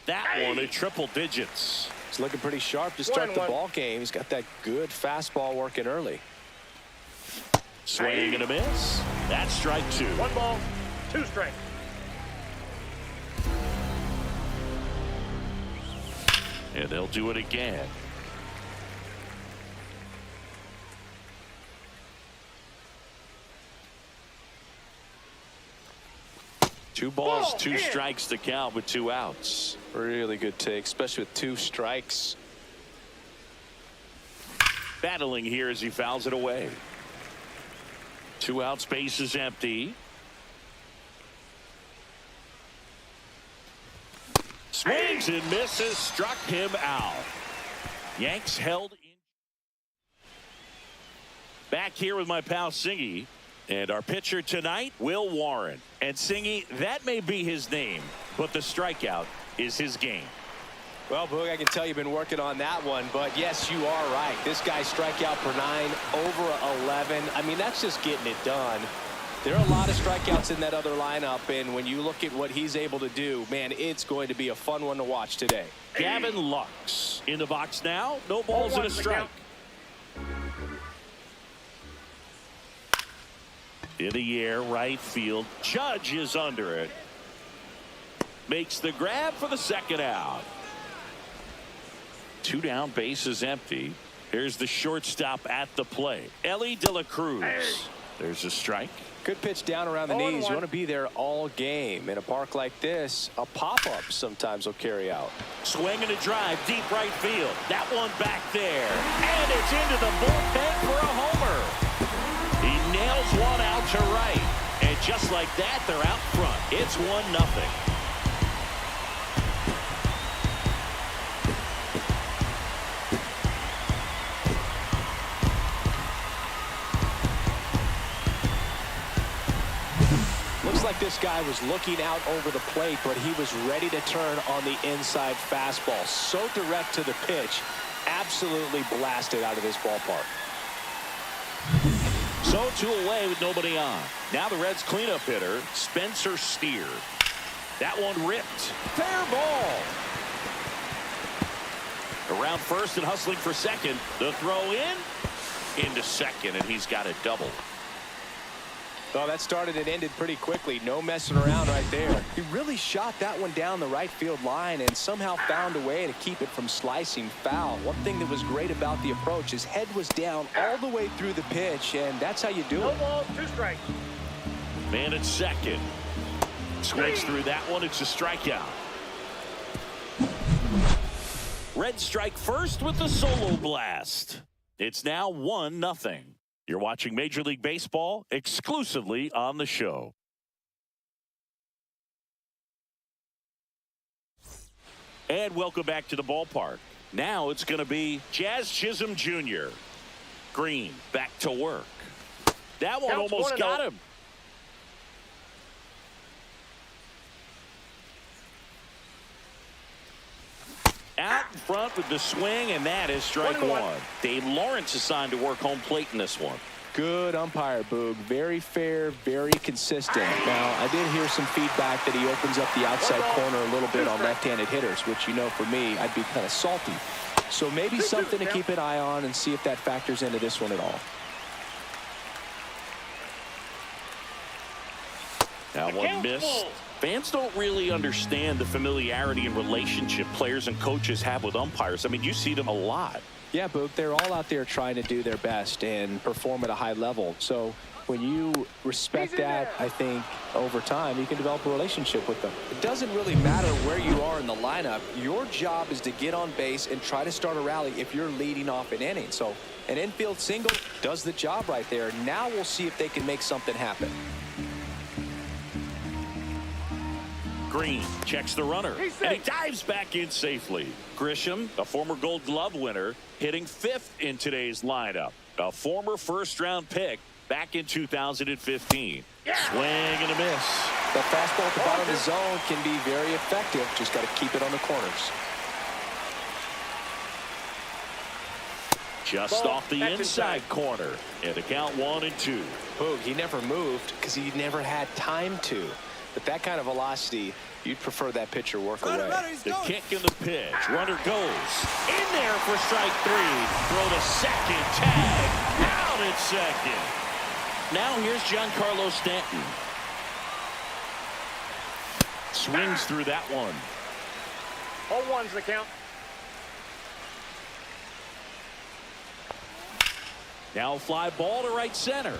That one at triple digits. He's looking pretty sharp to start the ball game. He's got that good fastball working early. Swing and a miss. That's strike two. 1 ball, 2 strikes. And they'll do it again. Two balls, 2 strikes to count with 2 outs. Really good take, especially with 2 strikes. Battling here as he fouls it away. 2 outs, base is empty. Swings and misses, struck him out. Yanks held in. Back here with my pal Singy. And our pitcher tonight, Will Warren. And Singy, that may be his name, but the strikeout is his game. Well, Boog, I can tell you've been working on that one, but yes, you are right. This guy's strikeout per 9, over 11. I mean, that's just getting it done. There are a lot of strikeouts in that other lineup, and when you look at what he's able to do, man, it's going to be a fun one to watch today. Gavin Lux in the box now. No balls and a strike. In the air, right field. Judge is under it. Makes the grab for the second out. 2 down, base is empty. Here's the shortstop at the plate. Elly De La Cruz. There's a strike. Good pitch down around the knees. You want to be there all game. In a park like this, a pop-up sometimes will carry out. Swing and a drive, deep right field. That one back there. And it's into the bullpen for a homer. He nails one out to right. And just like that, they're out front. It's 1-0. Looks like this guy was looking out over the plate, but he was ready to turn on the inside fastball. So direct to the pitch. Absolutely blasted out of this ballpark. So 2 away with nobody on. Now the Reds cleanup hitter, Spencer Steer. That one ripped. Fair ball. Around first and hustling for second. The throw into second, and he's got a double. Well, that started and ended pretty quickly. No messing around right there. He really shot that one down the right field line and somehow found a way to keep it from slicing foul. One thing that was great about the approach, his head was down all the way through the pitch, and that's how you do it. 1 ball, 2 strikes. Man at second. Swings through that one. It's a strikeout. Reds strike first with the solo blast. It's now 1-0. You're watching Major League Baseball exclusively on the show. And welcome back to the ballpark. Now it's going to be Jazz Chisholm Jr. Green back to work. That one almost got him. Out in front with the swing, and that is strike 1. Dave Lawrence assigned to work home plate in this one. Good umpire, Boog. Very fair, very consistent. Now, I did hear some feedback that he opens up the outside corner a little bit on left-handed hitters, which, you know, for me, I'd be kind of salty. So maybe something to keep an eye on and see if that factors into this one at all. That one missed. Fans don't really understand the familiarity and relationship players and coaches have with umpires. I mean, you see them a lot. Yeah, but they're all out there trying to do their best and perform at a high level. So when you respect that, I think over time you can develop a relationship with them. It doesn't really matter where you are in the lineup. Your job is to get on base and try to start a rally if you're leading off an inning. So an infield single does the job right there. Now we'll see if they can make something happen. Green checks the runner, and he dives back in safely. Grisham, a former Gold Glove winner, hitting 5th in today's lineup. A former first-round pick back in 2015. Swing and a miss. The fastball at the bottom of the zone can be very effective. Just got to keep it on the corners. Just off the inside corner. And the count 1-2. Boog, he never moved because he never had time to. But that kind of velocity, you'd prefer that pitcher work away. The kick and the pitch. Runner goes in there for strike 3. Throw to second. Tag. Out at second. Now here's Giancarlo Stanton. Swings through that one. 0-1's the count. Now fly ball to right center.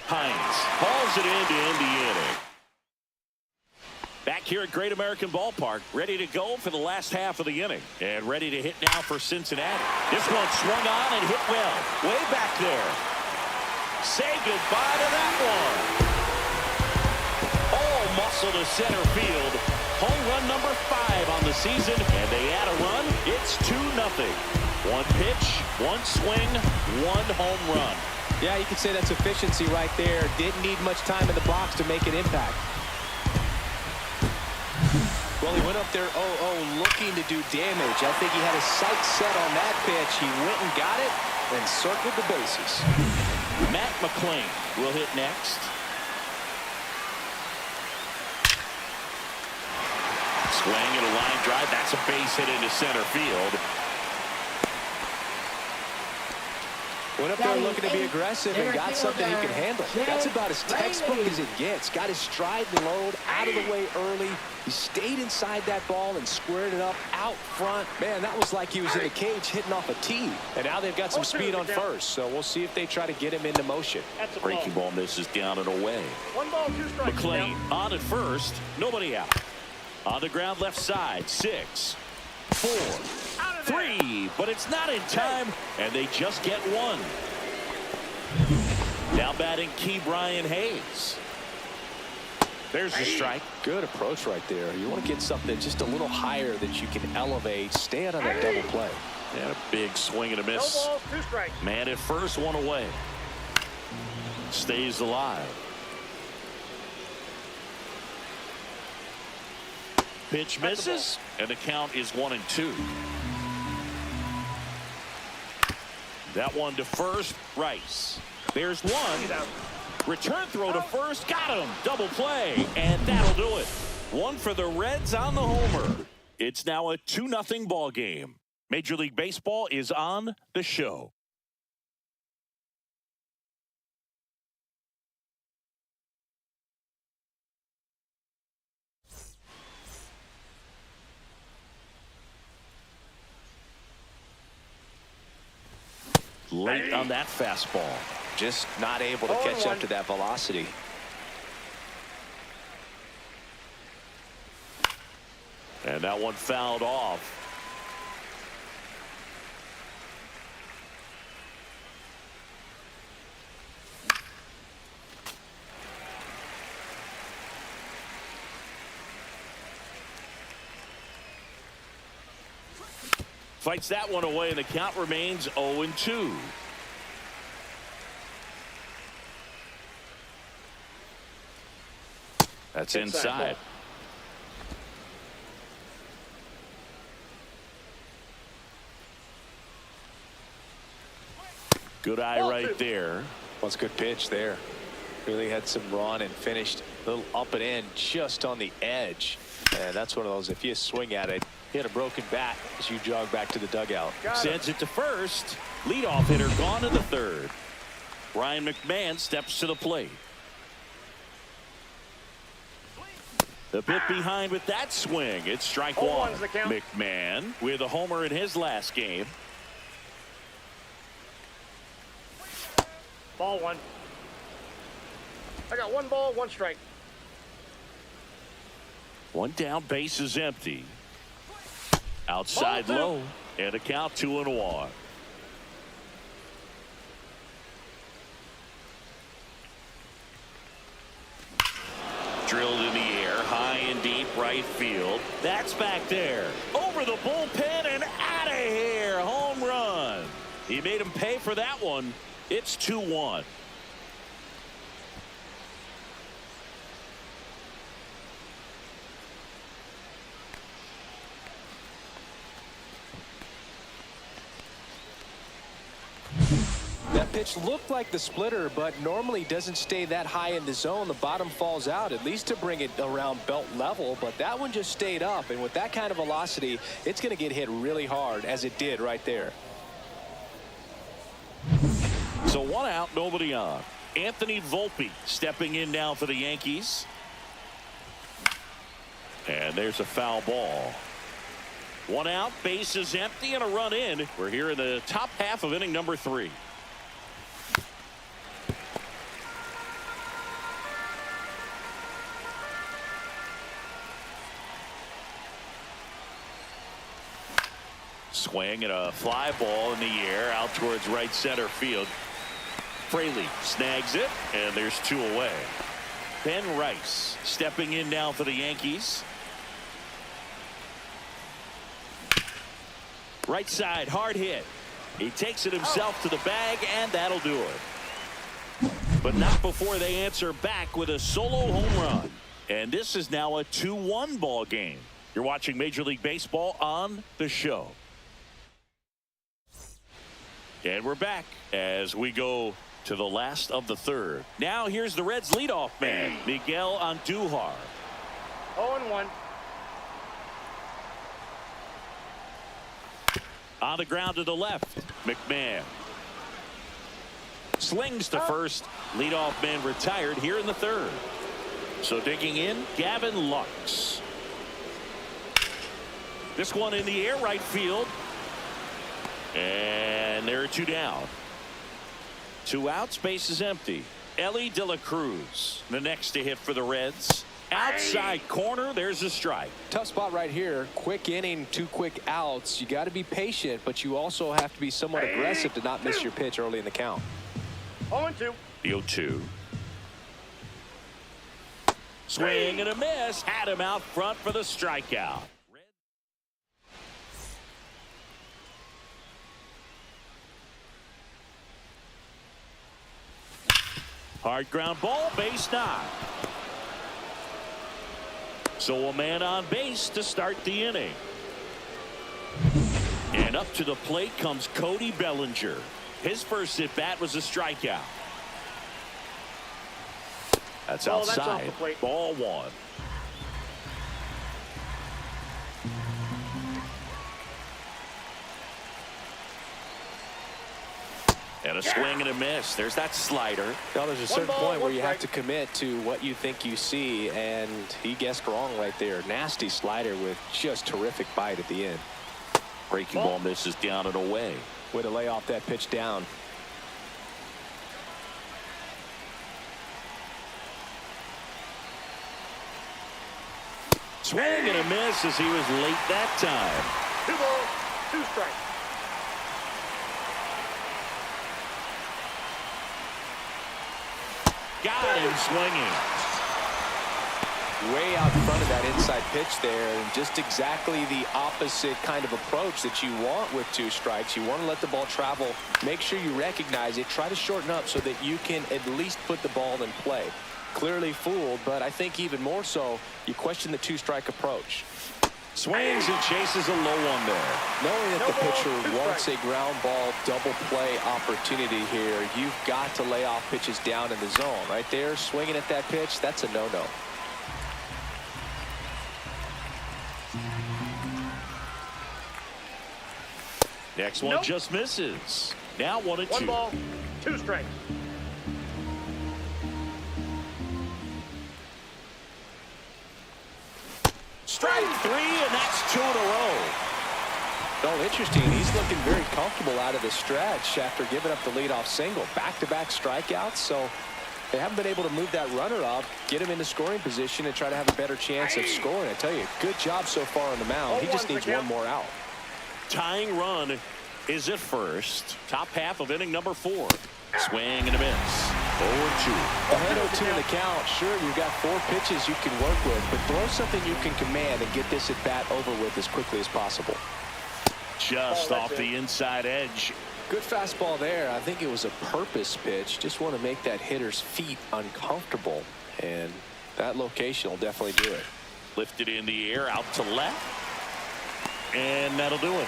Hinds hauls it in to end the inning. Back here at Great American Ballpark, ready to go for the last half of the inning. And ready to hit now for Cincinnati. This one swung on and hit well. Way back there. Say goodbye to that one. All muscle to center field. Home run number 5 on the season. And they add a run. It's 2-0. 1 pitch, 1 swing, 1 home run. Yeah, you could say that's efficiency right there. Didn't need much time in the box to make an impact. Well, he went up there 0-0 looking to do damage. I think he had his sights set on that pitch. He went and got it and circled the bases. Matt McLain will hit next. Swing and a line drive. That's a base hit into center field. Went up there looking to be aggressive and got something he can handle. That's about as textbook as it gets. Got his stride and load out of the way early. He stayed inside that ball and squared it up out front. Man, that was like he was in a cage hitting off a tee. And now they've got some speed on first, so we'll see if they try to get him into motion. Breaking ball misses down and away. 1 ball, 2 strikes. McLain on at first. Nobody out. On the ground left side. 6, 4, 3, but it's not in time, and they just get 1. Now batting Key Brian Hayes. There's the strike. Good approach right there. You want to get something just a little higher that you can elevate. Stay out on that double play. And a big swing and a miss. No balls, 2 strikes. Man at first, 1 away. Stays alive. Pitch misses, and the count is 1-2. That one to first, Rice. There's 1. Return throw to first, got him. Double play, and that'll do it. 1 for the Reds on the homer. It's now a 2-0 ball game. Major League Baseball is on the show. Late on that fastball. Just not able to catch up to that velocity. And that one fouled off. Fights that one away, and the count remains 0-2. That's inside. Good eye right there. Well, good pitch there. Really had some run and finished a little up and in just on the edge. And that's one of those, if you swing at it, hit a broken bat as you jog back to the dugout. Sends it to first. Leadoff hitter gone in the 3rd. Ryan McMahon steps to the plate. The bit behind with that swing. It's strike one. One's the count. McMahon with a homer in his last game. Ball one. I got 1 ball, 1 strike. One down, base is empty. Outside Ball two. low, and a count 2-1. Drilled in the air, high and deep, right field. That's back there. Over the bullpen and out of here. Home run. He made him pay for that one. It's 2-1. That pitch looked like the splitter, but normally doesn't stay that high in the zone. The bottom falls out, at least to bring it around belt level, but that one just stayed up, and with that kind of velocity, it's going to get hit really hard, as it did right there. So 1 out, nobody on. Anthony Volpe stepping in now for the Yankees. And there's a foul ball. 1 out, base is empty, and a run in. We're here in the top half of inning number 3. Swing and a fly ball in the air out towards right center field. Fraley snags it, and there's 2 away. Ben Rice stepping in now for the Yankees. Right side, hard hit. He takes it himself to the bag, and that'll do it. But not before they answer back with a solo home run. And this is now a 2-1 ball game. You're watching Major League Baseball on the show. And we're back as we go to the last of the 3rd. Now here's the Reds leadoff man, Miguel Andujar. 0-1. On the ground to the left, McMahon. Slings to first. Leadoff man retired here in the 3rd. So digging in, Gavin Lux. This one in the air, right field. And there are 2 down. 2 outs, base is empty. Elly de la Cruz, the next to hit for the Reds. Outside corner, there's a strike. Tough spot right here. Quick inning, 2 quick outs. You got to be patient, but you also have to be somewhat aggressive to not miss your pitch early in the count. 0-2. The 0-2. Swing and a miss. Had him out front for the strikeout. Hard ground ball, base knock. So a man on base to start the inning. And up to the plate comes Cody Bellinger. His first at bat was a strikeout. That's outside. That's off the plate. Ball 1. And a swing and a miss. There's that slider. Now there's a certain 1 ball, point where 1 you have to strike. commit to what you think you see, and he guessed wrong right there. Nasty slider with just terrific bite at the end. Breaking ball misses down and away. Way to lay off that pitch down. Swing and a miss as he was late that time. 2 balls, 2 strikes. Got him swinging. Way out in front of that inside pitch there, and just exactly the opposite kind of approach that you want with 2 strikes. You want to let the ball travel. Make sure you recognize it. Try to shorten up so that you can at least put the ball in play. Clearly fooled, but I think even more so, you question the 2-strike approach. Swings and chases a low one there. Knowing that the No ball, pitcher 2 wants strikes. a ground ball double play opportunity here, you've got to lay off pitches down in the zone. Right there, swinging at that pitch, that's a no-no. Next one Nope. just misses. Now 1-2. 1 ball, 2 strikes. strike three, and that's 2 in a row. Oh, interesting. He's looking very comfortable out of the stretch after giving up the leadoff single. Back-to-back strikeouts, so they haven't been able to move that runner up, get him into scoring position, and try to have a better chance of scoring. I tell you, good job so far on the mound. He just needs one more out. Tying run is at first. Top half of inning number 4. Swing and a miss. 0-2. Ahead 0-2 in the count. Sure, you've got 4 pitches you can work with, but throw something you can command and get this at bat over with as quickly as possible. Just off the inside edge. Good fastball there. I think it was a purpose pitch. Just want to make that hitter's feet uncomfortable, and that location will definitely do it. Lifted in the air out to left, and that'll do it.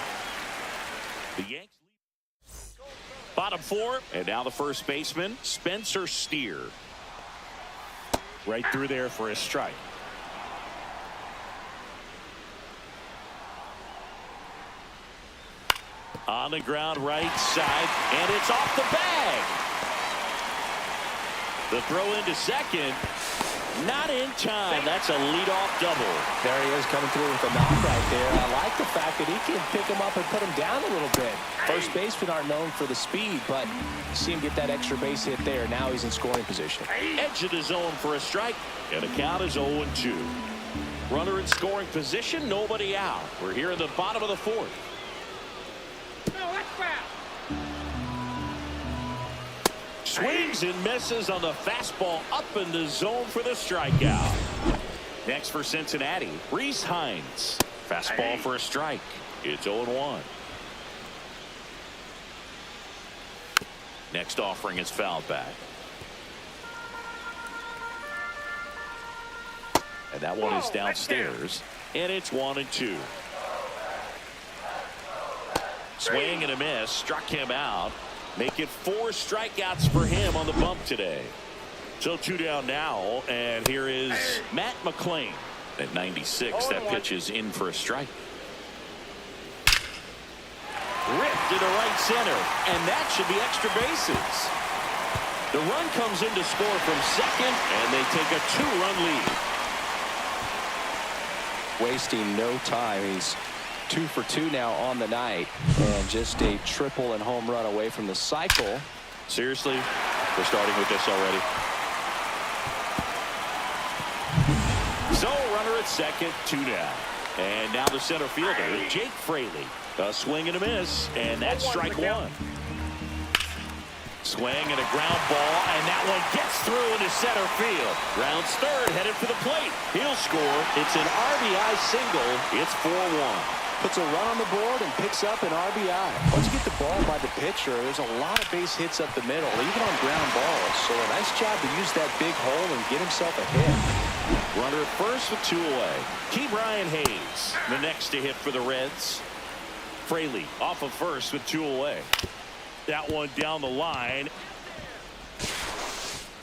The Yankees lead. Bottom 4, and now the first baseman, Spencer Steer. Right through there for a strike. On the ground right side, and it's off the bag. The throw into second, not in time. That's a leadoff double. There he is coming through with a knock right there. I like the fact that he can pick him up and put him down a little bit. First basemen aren't known for the speed, but you see him get that extra base hit there. Now he's in scoring position. Edge of the zone for a strike, and the count is 0-2. Runner in scoring position, nobody out. We're here in the bottom of the 4th. Swings and misses on the fastball up in the zone for the strikeout. Next for Cincinnati, Rece Hinds. Fastball for a strike. It's 0-1. Next offering is fouled back. And that one is downstairs. And it's 1-2. Swing and a miss. Struck him out. Make it 4 strikeouts for him on the bump today. So 2 down now, and here is Matt McLain at 96. That pitch is in for a strike. Ripped to the right center, and that should be extra bases. The run comes in to score from second, and they take a 2-run lead. Wasting no time. He's 2 for 2 now on the night, and just a triple and home run away from the cycle. Seriously, we're starting with this already. So runner at second, 2 down. And now the center fielder, Jake Fraley. A swing and a miss, and that's strike 1. Swing and a ground ball, and that one gets through into center field. Rounds third, headed for the plate. He'll score. It's an RBI single. It's 4-1. Puts a run on the board and picks up an RBI. Once you get the ball by the pitcher, there's a lot of base hits up the middle, even on ground balls. So a nice job to use that big hole and get himself a hit. Runner at first with 2 away. Brian Hayes, the next to hit for the Reds. Fraley off of first with 2 away. That one down the line.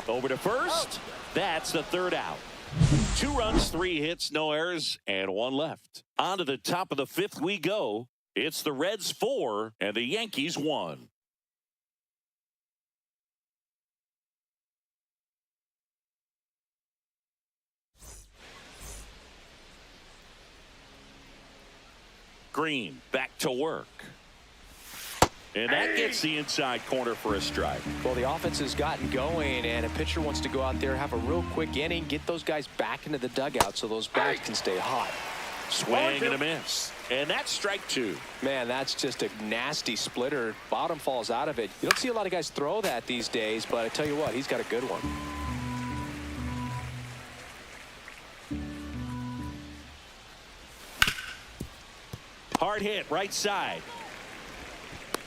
Over to first. That's the 3rd out. 2 runs, 3 hits, no errors, and 1 left. On to the top of the 5th we go. It's the Reds 4 and the Yankees 1. Green back to work. And that gets the inside corner for a strike. Well, the offense has gotten going, and a pitcher wants to go out there, have a real quick inning, get those guys back into the dugout so those bats can stay hot. Swing and a miss. And that's strike 2. Man, that's just a nasty splitter. Bottom falls out of it. You don't see a lot of guys throw that these days, but I tell you what, he's got a good one. Hard hit right side.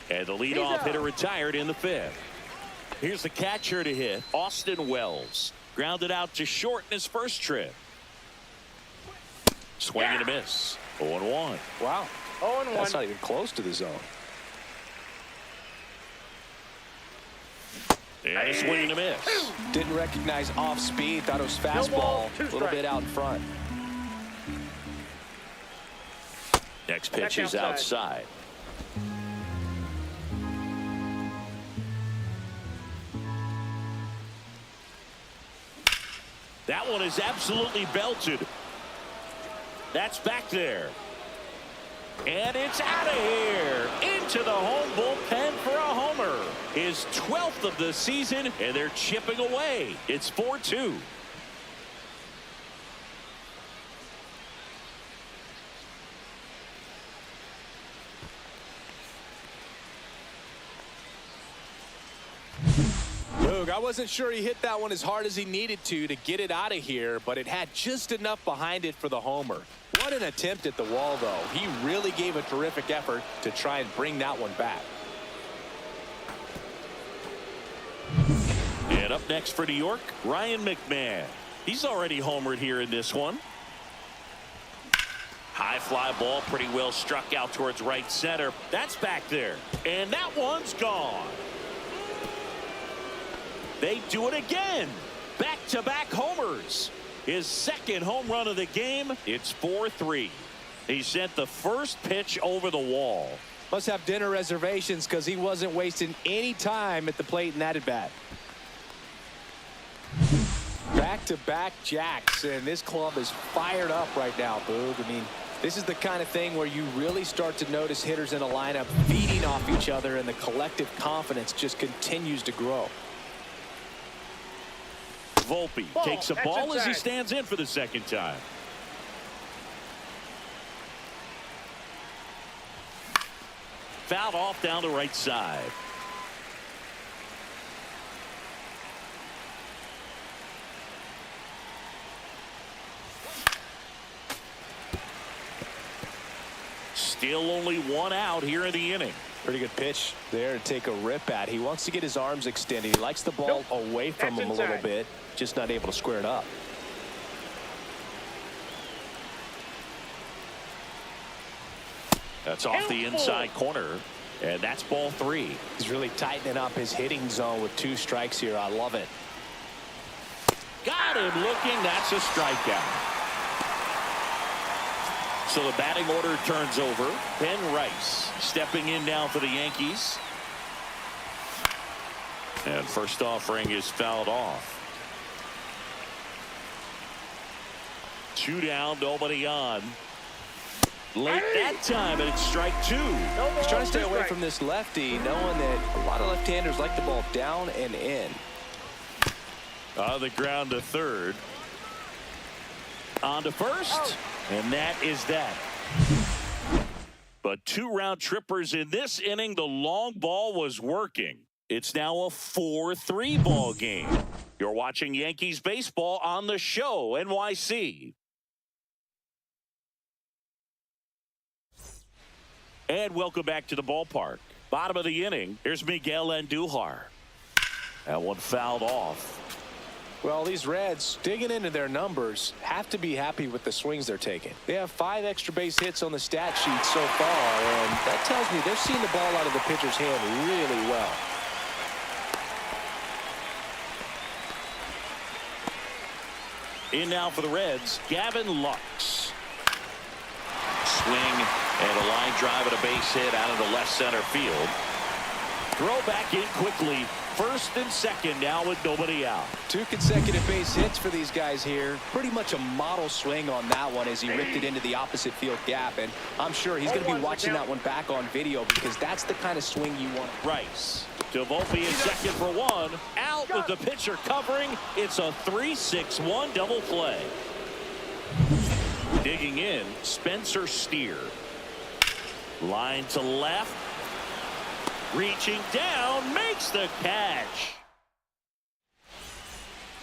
And the leadoff hitter retired in the 5th. Here's the catcher to hit, Austin Wells. Grounded out to short in his first trip. Swing and a miss. 0-1. Wow. 0-1. That's not even close to the zone. And a swing and a miss. Didn't recognize off speed. Thought it was fastball. A little bit out in front. Next pitch is outside. That one is absolutely belted. That's back there. And it's out of here. Into the home bullpen for a homer. His 12th of the season, and they're chipping away. It's 4-2. I wasn't sure he hit that one as hard as he needed to get it out of here, but it had just enough behind it for the homer. What an attempt at the wall, though. He really gave a terrific effort to try and bring that one back. And up next for New York, Ryan McMahon. He's already homered here in this one. High fly ball, pretty well struck out towards right center. That's back there. And that one's gone. They do it again. Back-to-back homers. His second home run of the game. It's 4-3. He sent the first pitch over the wall. Must have dinner reservations because he wasn't wasting any time at the plate in that at-bat. Back-to-back jacks, and this club is fired up right now, Boog. I mean, this is the kind of thing where you really start to notice hitters in a lineup feeding off each other, and the collective confidence just continues to grow. Volpe takes a ball as he stands in for the second time. Fouled off down the right side. Still only one out here in the inning. Pretty good pitch there to take a rip at. He wants to get his arms extended. He likes the ball away from him a little bit. Just not able to square it up. That's off the inside corner. And that's ball 3. He's really tightening up his hitting zone with 2 strikes here. I love it. Got him looking. That's a strikeout. So the batting order turns over. Ben Rice stepping in now for the Yankees. And first offering is fouled off. 2 down, nobody on. Late that time, and it's strike 2. He's trying to stay away from this lefty, knowing that a lot of left-handers like the ball down and in. On the ground to third. On to first. And that is that. But 2 round trippers in this inning. The long ball was working. It's now a 4-3 ball game. You're watching Yankees baseball on the show, NYC. And welcome back to the ballpark. Bottom of the inning. Here's Miguel Andujar. That one fouled off. Well, these Reds, digging into their numbers, have to be happy with the swings they're taking. They have 5 extra base hits on the stat sheet so far, and that tells me they're seeing the ball out of the pitcher's hand really well. In now for the Reds, Gavin Lux. Swing and a line drive and a base hit out into left center field. Throw back in quickly. First and second now with nobody out. 2 consecutive base hits for these guys here. Pretty much a model swing on that one as he ripped it into the opposite field gap. And I'm sure he's going to be watching that one back on video because that's the kind of swing you want. Rice to Volpe in second for 1. Out with the pitcher covering. It's a 3-6-1 double play. Digging in, Spencer Steer. Line to left. Reaching down, makes the catch.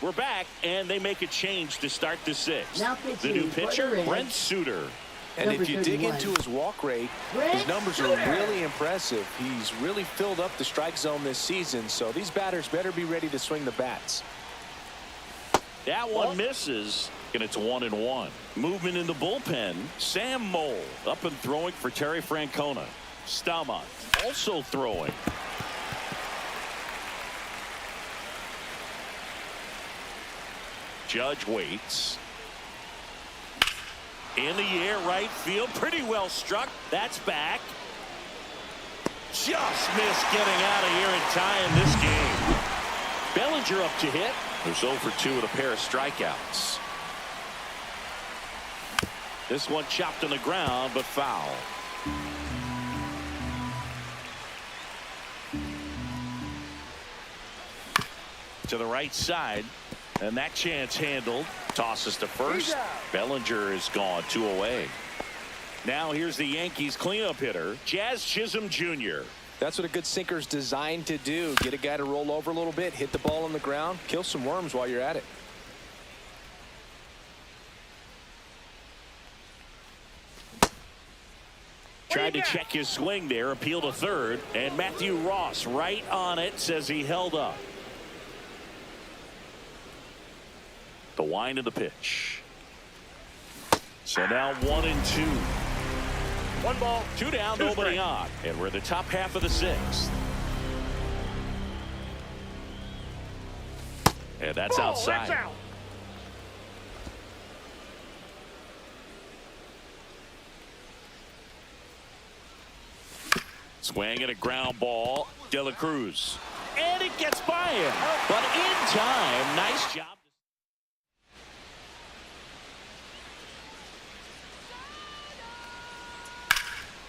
We're back, and they make a change to start the 6th. The new pitcher, Brent Suter. And if you dig into his walk rate, his numbers are really impressive. He's really filled up the strike zone this season, so these batters better be ready to swing the bats. That one misses, and it's 1-1. Movement in the bullpen, Sam Moll up and throwing for Terry Francona. Stamont also throwing. Judge waits. In the air, right field, pretty well struck. That's back. Just missed getting out of here and tying this game. Bellinger up to hit. There's 0 for 2 with a pair of strikeouts. This one chopped on the ground, but foul. To the right side, and that chance handled. Tosses to first. Bellinger is gone, 2 away. Now here's the Yankees cleanup hitter, Chisholm Jr. That's what a good sinker's designed to do. Get a guy to roll over a little bit, hit the ball on the ground, kill some worms while you're at it. Tried to check his swing there, appeal to third, and Matthew Ross right on it, says he held up. The wind of the pitch. So now 1-2. 1 ball. 2 down, nobody on. And we're in the top half of the 6th. And that's outside. That's out. Swing and a ground ball. De La Cruz. And it gets by him. But in time, nice job.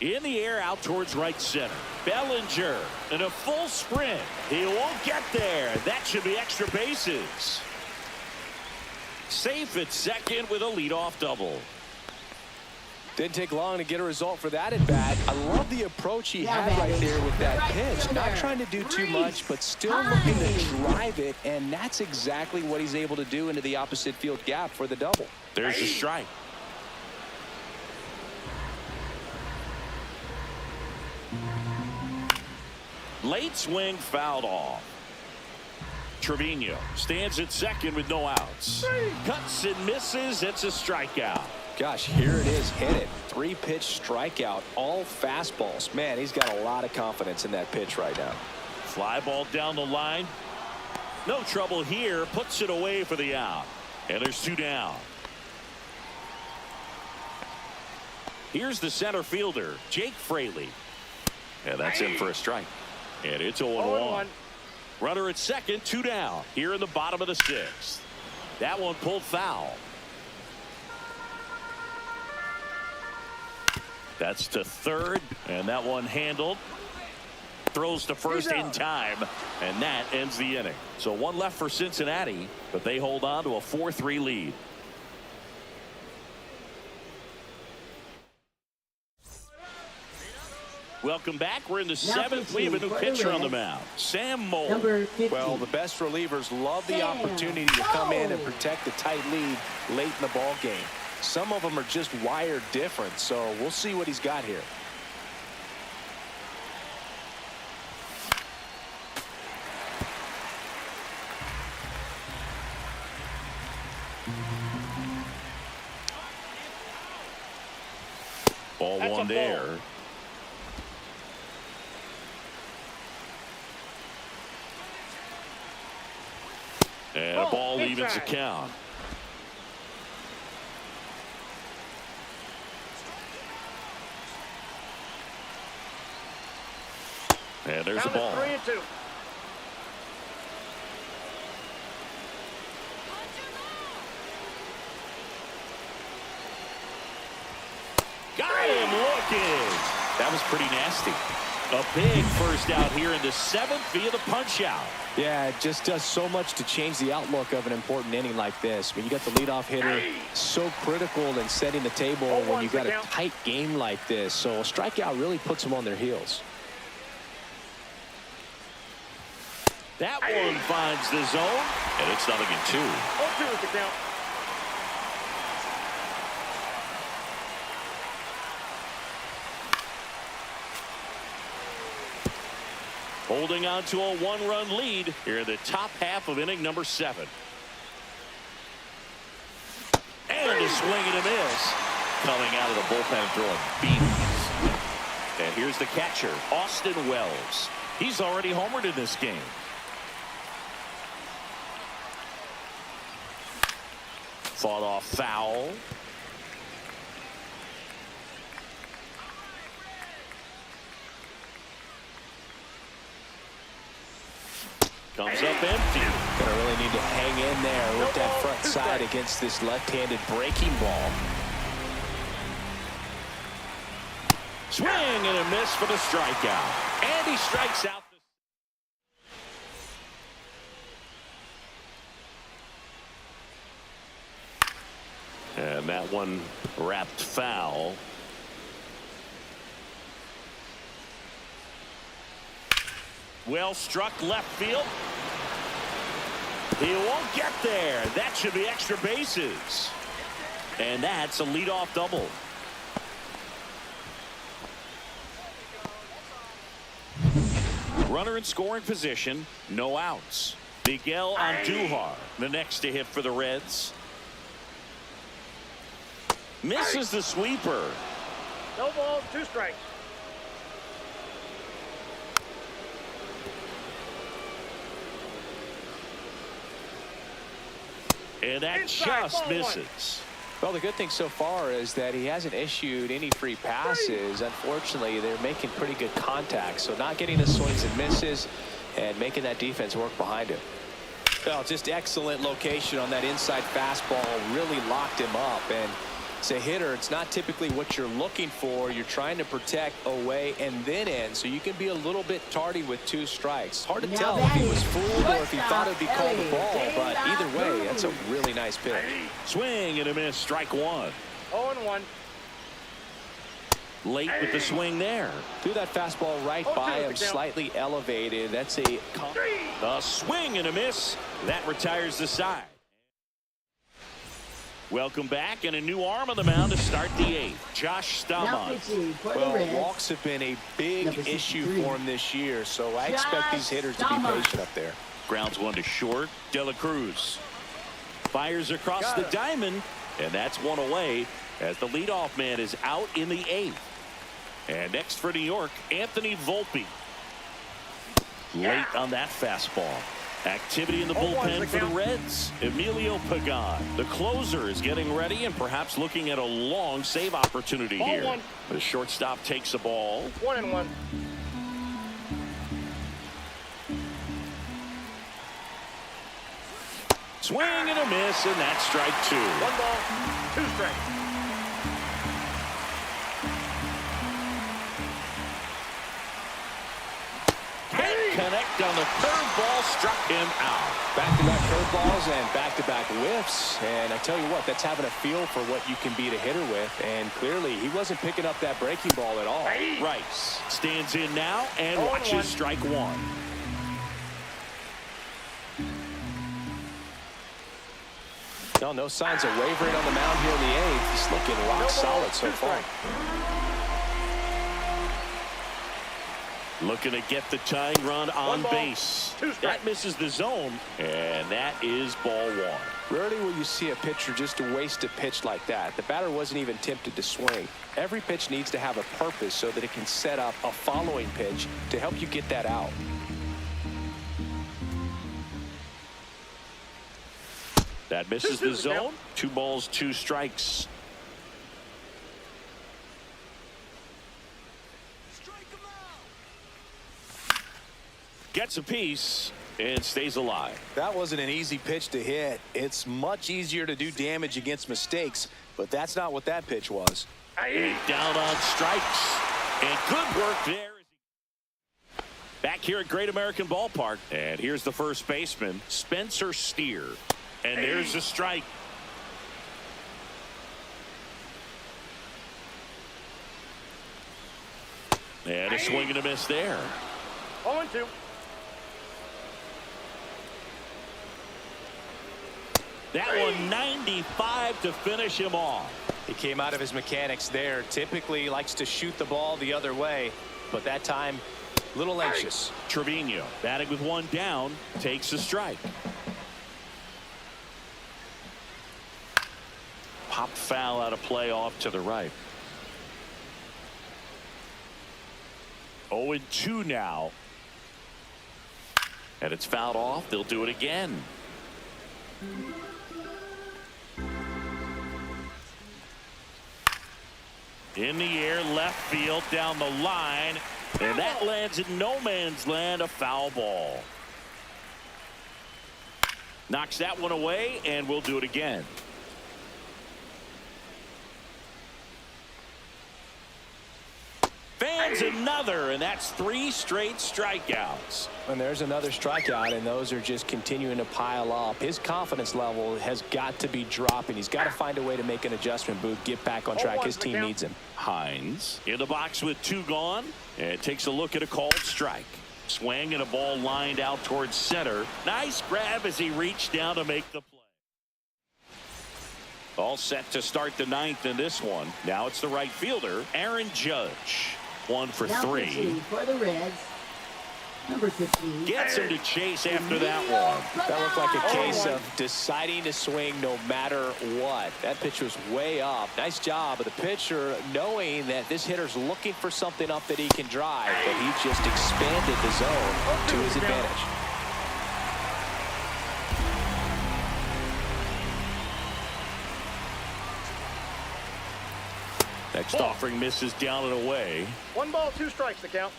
In the air out towards right center. Bellinger in a full sprint. He won't get there. That should be extra bases. Safe at second with a leadoff double. Didn't take long to get a result for that at bat. I love the approach he had right there with that pitch. Not trying to do too much, but still looking to drive it, and that's exactly what he's able to do into the opposite field gap for the double. There's a strike. Late swing fouled off. Trevino stands at second with no outs. Cuts and misses. It's a strikeout. Gosh, here it is. Hit it. 3-pitch strikeout. All fastballs. Man, he's got a lot of confidence in that pitch right now. Fly ball down the line. No trouble here. Puts it away for the out. And there's 2 down. Here's the center fielder, Jake Fraley. And that's in for a strike. And it's 0-1. Runner at second, 2 down. Here in the bottom of the 6th. That one pulled foul. That's to third, and that one handled. Throws to first in time, and that ends the inning. So 1 left for Cincinnati, but they hold on to a 4-3 lead. Welcome back. We're in the 7th. We have a new pitcher on the mound, Sam Moll. Well, the best relievers love the opportunity to come in and protect the tight lead late in the ball game. Some of them are just wired different, so we'll see what he's got here. Ball 1 there. And a ball evens the count. And there's the ball. 3-2. Got him looking. That was pretty nasty. A big first out here in the 7th via the punch out. Yeah, it just does so much to change the outlook of an important inning like this. When you got the leadoff hitter, so critical in setting the table when you got a tight game like this. So a strikeout really puts them on their heels. That one finds the zone, and it's 0-2. 0-2 is the count. Holding on to a 1-run lead here in the top half of inning number 7. And a swing and a miss. Coming out of the bullpen throwing beans. And here's the catcher, Austin Wells. He's already homered in this game. Fought off foul. Comes up empty. Gonna really need to hang in there with that front side against this left-handed breaking ball. Swing and a miss for the strikeout. And he strikes out. And that one wrapped foul. Well struck left field. He won't get there. That should be extra bases. And that's a leadoff double. Runner in scoring position. No outs. Miguel Andujar, the next to hit for the Reds. Misses the sweeper. No balls, 2 strikes. And that just misses. Well, the good thing so far is that he hasn't issued any free passes. Unfortunately, they're making pretty good contact, so not getting the swings and misses and making that defense work behind him. Well, just excellent location on that inside fastball. Really locked him up. And as a hitter, it's not typically what you're looking for. You're trying to protect away and then in, so you can be a little bit tardy with 2 strikes. Hard to tell if he was fooled or if he thought it'd be called a ball, but either way, that's a really nice pitch. Swing and a miss, strike 1. 0-1. Late with the swing there. Threw that fastball right by him, slightly elevated. That's a swing and a miss. That retires the side. Welcome back, and a new arm on the mound to start the 8th. Josh Staumont. Well, walks have been a big issue for him this year, so I expect these hitters to be patient up there. Grounds 1 to short. Cruz fires across the diamond, and that's 1 away as the leadoff man is out in the 8th. And next for New York, Anthony Volpe. Late on that fastball. Activity in the bullpen for the Reds. Emilio Pagan, the closer, is getting ready and perhaps looking at a long save opportunity here. The shortstop takes a ball. 1-1. Swing and a miss, and that's strike 2. 1 ball, 2 strikes. Connect on the curveball, struck him out. Back-to-back curveballs and back-to-back whiffs. And I tell you what, that's having a feel for what you can beat a hitter with. And clearly, he wasn't picking up that breaking ball at all. Rice stands in now and watches strike 1. No signs of wavering on the mound here in the 8th. He's looking rock solid so far. Looking to get the tying run on base. That misses the zone, and that is ball 1. Rarely will you see a pitcher just waste a pitch like that. The batter wasn't even tempted to swing. Every pitch needs to have a purpose so that it can set up a following pitch to help you get that out. That misses the zone. 2 balls, 2 strikes. Gets a piece and stays alive. That wasn't an easy pitch to hit. It's much easier to do damage against mistakes, but that's not what that pitch was. Down on strikes, and good work there. Back here at Great American Ballpark, and here's the first baseman, Spencer Steer, and there's a strike. And a swing and a miss there. 0-2. That one 95 to finish him off. He came out of his mechanics there. Typically likes to shoot the ball the other way, but that time a little anxious. Trevino batting with 1 down, takes a strike. Popped foul out of play off to the right. 0-2 now. And it's fouled off. They'll do it again. In the air, left field, down the line, and that lands in no man's land, a foul ball. Knocks that one away, and we'll do it again. lands another, and that's 3 straight strikeouts. And there's another strikeout, and those are just continuing to pile up. His confidence level has got to be dropping. He's got to find a way to make an adjustment, Booth, get back on track. His team needs him. Hinds in the box with 2 gone, and takes a look at a called strike. Swing and a ball lined out towards center. Nice grab as he reached down to make the play. All set to start the 9th in this one. Now it's the right fielder, Aaron Judge. 1 for 3. For the Reds, number 15. Gets him to chase after that one. That looked like a case of deciding to swing no matter what. That pitch was way up. Nice job of the pitcher knowing that this hitter's looking for something up that he can drive, but he just expanded the zone to his advantage. Next offering misses down and away. 1 ball, 2 strikes to count.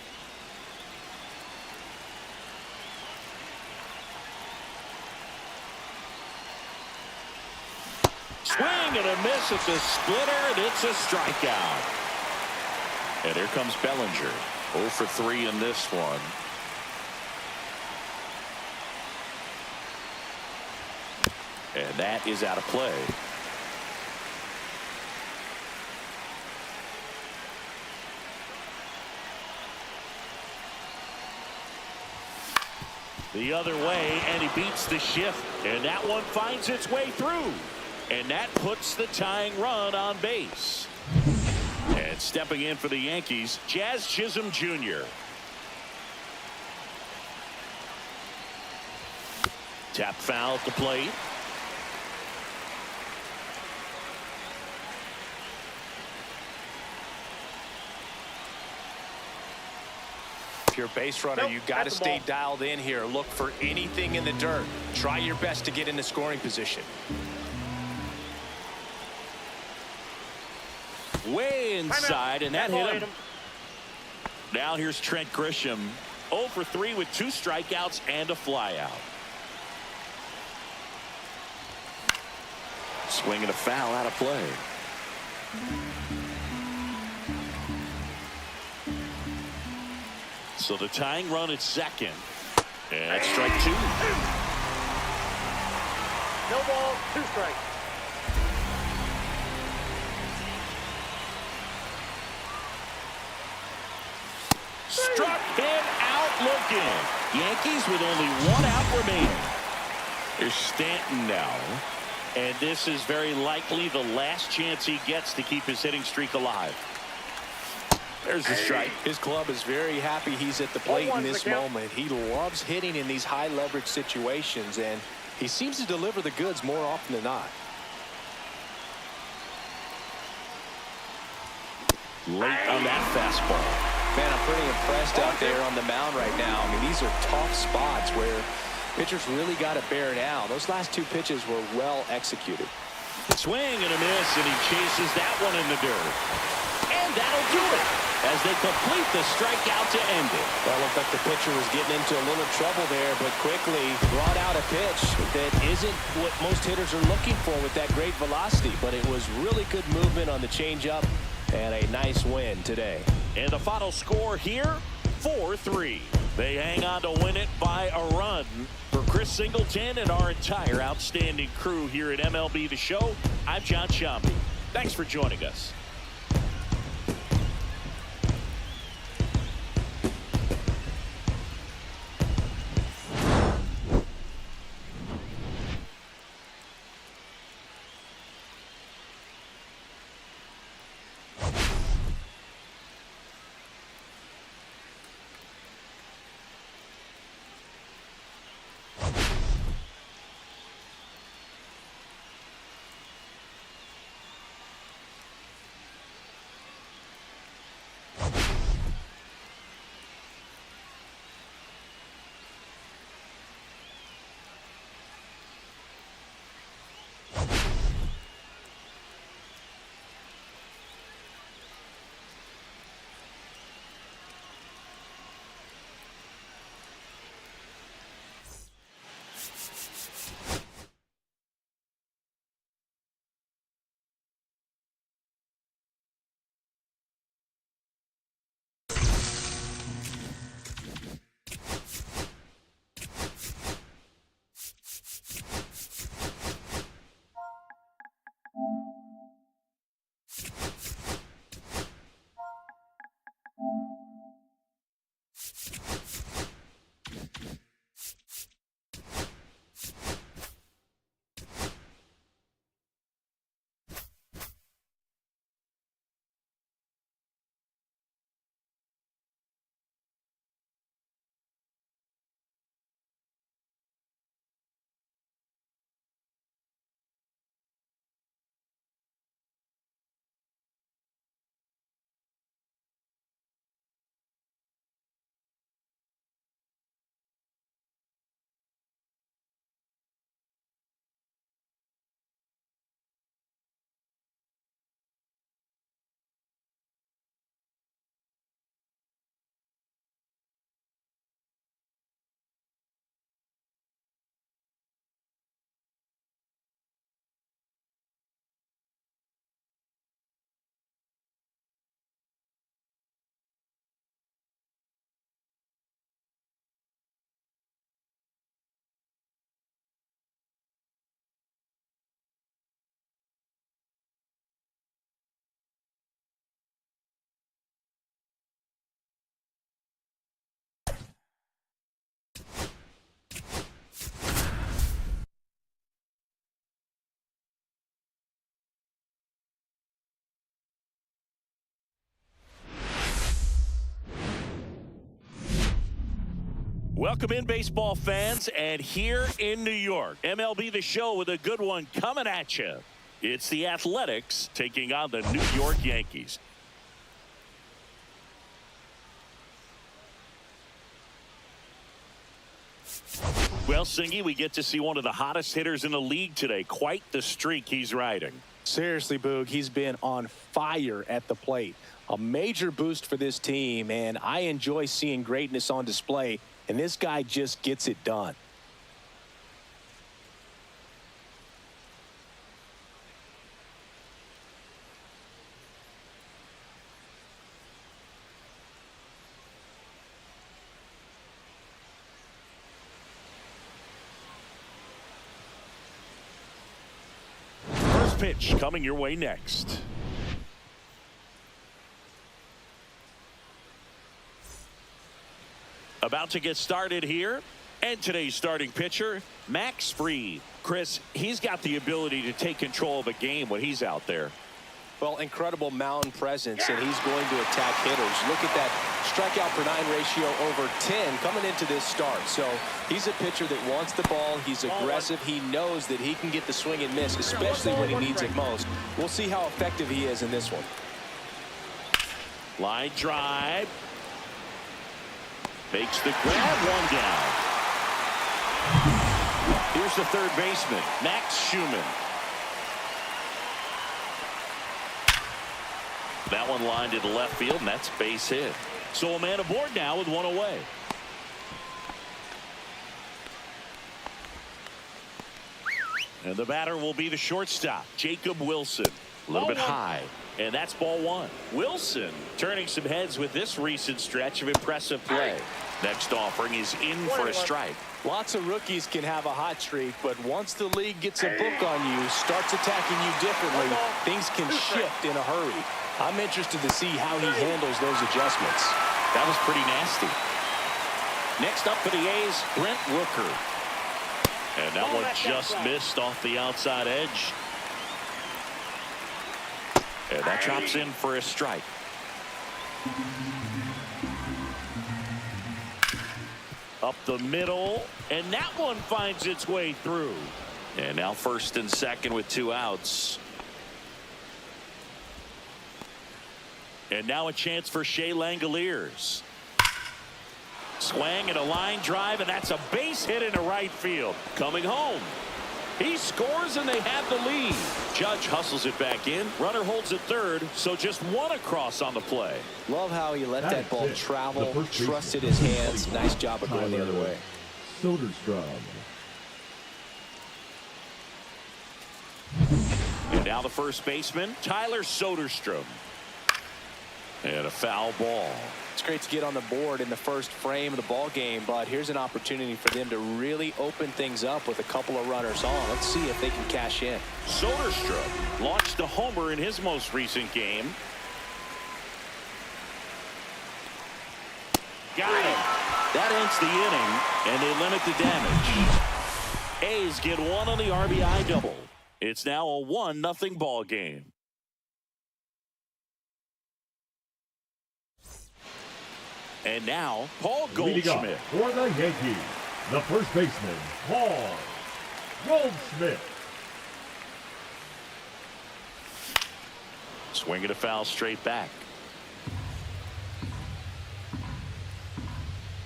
Swing and a miss at the splitter, and it's a strikeout. And here comes Bellinger. 0 for 3 in this one. And that is out of play. The other way, and he beats the shift, and that one finds its way through, and that puts the tying run on base. And stepping in for the Yankees, Jazz Chisholm Jr. Tap foul at the plate. If you're a base runner, you got to stay dialed in here. Look for anything in the dirt. Try your best to get into scoring position. Way inside, and that hit him. Now here's Trent Grisham. 0 for 3 with 2 strikeouts and a flyout. Swing and a foul out of play. So the tying run at second. And that's strike 2. No ball, 2 strikes. Struck him out looking. Yankees with only 1 out remaining. Here's Stanton now. And this is very likely the last chance he gets to keep his hitting streak alive. There's the strike. His club is very happy he's at the plate in this moment. He loves hitting in these high leverage situations, and he seems to deliver the goods more often than not. Late on that fastball. Man, I'm pretty impressed out there on the mound right now. I mean, these are tough spots where pitchers really got to bear down. Those last 2 pitches were well executed. Swing and a miss, and he chases that one in the dirt. And that'll do it as they complete the strikeout to end it. Well, looked like the pitcher was getting into a little trouble there, but quickly brought out a pitch that isn't what most hitters are looking for with that great velocity, but it was really good movement on the changeup and a nice win today. And the final score here, 4-3. They hang on to win it by a run. For Chris Singleton and our entire outstanding crew here at MLB The Show, I'm John Shambi. Thanks for joining us. Welcome in, baseball fans, and here in New York, MLB The Show with a good one coming at you. It's the Athletics taking on the New York Yankees. Well, Singy, we get to see one of the hottest hitters in the league today. Quite the streak he's riding. Seriously, Boog, he's been on fire at the plate. A major boost for this team, and I enjoy seeing greatness on display, and this guy just gets it done. First pitch coming your way next. About to get started here, and today's starting pitcher, Max Fried. Chris, he's got the ability to take control of a game when he's out there. Well, incredible mound presence, and he's going to attack hitters. Look at that strikeout per 9 ratio over 10 coming into this start. So he's a pitcher that wants the ball. He's aggressive. He knows that he can get the swing and miss, especially when he needs it most. We'll see how effective he is in this one. Line drive. Makes the grab, one down. Here's the third baseman, Max Schumann. That one lined to the left field, and that's base hit. So a man aboard now with one away. And the batter will be the shortstop, Jacob Wilson. A little bit high, and that's ball one. Wilson turning some heads with this recent stretch of impressive play. Next offering is in for a strike. Lots of rookies can have a hot streak, but once the league gets a book on you, starts attacking you differently, things can shift in a hurry. I'm interested to see how he handles those adjustments. That was pretty nasty. Next up for the A's, Brent Rooker. And that one just missed off the outside edge. And that drops in for a strike. Up the middle, and that one finds its way through. And now first and second with 2 outs. And now a chance for Shea Langeliers. Swing and a line drive, and that's a base hit into right field. Coming home. He scores, and they have the lead. Judge hustles it back in. Runner holds at third, so just one across on the play. Love how he let that ball travel, trusted his hands. Nice job of going the other way. Soderstrom. And now the first baseman, Tyler Soderstrom. And a foul ball. It's great to get on the board in the first frame of the ball game, but here's an opportunity for them to really open things up with a couple of runners on. Let's see if they can cash in. Soderstrom launched a homer in his most recent game. Got him. That ends the inning, and they limit the damage. A's get one on the RBI double. It's now a 1-0 ball game. And now, Paul Goldschmidt. For the Yankees, the first baseman, Paul Goldschmidt. Swinging a foul straight back.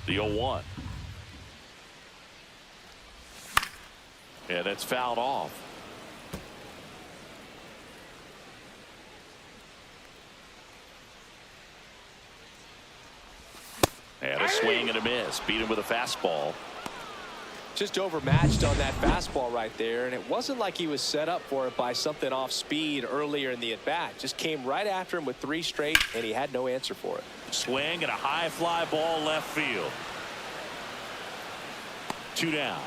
The 0-1. Yeah, that's fouled off. And a swing and a miss. Beat him with a fastball. Just overmatched on that fastball right there, and it wasn't like he was set up for it by something off speed earlier in the at-bat. Just came right after him with 3 straight, and he had no answer for it. Swing and a high fly ball left field. 2 down.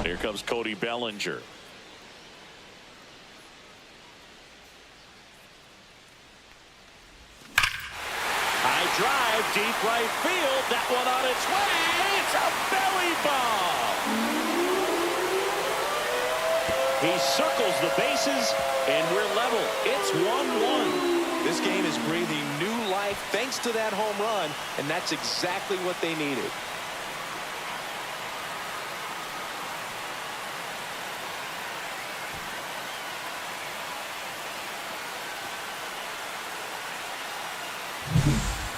Here comes Cody Bellinger. Drive deep right field. That one on its way. It's a belly bomb. He circles the bases, and we're level. It's 1-1. This game is breathing new life life thanks to that home run, and that's exactly what they needed.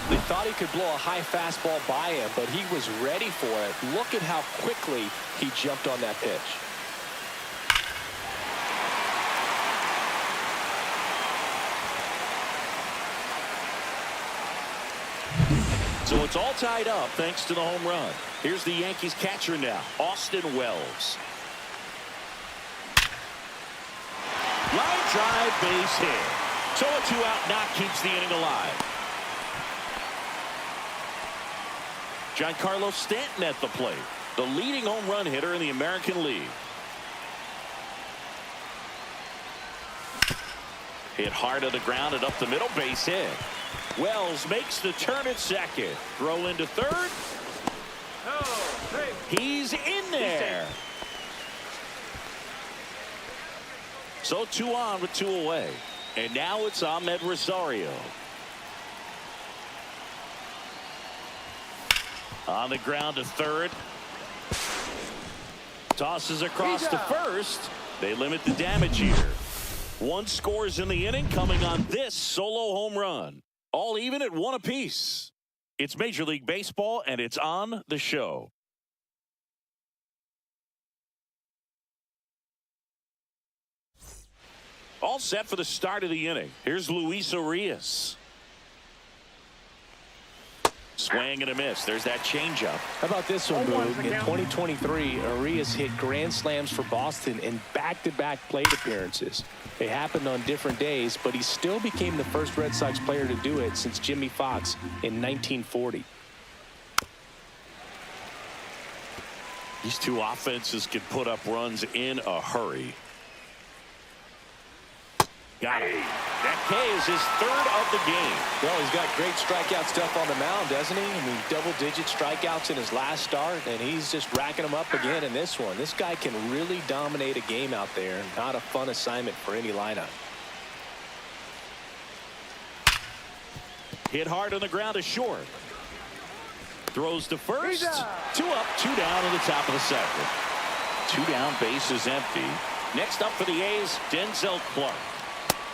They thought he could blow a high fastball by him, but he was ready for it. Look at how quickly he jumped on that pitch. So it's all tied up thanks to the home run. Here's the Yankees catcher now, Austin Wells. Line drive, base hit. So a 2-out knock keeps the inning alive. Giancarlo Stanton at the plate, the leading home run hitter in the American League. Hit hard to the ground and up the middle, base hit. Wells makes the turn at second. Throw into third. He's in there. So 2 on with 2 away. And now it's Ahmed Rosario. On the ground to third. Tosses across to first. They limit the damage here. 1 scores in the inning coming on this solo home run. All even at 1 apiece. It's Major League Baseball, and it's on the show. All set for the start of the inning. Here's Luis Arias. Swing and a miss. There's that changeup. How about this one, Boog? In 2023, Arias hit grand slams for Boston in back-to-back plate appearances. They happened on different days, but he still became the first Red Sox player to do it since Jimmy Fox in 1940. These two offenses can put up runs in a hurry. Got it. That K is his 3rd of the game. Well, he's got great strikeout stuff on the mound, doesn't he? I mean, double-digit strikeouts in his last start, and he's just racking them up again in this one. This guy can really dominate a game out there. Not a fun assignment for any lineup. Hit hard on the ground to short. Throws to first. 2 up, 2 down in the top of the 2nd. 2 down, base is empty. Next up for the A's, Denzel Clark.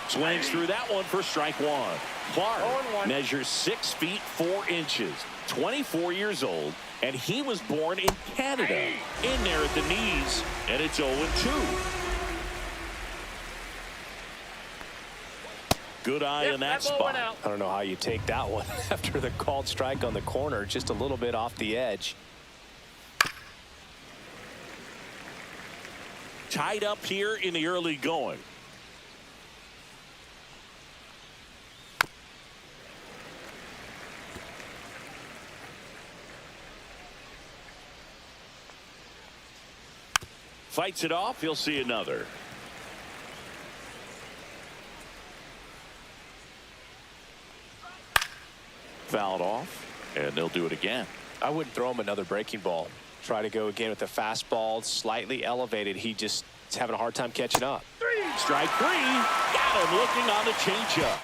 Swings through that one for strike 1. Clark measures 6 feet 4 inches, 24 years old, and he was born in Canada. In there at the knees, and it's 0-2. Good eye in that spot. I don't know how you take that one after the called strike on the corner, just a little bit off the edge. Tied up here in the early going. Fights it off. He'll see another. Fouled off, and they'll do it again. I wouldn't throw him another breaking ball. Try to go again with the fastball, slightly elevated. He just is having a hard time catching up. Strike 3. Got him looking on the changeup.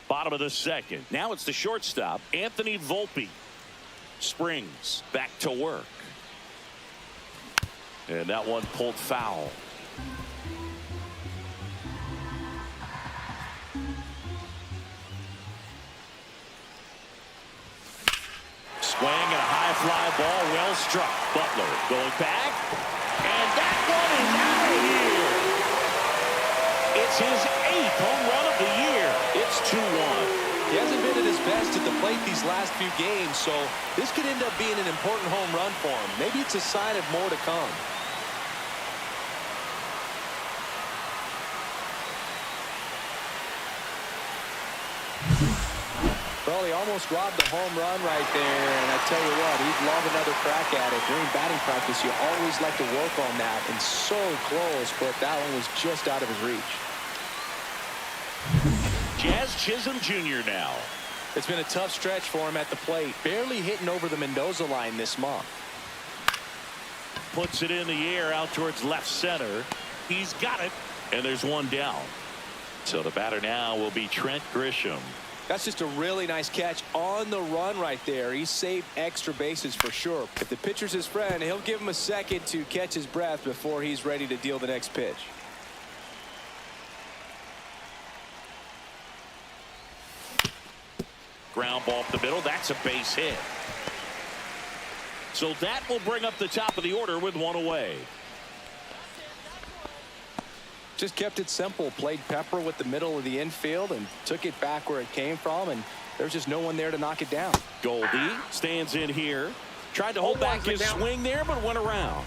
Bottom of the 2nd. Now it's the shortstop, Anthony Volpe. Springs back to work. And that one pulled foul. Swing and a high fly ball, well struck. Butler going back, and that one is out of here. It's his 8th home run of the year. It's 2-1. He hasn't been at his best at the plate these last few games, so this could end up being an important home run for him. Maybe it's a sign of more to come. Well, he almost robbed the home run right there, and I tell you what, he'd love another crack at it. During batting practice, you always like to work on that, and so close, but that one was just out of his reach. Jazz Chisholm Jr. now. It's been a tough stretch for him at the plate, barely hitting over the Mendoza line this month. Puts it in the air out towards left center. He's got it, and there's one down. So the batter now will be Trent Grisham. That's just a really nice catch on the run right there. He saved extra bases for sure. If the pitcher's his friend, he'll give him a second to catch his breath before he's ready to deal the next pitch. Ground ball up the middle. That's a base hit. So that will bring up the top of the order with one away. Just kept it simple. Played pepper with the middle of the infield and took it back where it came from, and there's just no one there to knock it down. Goldie stands in here. Tried to hold back his swing there, but went around.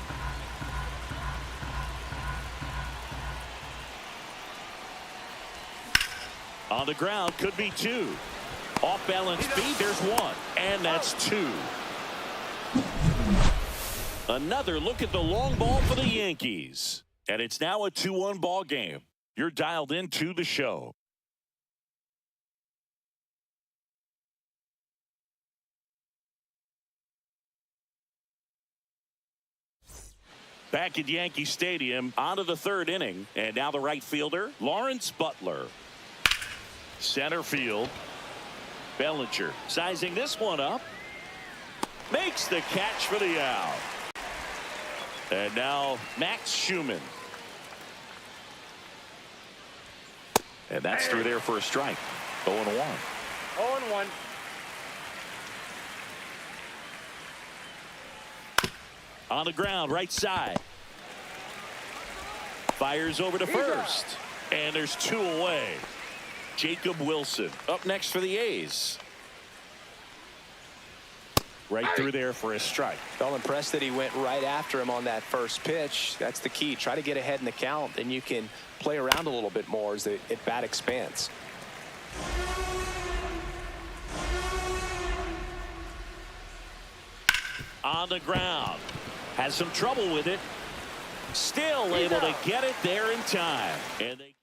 On the ground, could be two. Off balance speed, there's one. And that's two. Another look at the long ball for the Yankees. And it's now a 2-1 ball game. You're dialed into the show. Back at Yankee Stadium, on to the third inning. And now the right fielder, Lawrence Butler. Center field, Bellinger sizing this one up. Makes the catch for the out. And now Max Schumann. And that's through there for a strike. 0-1. 0-1. On the ground, right side. Fires over to first. And there's two away. Jacob Wilson up next for the A's. Right through there for a strike. Felt impressed that he went right after him on that first pitch. That's the key. Try to get ahead in the count, and you can play around a little bit more as the at-bat expands. On the ground. Has some trouble with it. Still able to get it there in time. And they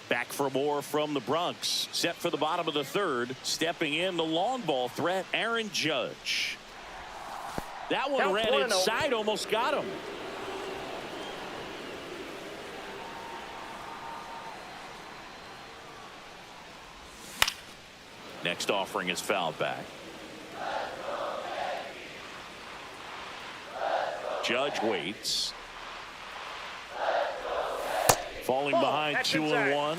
back for more from the Bronx. Set for the bottom of the third. Stepping in the long ball threat, Aaron Judge. That one ran inside, almost got him. Next offering is fouled back. Judge waits. Falling behind 2-1.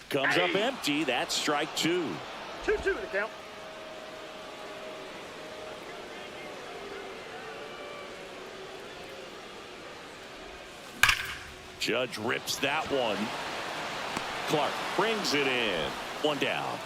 Comes up empty. That's strike two. 2-2 the count. Judge rips that one. Clark brings it in. One down.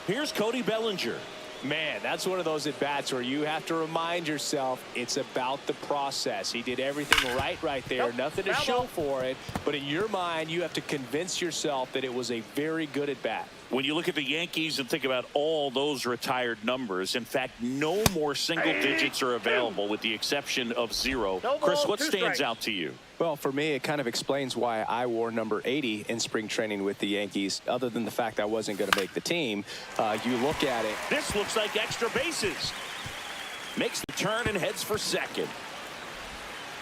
Here's Cody Bellinger. Man, that's one of those at-bats where you have to remind yourself it's about the process. He did everything right there. Nope. Nothing to show for it. But in your mind, you have to convince yourself that it was a very good at-bat. When you look at the Yankees and think about all those retired numbers, in fact, no more single digits are available with the exception of 0. No Chris, ball, what 2 stands strikes. out to you? Well, for me, it kind of explains why I wore number 80 in spring training with the Yankees. Other than the fact I wasn't going to make the team, you look at it. This looks like extra bases. Makes the turn and heads for second.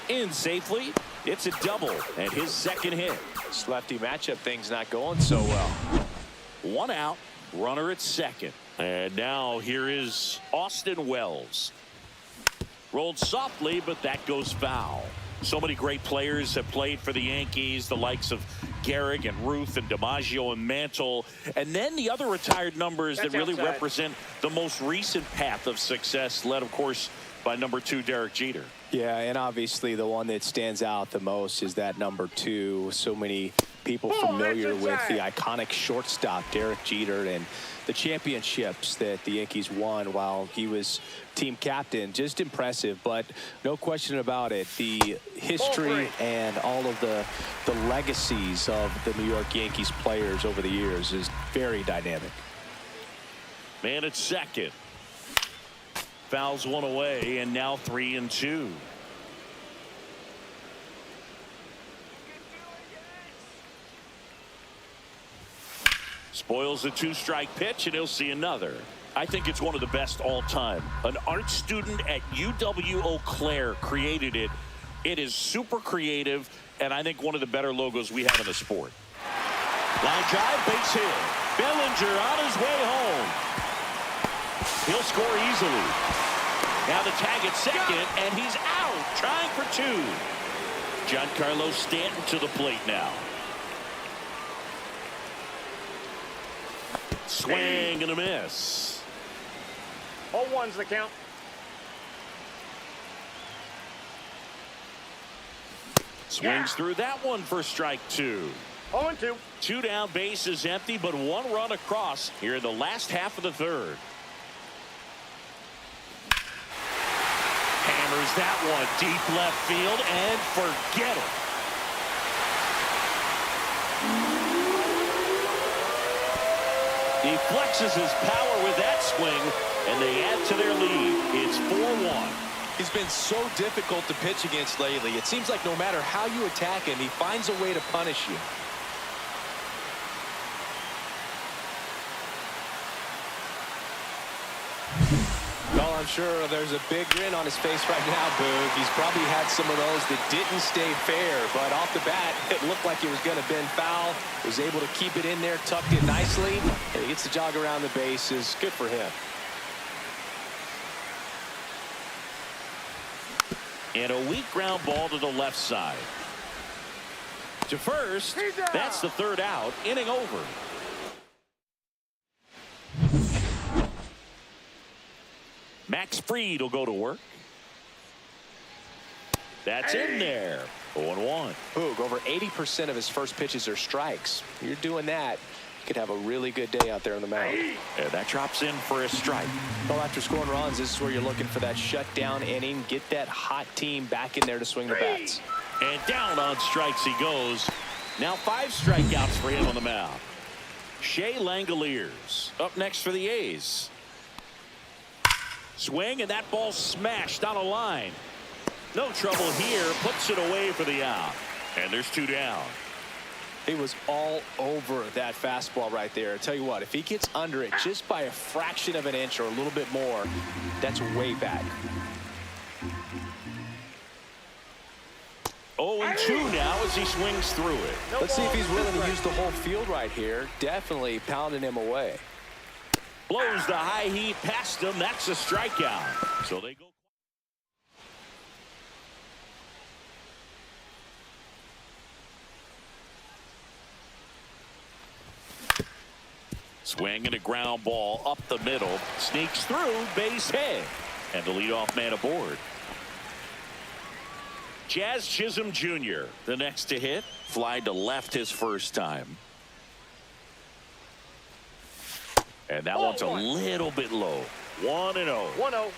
In safely. It's a double and his second hit. This lefty matchup thing's not going so well. One out. Runner at second. And now here is Austin Wells. Rolled softly, but that goes foul. So many great players have played for the Yankees, the likes of Gehrig and Ruth and DiMaggio and Mantle. And then the other retired numbers that really represent the most recent path of success, led, of course, by number 2, Derek Jeter. Yeah, and obviously the one that stands out the most is that number 2. So many people familiar with the iconic shortstop, Derek Jeter, and the championships that the Yankees won while he was team captain. Just impressive, but no question about it. The history and all of the legacies of the New York Yankees players over the years is very dynamic. Man at second. Fouls one away, and now 3-2. Spoils a 2-strike pitch, and he'll see another. I think it's one of the best all time. An art student at UW-Eau Claire created it. It is super creative, and I think one of the better logos we have in the sport. Line drive, base hit. Bellinger on his way home. He'll score easily. Now the tag at second, and he's out, trying for two. Giancarlo Stanton to the plate now. Swing and a miss. 0-1's the count. Swings through that one for strike two. 0-2. Two down, base is empty, but one run across here in the last half of the third. Hammers that one deep left field and forget it. He flexes his power with that swing, and they add to their lead. It's 4-1. He's been so difficult to pitch against lately. It seems like no matter how you attack him, he finds a way to punish you. Well, I'm sure there's a big grin on his face right now, Boog. He's probably had some of those that didn't stay fair, but off the bat, it looked like it was going to bend foul. Was able to keep it in there, tucked it nicely, and he gets the jog around the bases. Good for him. And a weak ground ball to the left side. To first, that's the third out, inning over. Max Fried will go to work. That's in there. 0-1. Boog, over 80% of his first pitches are strikes. You're doing that, you could have a really good day out there on the mound. And that drops in for a strike. Well, after scoring runs, this is where you're looking for that shutdown inning. Get that hot team back in there to swing the bats. And down on strikes he goes. Now 5 strikeouts for him on the mound. Shea Langeliers up next for the A's. Swing, and that ball smashed on a line. No trouble here. Puts it away for the out. And there's 2 down. He was all over that fastball right there. I tell you what, if he gets under it just by a fraction of an inch or a little bit more, that's way back. 0-2 now as he swings through it. Let's see if he's willing to use the whole field right here. Definitely pounding him away. Blows the high heat past him. That's a strikeout. So they go. Swing and a ground ball up the middle. Sneaks through, base hit. And the leadoff man aboard. Jazz Chisholm Jr., the next to hit. Fly to left his first time. And that one's a little bit low. 1-0. 1-0.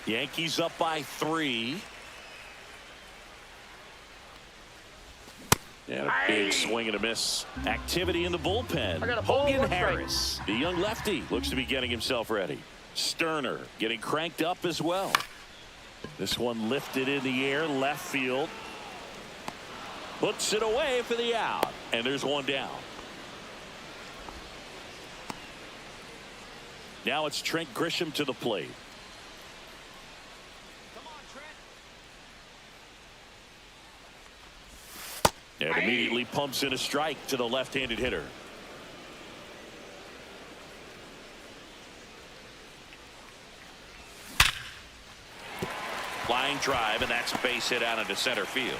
Yankees up by 3. And a big swing and a miss. Activity in the bullpen. Hogan Harris, the young lefty, looks to be getting himself ready. Sterner getting cranked up as well. This one lifted in the air, left field. Puts it away for the out. And there's 1 down. Now it's Trent Grisham to the plate. Come on, Trent. And immediately pumps in a strike to the left-handed hitter. Flying drive, and that's a base hit out into center field.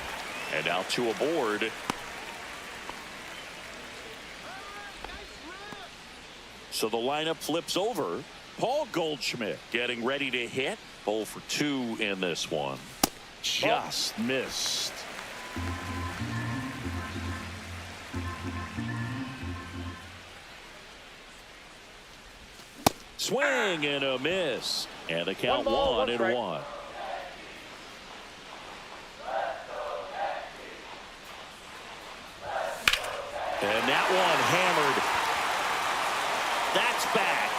And now 2 aboard. So the lineup flips over. Paul Goldschmidt getting ready to hit. 0 for 2 in this one. Just missed. Swing and a miss. And the count 1-1. And that one hammered. That's back.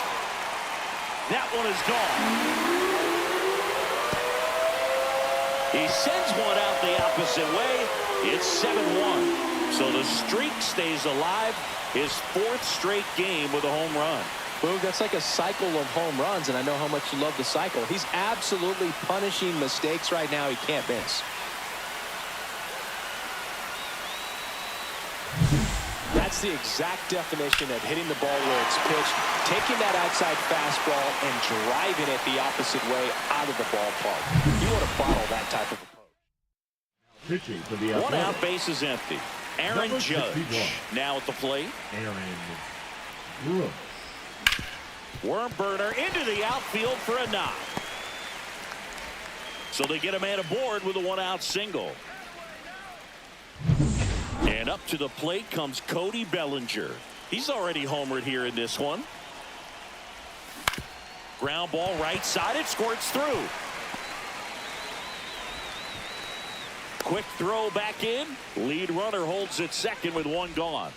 That one is gone. He sends one out the opposite way. It's 7-1. So the streak stays alive. His 4th straight game with a home run. Well, that's like a cycle of home runs, and I know how much you love the cycle. He's absolutely punishing mistakes right now he can't miss. That's the exact definition of hitting the ball where it's pitched, taking that outside fastball and driving it the opposite way out of the ballpark. You want to bottle that type of approach. Pitching for the One Athletics. out, bases empty. Aaron Number Judge 61. now at the plate. Aaron Cruz. Worm burner into the outfield for a knock. So they get a man aboard with a one-out single. And up to the plate comes Cody Bellinger. He's already homered here in this one. Ground ball right side. It squirts through. Quick throw back in. Lead runner holds it second with one gone.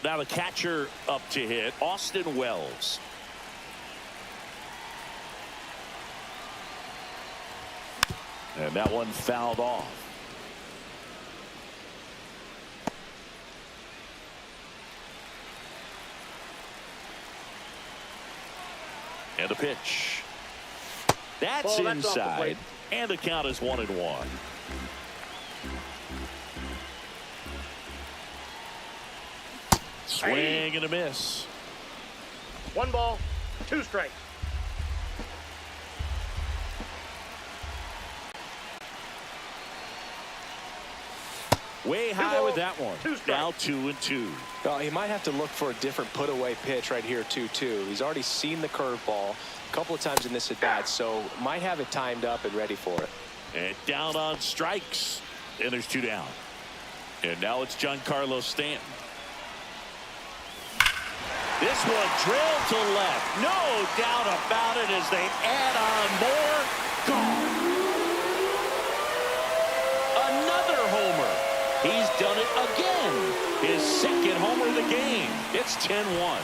Now the catcher up to hit, Austin Wells. And that one fouled off. And the pitch. That's Ball, that's off the inside. plate. And the count is 1-1. Swing and a miss. 1 ball, 2 strikes. Way high balls, with that one. 2 strikes. Now 2-2. Well, he might have to look for a different put-away pitch right here, 2-2. He's already seen the curveball a couple of times in this at-bat, so might have it timed up and ready for it. And down on strikes. And there's 2 down. And now it's Giancarlo Stanton. This one drilled to left. No doubt about it as they add on more. Gone. Another homer. He's done it again. His second homer of the game. It's 10-1.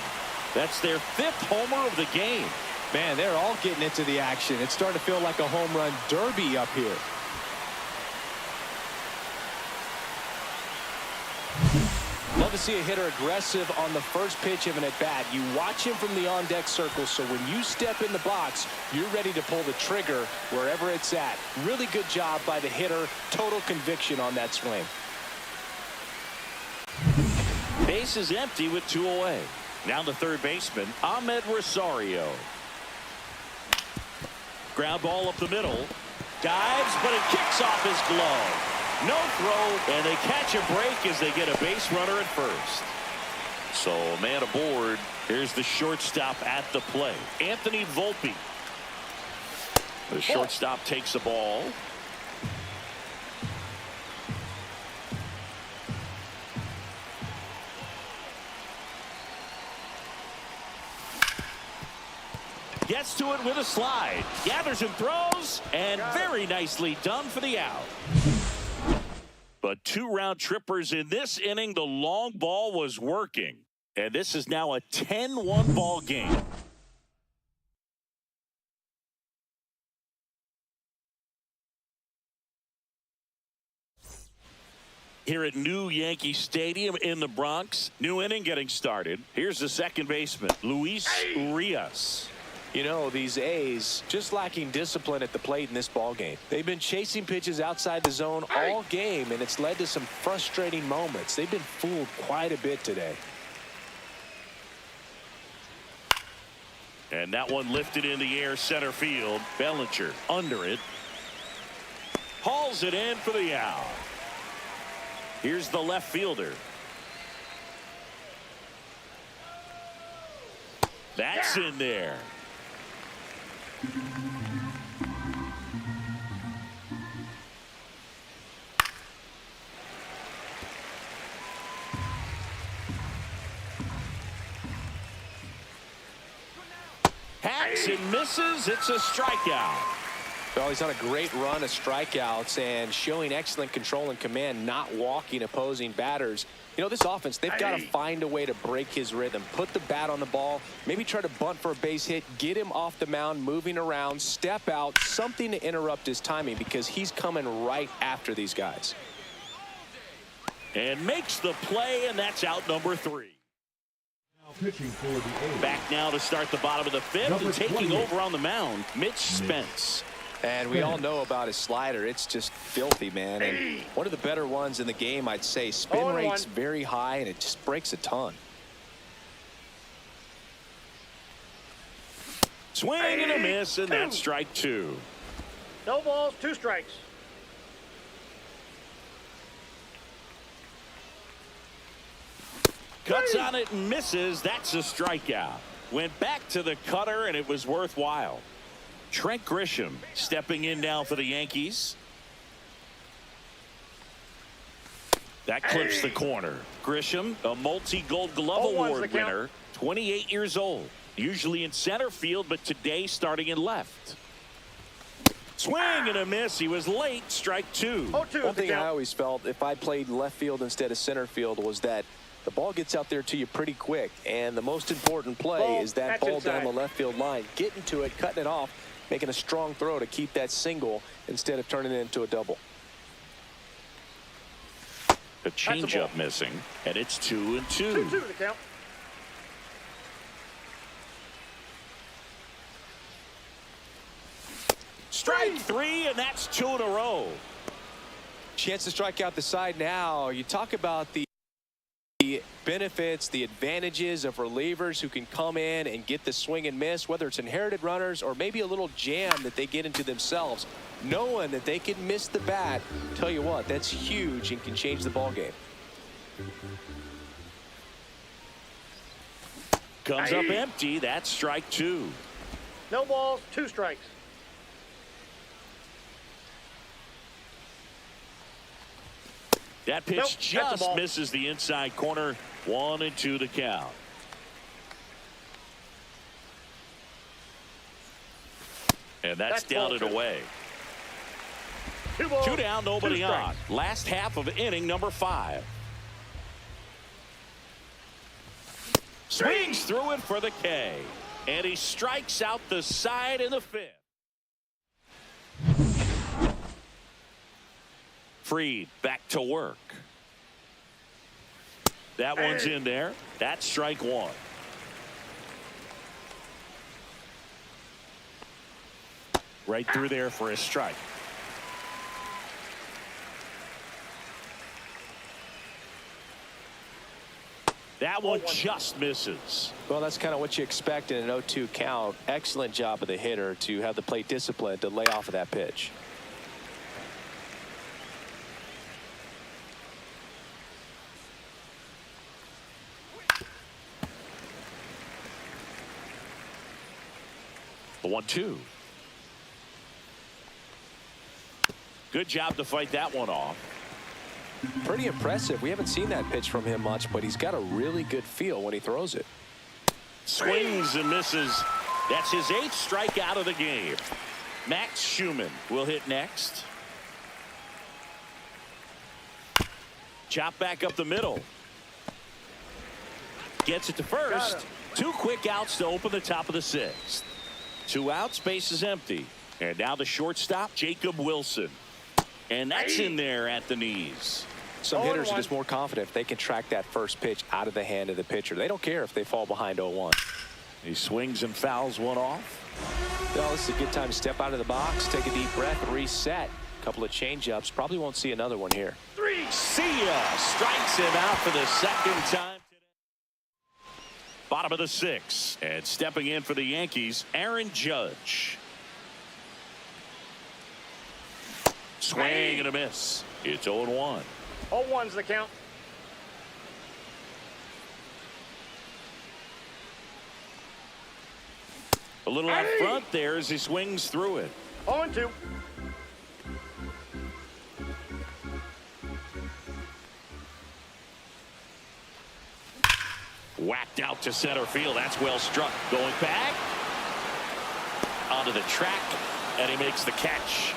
That's their 5th homer of the game. Man, they're all getting into the action. It's starting to feel like a home run derby up here. Love to see a hitter aggressive on the first pitch of an at-bat. You watch him from the on-deck circle, so when you step in the box, you're ready to pull the trigger wherever it's at. Really good job by the hitter. Total conviction on that swing. Base is empty with 2 away. Now the third baseman, Ahmed Rosario. Ground ball up the middle. Dives, but it kicks off his glove. No throw, and they catch a break as they get a base runner at first. So a man aboard. Here's the shortstop at the play, Anthony Volpe. The shortstop takes the ball. Gets to it with a slide. Gathers and throws. And very nicely done for the out. But 2 round trippers in this inning. The long ball was working. And this is now a 10-1 ball game. Here at New Yankee Stadium in the Bronx. New inning getting started. Here's the second baseman, Luis Urias. You know, these A's just lacking discipline at the plate in this ball game. They've been chasing pitches outside the zone all game, and it's led to some frustrating moments. They've been fooled quite a bit today. And that one lifted in the air center field. Bellinger under it. Hauls it in for the out. Here's the left fielder. That's in there. Hacks and misses. It's a strikeout. Well, he's on a great run of strikeouts and showing excellent control and command, not walking opposing batters. You know, this offense, they've got to find a way to break his rhythm, put the bat on the ball, maybe try to bunt for a base hit, get him off the mound, moving around, step out, something to interrupt his timing because he's coming right after these guys. And makes the play, and that's out number 3. pitching for the A's. Back now to start the bottom of the fifth, Number and taking 28. over on the mound, Mitch Spence. And we all know about his slider. It's just filthy, man. And one of the better ones in the game, I'd say. Spin rate's very high, and it just breaks a ton. Swing and a miss, and that's strike two. No balls, 2 strikes. Cuts on it and misses. That's a strikeout. Went back to the cutter, and it was worthwhile. Trent Grisham stepping in now for the Yankees. That clips the corner. Grisham, a multi-Gold Glove Award winner, 28 years old. Usually in center field, but today starting in left. Swing and a miss. He was late. Strike two. One thing I always felt if I played left field instead of center field was that the ball gets out there to you pretty quick. And the most important play is that ball down the left field line. Getting to it, cutting it off, making a strong throw to keep that single instead of turning it into a double. The changeup missing, and it's 2-2. 2-2 to count. Strike three, and that's 2 in a row. Chance to strike out the side now. You talk about the benefits, the advantages of relievers who can come in and get the swing and miss, whether it's inherited runners or maybe a little jam that they get into themselves. Knowing that they can miss the bat, tell you what, that's huge and can change the ball game. Comes up empty. That's strike two. No balls, 2 strikes. That pitch just misses the inside corner. 1-2 to count. And that's down and away. 2 down, nobody on. Last half of inning number 5. Swings through it for the K. And he strikes out the side in the 5th. Fried back to work. That one's in there. That's strike one. Right through there for a strike. That one just misses. Well, that's kind of what you expect in an 0-2 count. Excellent job of the hitter to have the plate discipline to lay off of that pitch. The 1-2. Good job to fight that one off. Pretty impressive. We haven't seen that pitch from him much, but he's got a really good feel when he throws it. Swings and misses. That's his 8th strikeout of the game. Max Schumann will hit next. Chop back up the middle. Gets it to first. 2 quick outs to open the top of the 6th. 2 outs, base is empty. And now the shortstop, Jacob Wilson. And that's in there at the knees. Some hitters are just more confident if they can track that first pitch out of the hand of the pitcher. They don't care if they fall behind 0-1. He swings and fouls one off. Well, this is a good time to step out of the box, take a deep breath, reset. A couple of change-ups. Probably won't see another one here. See ya. Strikes him out for the 2nd time today. Bottom of the 6th. And stepping in for the Yankees, Aaron Judge. Swing and a miss. It's 0-1. 0-1's the count. A little out front there as he swings through it. 0-2. Whacked out to center field. That's well struck. Going back. Onto the track. And he makes the catch.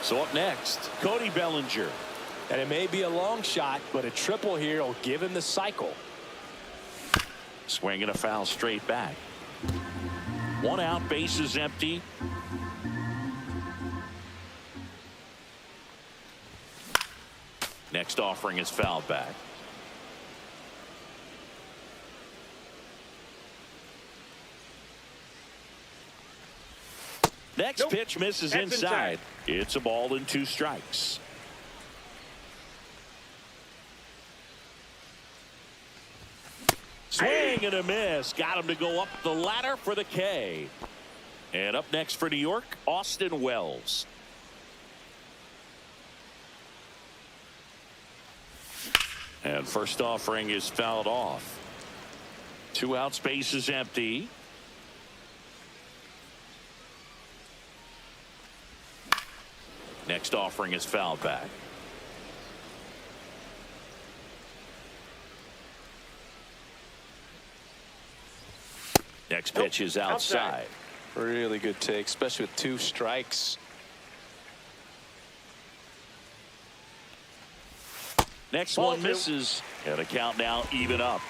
So up next, Cody Bellinger. And it may be a long shot, but a triple here will give him the cycle. Swing and a foul straight back. 1 out, base is empty. Next offering is fouled back. Next Nope. pitch misses That's inside. It's a ball and 2 strikes. Swing and a miss. Got him to go up the ladder for the K. And up next for New York, Austin Wells. And first offering is fouled off. 2 outs, base is empty. Next offering is fouled back. Next pitch is outside. Really good take, especially with 2 strikes. Next Ball one 2. misses. And a count now even up.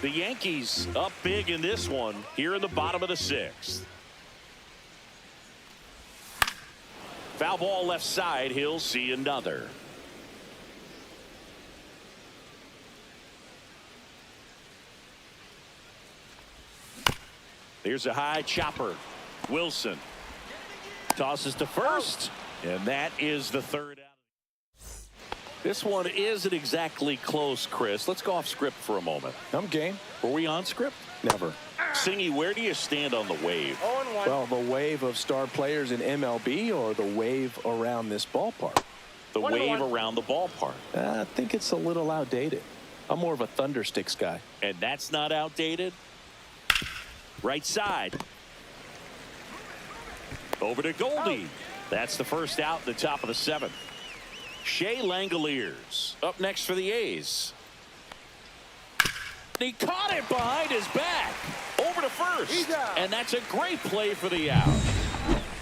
The Yankees up big in this one here in the bottom of the 6th. Foul ball left side. He'll see another. Here's a high chopper. Wilson tosses to first, and that is the 3rd out. This one isn't exactly close, Chris. Let's go off script for a moment. I'm game. Were we on script? Never. Singy, where do you stand on the wave? 0-1. Well, the wave of star players in MLB or the wave around this ballpark? The 1-1. wave around the ballpark. I think it's a little outdated. I'm more of a Thundersticks guy. And that's not outdated. Right side. Over to Goldie. That's the first out in the top of the 7th. Shea Langeliers up next for the A's. He caught it behind his back. Over to first. He's out. And that's a great play for the out.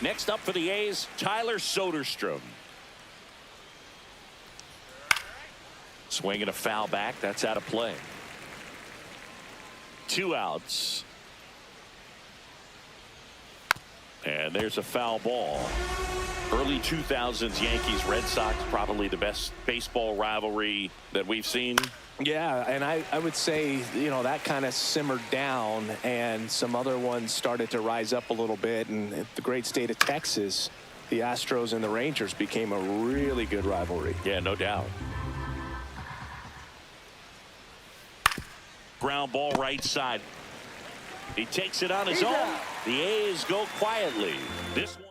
Next up for the A's, Tyler Soderstrom. Swinging a foul back. That's out of play. 2 outs. And there's a foul ball. Early 2000s Yankees Red Sox, probably the best baseball rivalry that we've seen. Yeah, and I would say, you know, that kind of simmered down and some other ones started to rise up a little bit. And the great state of Texas, the Astros and the Rangers became a really good rivalry. Yeah, no doubt. Ground ball right side. He takes it on his own. The A's go quietly. This one.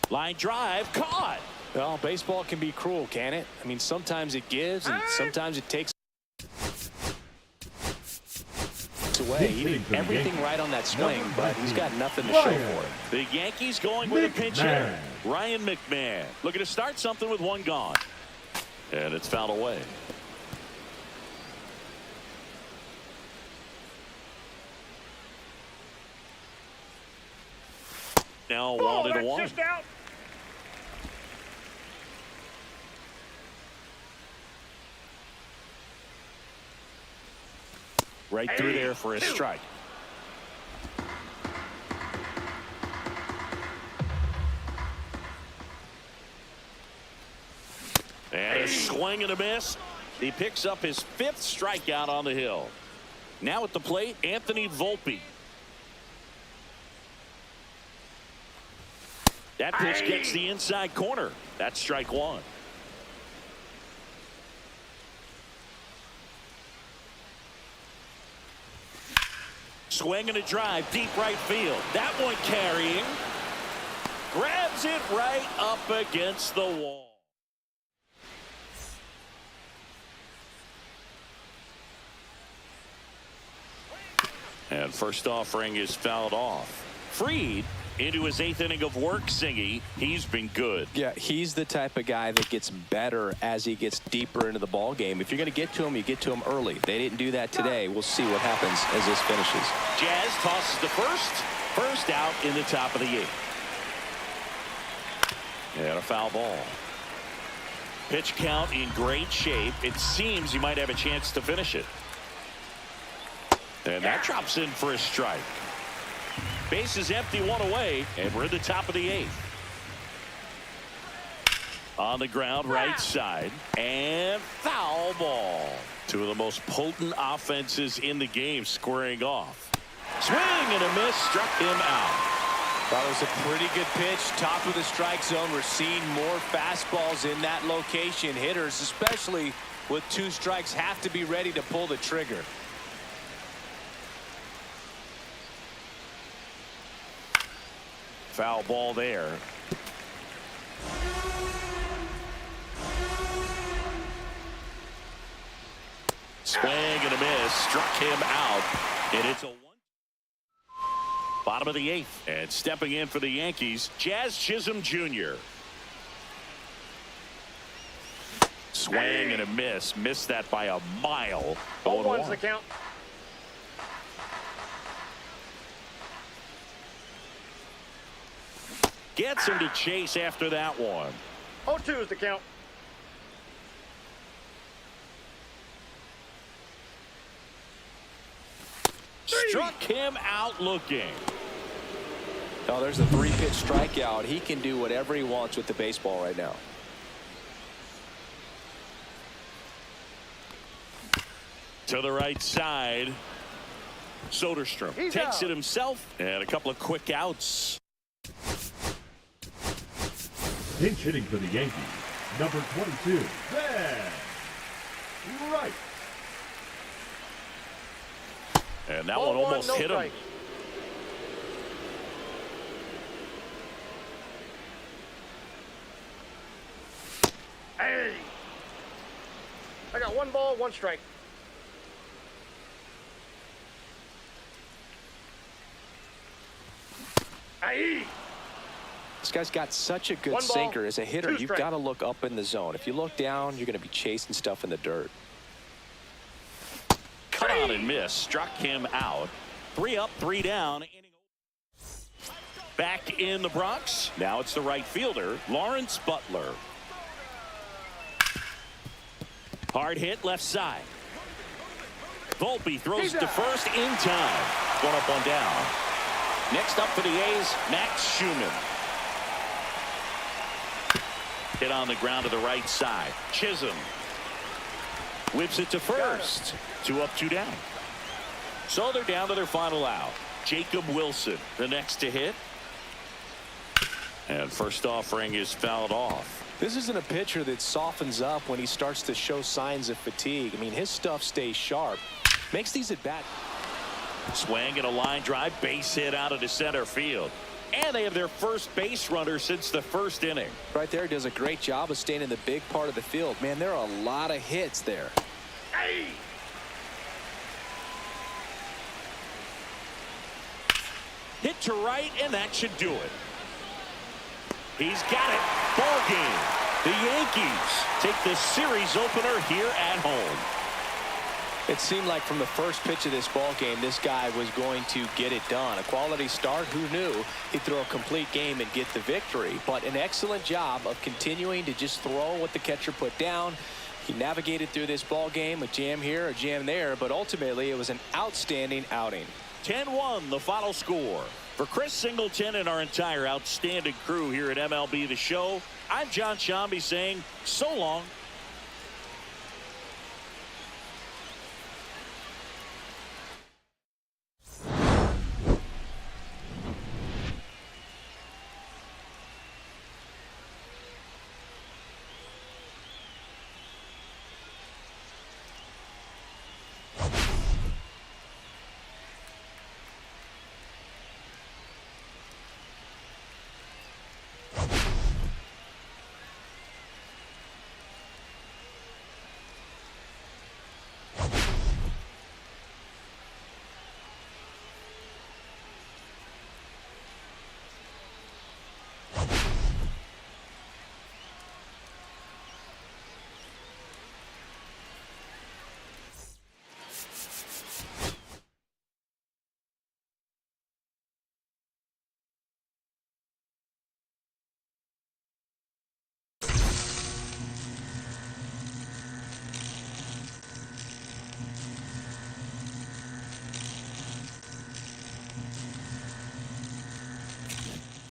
Line drive caught. Well, baseball can be cruel, can it? I mean, sometimes it gives and sometimes it takes away. He did everything right on that swing, but he's got nothing to show for it. The Yankees going with a pinch hitter. Ryan McMahon looking to start something with 1 gone. And it's fouled away. Now 1-1. Just out. Right through there for a strike. And a swing and a miss. He picks up his 5th strikeout on the hill. Now at the plate, Anthony Volpe. That pitch gets the inside corner. That's strike 1. Swing and a drive, deep right field. That one carrying. Grabs it right up against the wall. And first offering is fouled off. Fried into his 8th inning of work, Singy. He's been good. Yeah, he's the type of guy that gets better as he gets deeper into the ball game. If you're going to get to him, you get to him early. They didn't do that today. We'll see what happens as this finishes. Jazz tosses the first out in the top of the 8th. And a foul ball. Pitch count in great shape. It seems he might have a chance to finish it. And that drops in for a strike. Base is empty, 1 away, and we're at the top of the 8th. On the ground, right side, and foul ball. Two of the most potent offenses in the game squaring off. Swing and a miss, struck him out. That was a pretty good pitch, top of the strike zone. We're seeing more fastballs in that location. Hitters, especially with 2 strikes, have to be ready to pull the trigger. Foul ball there. Swing and a miss, struck him out, and it's a 1. Bottom of the 8th, and stepping in for the Yankees, Chisholm Jr. Swing and a miss, missed that by a mile. 0-1's the count. Gets him to chase after that one. 0-2's the count. Struck him out looking. Oh, there's a 3-pitch strikeout. He can do whatever he wants with the baseball right now. To the right side. Soderstrom takes it himself, and a couple of quick outs. Pinch hitting for the Yankees, number 22, Ben. Right. And that one almost hit him. Hey! I got 1 ball, 1 strike. Hey! This guy's got such a good sinker. As a hitter, you've got to look up in the zone. If you look down, you're going to be chasing stuff in the dirt. Cut on and miss, struck him out. 3 up, 3 down. Back in the Bronx. Now it's the right fielder, Lawrence Butler. Hard hit left side. Volpe throws to first in time. 1 up, 1 down. Next up for the A's, Max Schumann. Hit on the ground to the right side. Chisholm whips it to first. 2 up, 2 down. So they're down to their final out. Jacob Wilson, the next to hit. And first offering is fouled off. This isn't a pitcher that softens up when he starts to show signs of fatigue. I mean, his stuff stays sharp. Makes these at bat. Swing and a line drive, base hit out into center field. And they have their first base runner since the first inning. Right there, does a great job of staying in the big part of the field. Man, there are a lot of hits there. Hey! Hit to right, and that should do it. He's got it. Ball game. The Yankees take the series opener here at home. It seemed like from the first pitch of this ball game, this guy was going to get it done. A quality start. Who knew he'd throw a complete game and get the victory? But an excellent job of continuing to just throw what the catcher put down. He navigated through this ball game, a jam here, a jam there, but ultimately it was an outstanding outing. 10-1 the final score. For Chris Singleton and our entire outstanding crew here at MLB The Show, I'm John Shambi saying so long